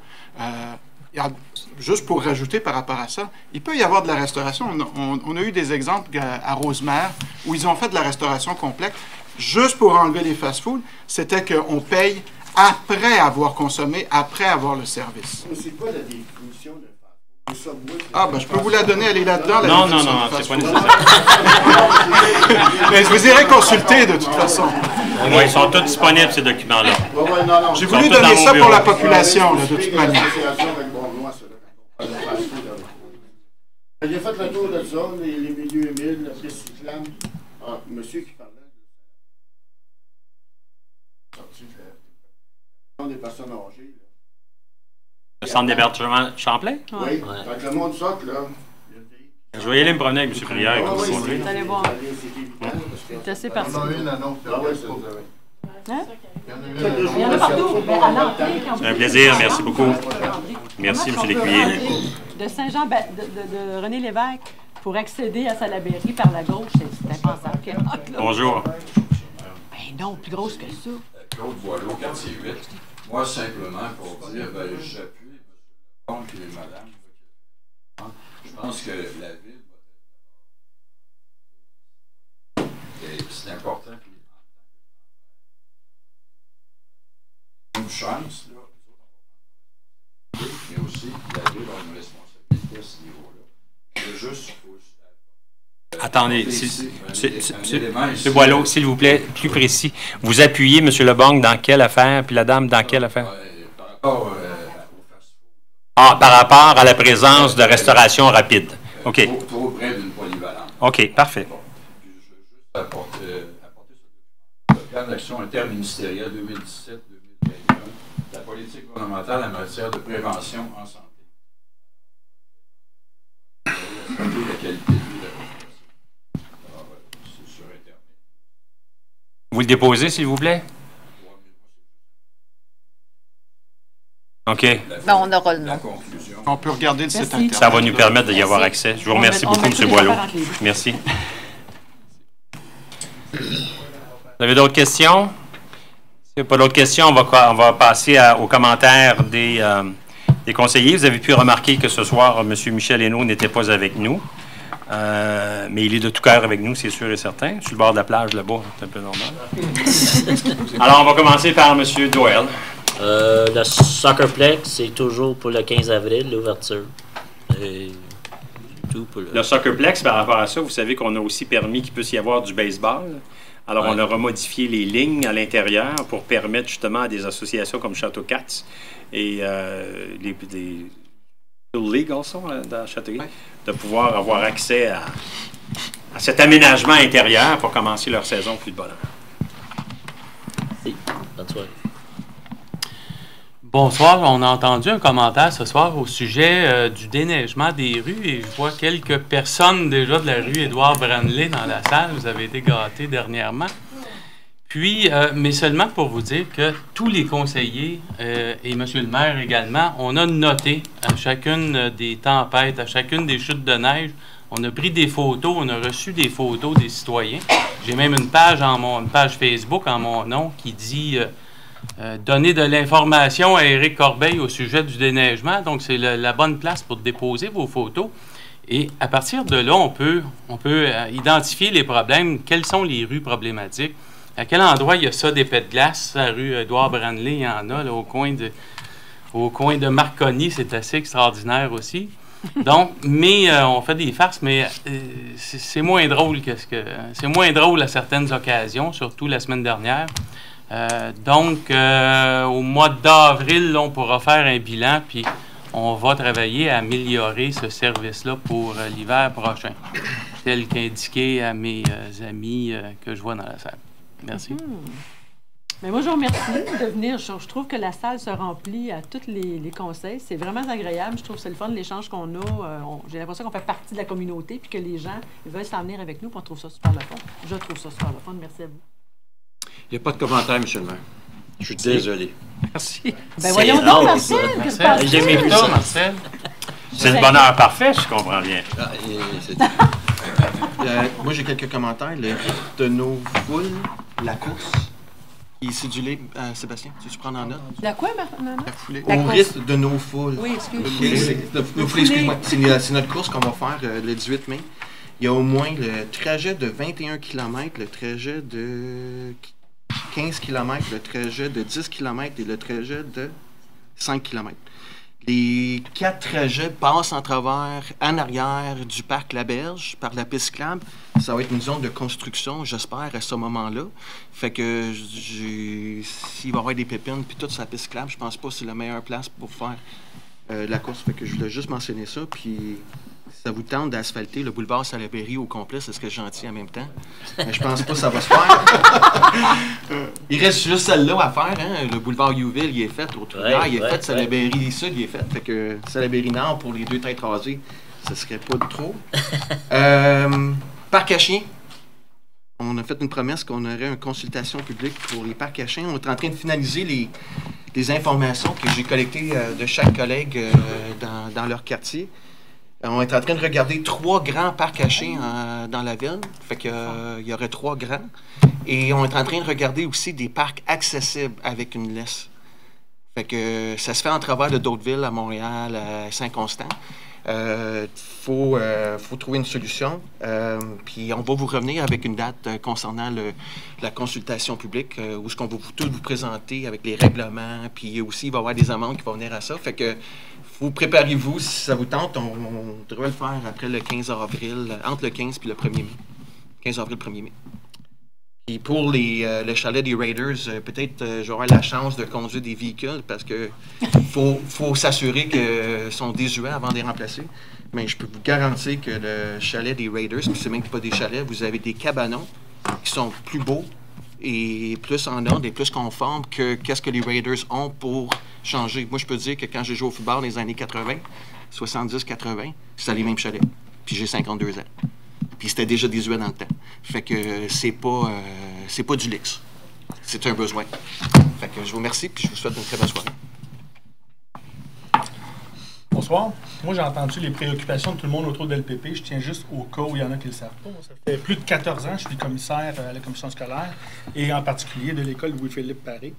juste pour rajouter par rapport à ça, il peut y avoir de la restauration. On a eu des exemples à Rosemère où ils ont fait de la restauration complète. Juste pour enlever les fast-foods, c'était qu'on paye après avoir consommé, après avoir le service. Mais c'est quoi la définition de fast-food? Ah, ben je peux vous la donner, elle est là-dedans. Non, c'est pas nécessaire. Mais je vous irai consulter de toute façon. Oui, ils sont tous disponibles, ces documents-là. J'ai voulu donner ça pour la population, là, de toute manière. J'ai fait le tour de ça, les milieux humides, la piste cyclable. Ah, monsieur qui parlait des personnes âgées. Le centre d'hébergement Champlain? Oui, quand le monde saute, là. Je vais y aller me promener avec M. Prière. Vous allez voir. C'est assez particulier. Hein? Il y en a partout. C'est un plaisir, merci beaucoup. Merci, M. Lécuyer. De Saint-Jean, de René Lévesque, pour accéder à Salaberry par la gauche, c'est impensable. Bonjour. Ben non, plus grosse que ça. Claude Boileau, quartier 8. Moi, simplement, pour dire, j'appuie M. Lebon et Madame. Je pense que la ville va être... C'est important une chance, là, mais aussi la ville a une responsabilité à ce niveau-là. Je veux juste... Attendez, M. Boileau, s'il vous plaît, plus précis. Vous appuyez M. Lebong dans quelle affaire, puis la dame dans quelle affaire? Par rapport à la présence de restauration rapide. OK. Trop près d'une polyvalente. OK, parfait. Bon. Je veux juste apporter le plan d'action interministériel 2017-2021, la politique gouvernementale en matière de prévention en santé. La qualité de vie de la population. Alors, c'est sur Internet. Vous le déposez, s'il vous plaît? OK. Ben, on aura le nom. On peut regarder le site Internet. Ça va nous permettre d'y avoir accès. Je vous remercie beaucoup, M. Boileau. Merci. Vous avez d'autres questions? S'il n'y a pas d'autres questions, on va passer aux commentaires des conseillers. Vous avez pu remarquer que ce soir, M. Michel Hainaut n'était pas avec nous. Mais il est de tout cœur avec nous, c'est sûr et certain. Sur le bord de la plage, là-bas, c'est un peu normal. Alors, on va commencer par M. Doyle. Le Soccerplex, c'est toujours pour le 15 avril, l'ouverture. Le Soccerplex, par rapport à ça, vous savez qu'on a aussi permis qu'il puisse y avoir du baseball. Alors, on a remodifié les lignes à l'intérieur pour permettre justement à des associations comme Château Cats et les League also, dans Châteauguay, de pouvoir avoir accès à cet aménagement intérieur pour commencer leur saison plus de bonheur. Bonne soirée. Bonsoir, on a entendu un commentaire ce soir au sujet du déneigement des rues et je vois quelques personnes déjà de la rue Édouard Branley dans la salle. Vous avez été gâtés dernièrement. Puis, mais seulement pour vous dire que tous les conseillers et M. le maire également, on a noté à chacune des tempêtes, à chacune des chutes de neige, on a pris des photos, on a reçu des photos des citoyens. J'ai même une page Facebook en mon nom qui dit donner de l'information à Éric Corbeil au sujet du déneigement. Donc, c'est la bonne place pour déposer vos photos. Et à partir de là, on peut identifier les problèmes. Quelles sont les rues problématiques? À quel endroit il y a ça d'épais de glace? La rue Édouard Branley, il y en a. Là, au coin de Marconi, c'est assez extraordinaire aussi. Donc, mais on fait des farces, mais c'est moins drôle c'est moins drôle à certaines occasions, surtout la semaine dernière. Donc, au mois d'avril, on pourra faire un bilan, puis on va travailler à améliorer ce service-là pour l'hiver prochain, tel qu'indiqué à mes amis que je vois dans la salle. Merci. Mais moi, je vous remercie de venir. Je trouve que la salle se remplit à tous les conseils. C'est vraiment agréable. Je trouve que c'est le fun, l'échange qu'on a. J'ai l'impression qu'on fait partie de la communauté puis que les gens veulent s'en venir avec nous. Puis on trouve ça super le fun. Je trouve ça super le fun. Merci à vous. Il n'y a pas de commentaire, M. le maire. Je suis désolé. Merci. Ben voyons donc, Marcel. Qu'est-ce qui se passe? J'ai aimé ça, Marcel. C'est le bonheur parfait, je comprends bien. Moi, j'ai quelques commentaires. Le rythme de nos foules, la course, qui est cédulé. Sébastien, tu prends en note? La quoi, Maman? La foulée. Au rythme de nos foules. Oui, excuse-moi. Excuse-moi. C'est notre course qu'on va faire le 18 mai. Il y a au moins le trajet de 21 km, le trajet de 15 km, le trajet de 10 km et le trajet de 5 km. Les 4 trajets passent en travers, en arrière du parc La Berge, par la piste cyclable. Ça va être une zone de construction, j'espère, à ce moment-là. Fait que s'il va y avoir des pépines puis toute sa piste cyclable, je pense pas que c'est la meilleure place pour faire la course. Fait que je voulais juste mentionner ça. Puis ça vous tente d'asphalter le boulevard Salaberry au complet, ce serait gentil en même temps. Mais je pense pas que ça va se faire. Il reste juste celle-là à faire. Hein? Le boulevard Youville, il est fait. L'autre il est fait. Salaberry Sud, il est fait. Fait que Salaberry Nord, pour les 2 têtes rasées, ce serait pas de trop. Parc à chiens. On a fait une promesse qu'on aurait une consultation publique pour les parcs à chiens. On est en train de finaliser les informations que j'ai collectées de chaque collègue dans leur quartier. On est en train de regarder 3 grands parcs à chiens dans la ville. Fait que il y aurait 3 grands. Et on est en train de regarder aussi des parcs accessibles avec une laisse. Fait que ça se fait en travers de d'autres villes, à Montréal, à Saint-Constant. Faut trouver une solution. Puis on va vous revenir avec une date concernant la consultation publique, où est-ce qu'on va tout vous présenter avec les règlements. Puis aussi, il va y avoir des amendes qui vont venir à ça. Fait que vous préparez-vous, si ça vous tente, on devrait le faire après le 15 avril, entre le 15 et le 1er mai. 15 avril, 1er mai. Puis pour le chalet des Raiders, peut-être j'aurai la chance de conduire des véhicules parce que faut s'assurer qu'ils sont désuets avant de les remplacer. Mais je peux vous garantir que le chalet des Raiders, puis c'est même pas des chalets, vous avez des cabanons qui sont plus beaux et plus en ordre et plus conformes que qu'est-ce que les Raiders ont pour changer. Moi, je peux dire que quand j'ai joué au football dans les années 80, 70-80, c'était les mêmes chalets. Puis j'ai 52 ans. Puis c'était déjà désuet dans le temps. Fait que c'est pas du luxe. C'est un besoin. Fait que je vous remercie puis je vous souhaite une très bonne soirée. bonsoir. Moi, j'ai entendu les préoccupations de tout le monde autour de l'LPP. Je tiens juste au cas où il y en a qui ne le savent pas. Ça fait plus de 14 ans que je suis commissaire à la commission scolaire et en particulier de l'école Louis-Philippe Paré.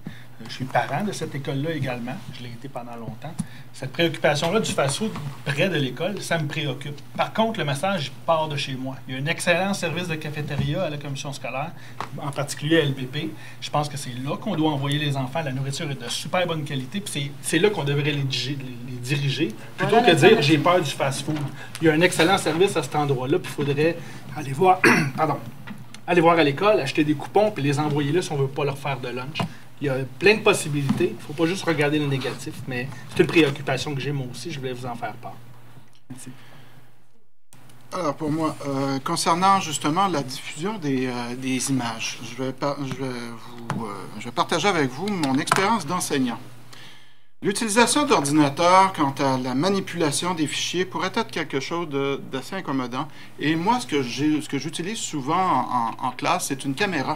Je suis parent de cette école-là également. Je l'ai été pendant longtemps. Cette préoccupation-là du fast-food près de l'école, ça me préoccupe. Par contre, le message part de chez moi. Il y a un excellent service de cafétéria à la commission scolaire, en particulier à LPP. Je pense que c'est là qu'on doit envoyer les enfants. La nourriture est de super bonne qualité. Puis c'est là qu'on devrait les diriger, plutôt que de dire « j'ai peur du fast-food ». Il y a un excellent service à cet endroit-là, puis il faudrait aller voir, aller voir à l'école, acheter des coupons, puis les envoyer là si on ne veut pas leur faire de lunch. Il y a plein de possibilités. Il ne faut pas juste regarder le négatif, mais c'est une préoccupation que j'ai moi aussi. Je voulais vous en faire part. Merci. Alors, pour moi, concernant justement la diffusion des images, je vais partager avec vous mon expérience d'enseignant. L'utilisation d'ordinateurs quant à la manipulation des fichiers pourrait être quelque chose d'assez incommodant. Et moi, ce que j'utilise souvent en classe, c'est une caméra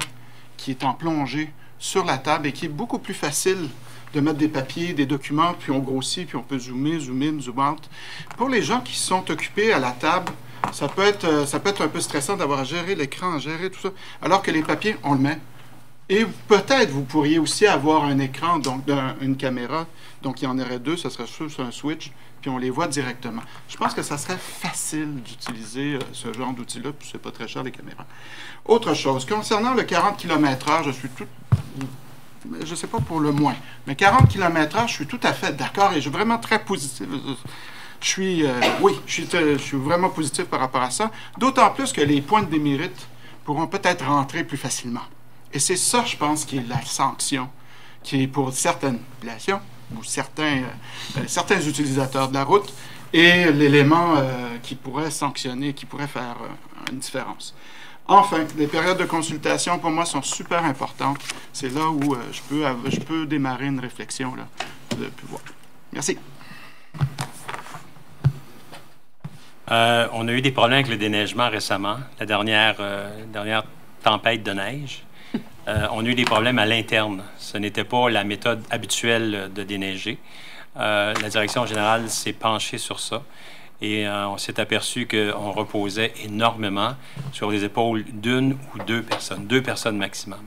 qui est en plongée sur la table et qui est beaucoup plus facile de mettre des papiers, des documents, puis on grossit, puis on peut zoomer, zoom in, zoom out. Pour les gens qui sont occupés à la table, ça peut être un peu stressant d'avoir à gérer l'écran, à gérer tout ça, alors que les papiers, on le met. Et peut-être vous pourriez aussi avoir un écran, donc une caméra, donc il y en aurait deux, ça serait sur un switch, puis on les voit directement. Je pense que ça serait facile d'utiliser ce genre d'outil-là, puis c'est pas très cher les caméras. Autre chose, concernant le 40 km/h, je suis tout... Je ne sais pas pour le moins, mais 40 km/h, je suis tout à fait d'accord et je suis vraiment très positif. Je suis vraiment positif par rapport à ça, d'autant plus que les points de démérite pourront peut-être rentrer plus facilement. Et c'est ça, je pense, qui est la sanction, qui est pour certaines populations ou certains utilisateurs de la route, et l'élément qui pourrait sanctionner, qui pourrait faire une différence. Enfin, les périodes de consultation, pour moi, sont super importantes. C'est là où je peux démarrer une réflexion là, de pouvoir. Merci. On a eu des problèmes avec le déneigement récemment, la dernière tempête de neige. On a eu des problèmes à l'interne. Ce n'était pas la méthode habituelle de déneiger. La direction générale s'est penchée sur ça. Et on s'est aperçu qu'on reposait énormément sur les épaules d'une ou deux personnes maximum.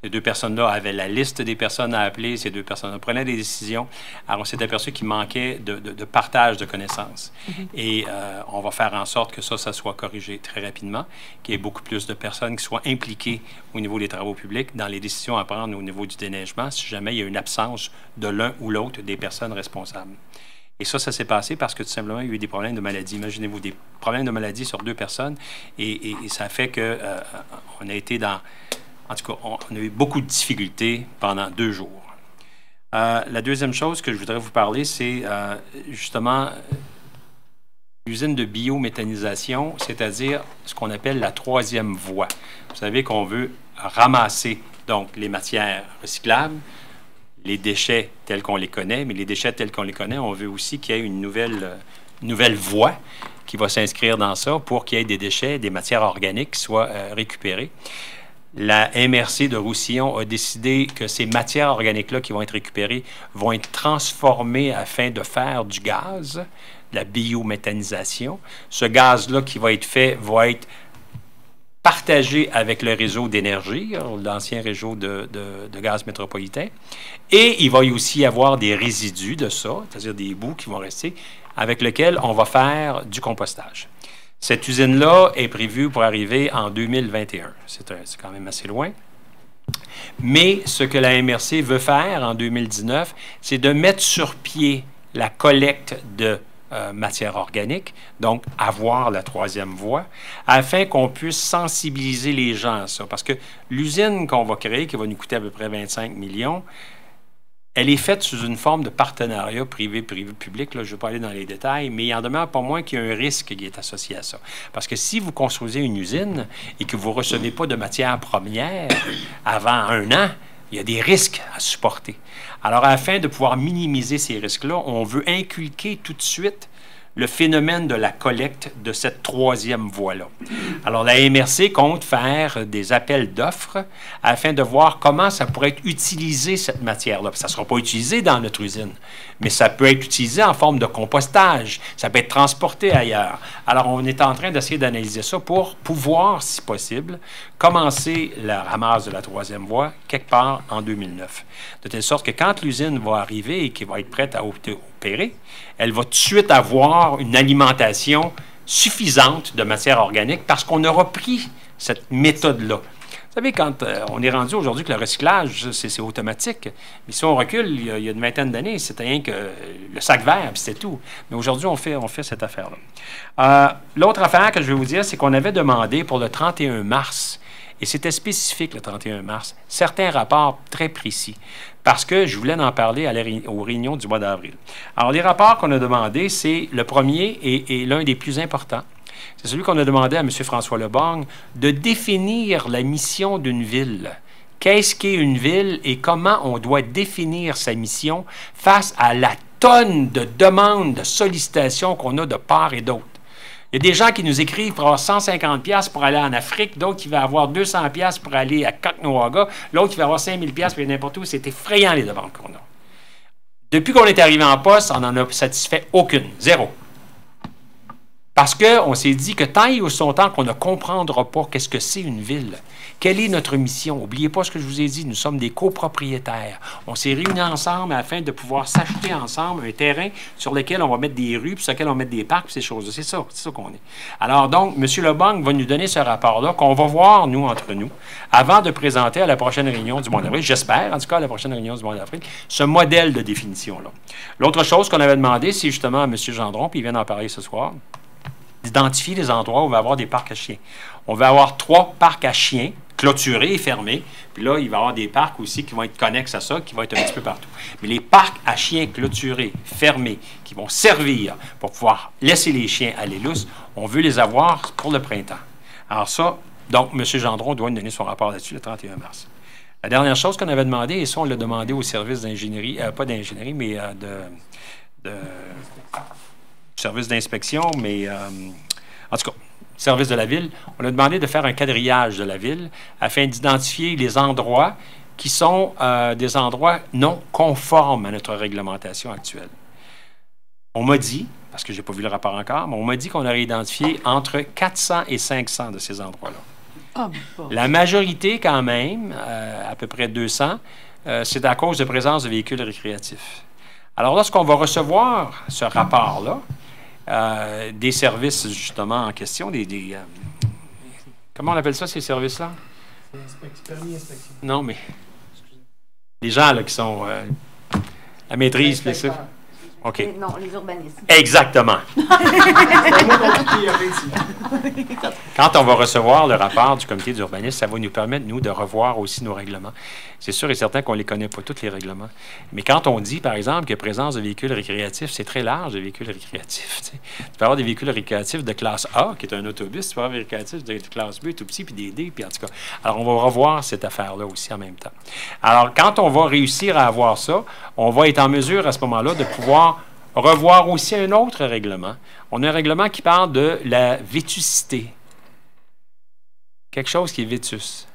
Ces deux personnes-là avaient la liste des personnes à appeler, ces deux personnes-là prenaient des décisions. Alors, on s'est aperçu qu'il manquait de partage de connaissances. Et on va faire en sorte que ça soit corrigé très rapidement, qu'il y ait beaucoup plus de personnes qui soient impliquées au niveau des travaux publics dans les décisions à prendre au niveau du déneigement, si jamais il y a une absence de l'un ou l'autre des personnes responsables. Et ça s'est passé parce que tout simplement, il y a eu des problèmes de maladie. Imaginez-vous, des problèmes de maladie sur deux personnes. Et ça fait que on a été dans... En tout cas, on a eu beaucoup de difficultés pendant 2 jours. La deuxième chose que je voudrais vous parler, c'est justement l'usine de biométhanisation, c'est-à-dire ce qu'on appelle la 3e voie. Vous savez qu'on veut ramasser donc les matières recyclables, les déchets tels qu'on les connaît, mais les déchets tels qu'on les connaît, on veut aussi qu'il y ait une nouvelle voie qui va s'inscrire dans ça pour qu'il y ait des déchets, des matières organiques qui soient récupérées. La MRC de Roussillon a décidé que ces matières organiques-là qui vont être récupérées vont être transformées afin de faire du gaz, de la biométhanisation. Ce gaz-là qui va être fait va être partagé avec le réseau d'énergie, l'ancien réseau de gaz métropolitain. Et il va y aussi y avoir des résidus de ça, c'est-à-dire des bouts qui vont rester, avec lesquels on va faire du compostage. Cette usine-là est prévue pour arriver en 2021. C'est quand même assez loin. Mais ce que la MRC veut faire en 2019, c'est de mettre sur pied la collecte de matière organique, donc avoir la 3e voie, afin qu'on puisse sensibiliser les gens à ça. Parce que l'usine qu'on va créer, qui va nous coûter à peu près 25 millions, elle est faite sous une forme de partenariat privé-public. Je ne vais pas aller dans les détails, mais il en demeure pas moins qu'il y a un risque qui est associé à ça. Parce que si vous construisez une usine et que vous ne recevez pas de matières premières avant 1 an, il y a des risques à supporter. Alors, afin de pouvoir minimiser ces risques-là, on veut inculquer tout de suite le phénomène de la collecte de cette troisième voie-là. Alors, la MRC compte faire des appels d'offres afin de voir comment ça pourrait être utilisé, cette matière-là. Ça ne sera pas utilisé dans notre usine, mais ça peut être utilisé en forme de compostage. Ça peut être transporté ailleurs. Alors, on est en train d'essayer d'analyser ça pour pouvoir, si possible, commencer la ramasse de la troisième voie quelque part en 2009. De telle sorte que quand l'usine va arriver et qu'elle va être prête à opérer, elle va tout de suite avoir une alimentation suffisante de matière organique parce qu'on aura pris cette méthode-là. Vous savez, quand on est rendu aujourd'hui que le recyclage, c'est automatique, mais si on recule, il y a une vingtaine d'années, c'était rien que le sac vert, puis c'était tout. Mais aujourd'hui, on fait cette affaire-là. L'autre affaire que je vais vous dire, c'est qu'on avait demandé pour le 31 mars, et c'était spécifique le 31 mars, certains rapports très précis, parce que je voulais en parler aux réunions du mois d'avril. Alors, les rapports qu'on a demandés, c'est le premier et l'un des plus importants. C'est celui qu'on a demandé à M. François Leborgne de définir la mission d'une ville. Qu'est-ce qu'est une ville et comment on doit définir sa mission face à la tonne de demandes, de sollicitations qu'on a de part et d'autre. Il y a des gens qui nous écrivent pour avoir 150$ pour aller en Afrique, d'autres qui vont avoir 200$ pour aller à Caughnawaga, l'autre qui va avoir 5000$ pour aller n'importe où. C'est effrayant, les demandes qu'on a. Depuis qu'on est arrivé en poste, on n'en a satisfait aucune. Zéro. Parce qu'on s'est dit que tant et aussi longtemps qu'on ne comprendra pas qu'est-ce que c'est une ville, quelle est notre mission. N'oubliez pas ce que je vous ai dit, nous sommes des copropriétaires. On s'est réunis ensemble afin de pouvoir s'acheter ensemble un terrain sur lequel on va mettre des rues, puis sur lequel on va mettre des parcs, puis ces choses-là. C'est ça qu'on est. Alors donc, M. Leborgne va nous donner ce rapport-là qu'on va voir, nous, entre nous, avant de présenter à la prochaine réunion du mois d'avril, j'espère, en tout cas à la prochaine réunion du mois d'avril, ce modèle de définition-là. L'autre chose qu'on avait demandé, c'est justement à M. Gendron, puis il vient d'en parler ce soir, d'identifier les endroits où on va avoir des parcs à chiens. On va avoir 3 parcs à chiens clôturés et fermés. Puis là, il va y avoir des parcs aussi qui vont être connexes à ça, qui vont être un petit peu partout. Mais les parcs à chiens clôturés, fermés, qui vont servir pour pouvoir laisser les chiens aller lousses, on veut les avoir pour le printemps. Alors ça, donc, M. Gendron doit nous donner son rapport là-dessus le 31 mars. La dernière chose qu'on avait demandé, et ça, on l'a demandé au service d'ingénierie, pas d'ingénierie, mais service d'inspection, mais en tout cas, service de la ville, on a demandé de faire un quadrillage de la ville afin d'identifier les endroits qui sont des endroits non conformes à notre réglementation actuelle. On m'a dit, parce que je n'ai pas vu le rapport encore, mais on m'a dit qu'on aurait identifié entre 400 et 500 de ces endroits-là. Oh, bon. La majorité, quand même, à peu près 200, c'est à cause de présence de véhicules récréatifs. Alors, lorsqu'on va recevoir ce rapport-là, des services, justement, en question, comment on appelle ça, ces services-là? Permis inspection. Non, mais les gens là, qui sont la maîtrise, c'est ça? OK. Non, les urbanistes. Exactement. Quand on va recevoir le rapport du comité d'urbanisme, ça va nous permettre, nous, de revoir aussi nos règlements. C'est sûr et certain qu'on ne les connaît pas, tous les règlements. Mais quand on dit, par exemple, que présence de véhicules récréatifs, c'est très large, les véhicules récréatifs. Tu peux avoir des véhicules récréatifs de classe A, qui est un autobus, tu peux avoir des récréatifs de classe B, tout petit, puis des D, puis en tout cas. Alors, on va revoir cette affaire-là aussi en même temps. Alors, quand on va réussir à avoir ça, on va être en mesure, à ce moment-là, de pouvoir revoir aussi un autre règlement. On a un règlement qui parle de la vétusté. Quelque chose qui est vétus.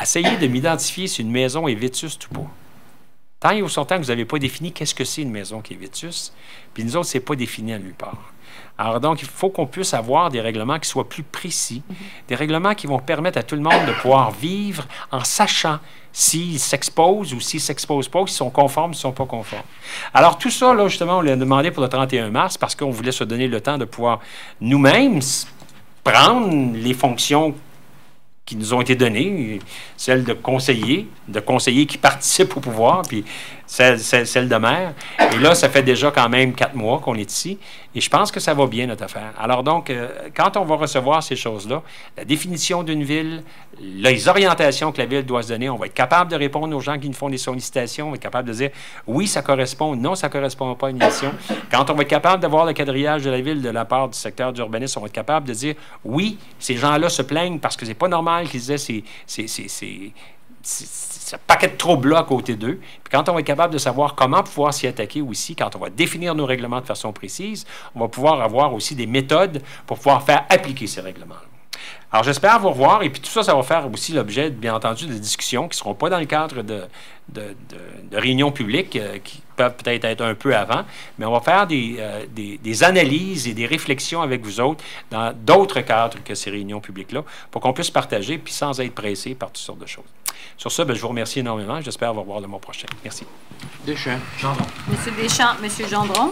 Essayez de m'identifier si une maison est vétuste ou pas. Tant et aussi longtemps que vous n'avez pas défini qu'est-ce que c'est une maison qui est vétuste, puis nous autres, ce n'est pas défini à nulle part. Alors donc, il faut qu'on puisse avoir des règlements qui soient plus précis, des règlements qui vont permettre à tout le monde de pouvoir vivre en sachant s'ils s'exposent ou s'ils ne s'exposent pas, s'ils sont conformes ou s'ils ne sont pas conformes. Alors tout ça, là, justement, on l'a demandé pour le 31 mars parce qu'on voulait se donner le temps de pouvoir nous-mêmes prendre les fonctions qui nous ont été données, celle de conseiller qui participent au pouvoir, puis celle de maire. Et là, ça fait déjà quand même 4 mois qu'on est ici, et je pense que ça va bien, notre affaire. Alors donc, quand on va recevoir ces choses-là, la définition d'une ville, les orientations que la ville doit se donner, on va être capable de répondre aux gens qui nous font des sollicitations, on va être capable de dire oui, ça correspond, non, ça ne correspond pas à une mission. Quand on va être capable d'avoir le quadrillage de la ville de la part du secteur d'urbanisme, on va être capable de dire oui, ces gens-là se plaignent parce que c'est pas normal qu'ils aient ce paquet de troubles-là à côté d'eux. Puis quand on va être capable de savoir comment pouvoir s'y attaquer aussi, quand on va définir nos règlements de façon précise, on va pouvoir avoir aussi des méthodes pour pouvoir faire appliquer ces règlements-là. Alors, j'espère vous revoir. Et puis, tout ça, ça va faire aussi l'objet, bien entendu, de discussions qui ne seront pas dans le cadre de réunions publiques qui peuvent peut-être être un peu avant, mais on va faire des analyses et des réflexions avec vous autres dans d'autres cadres que ces réunions publiques-là pour qu'on puisse partager puis sans être pressé par toutes sortes de choses. Sur ça, je vous remercie énormément. J'espère vous revoir le mois prochain. Merci. Deschamps. Monsieur Deschamps, Monsieur Gendron.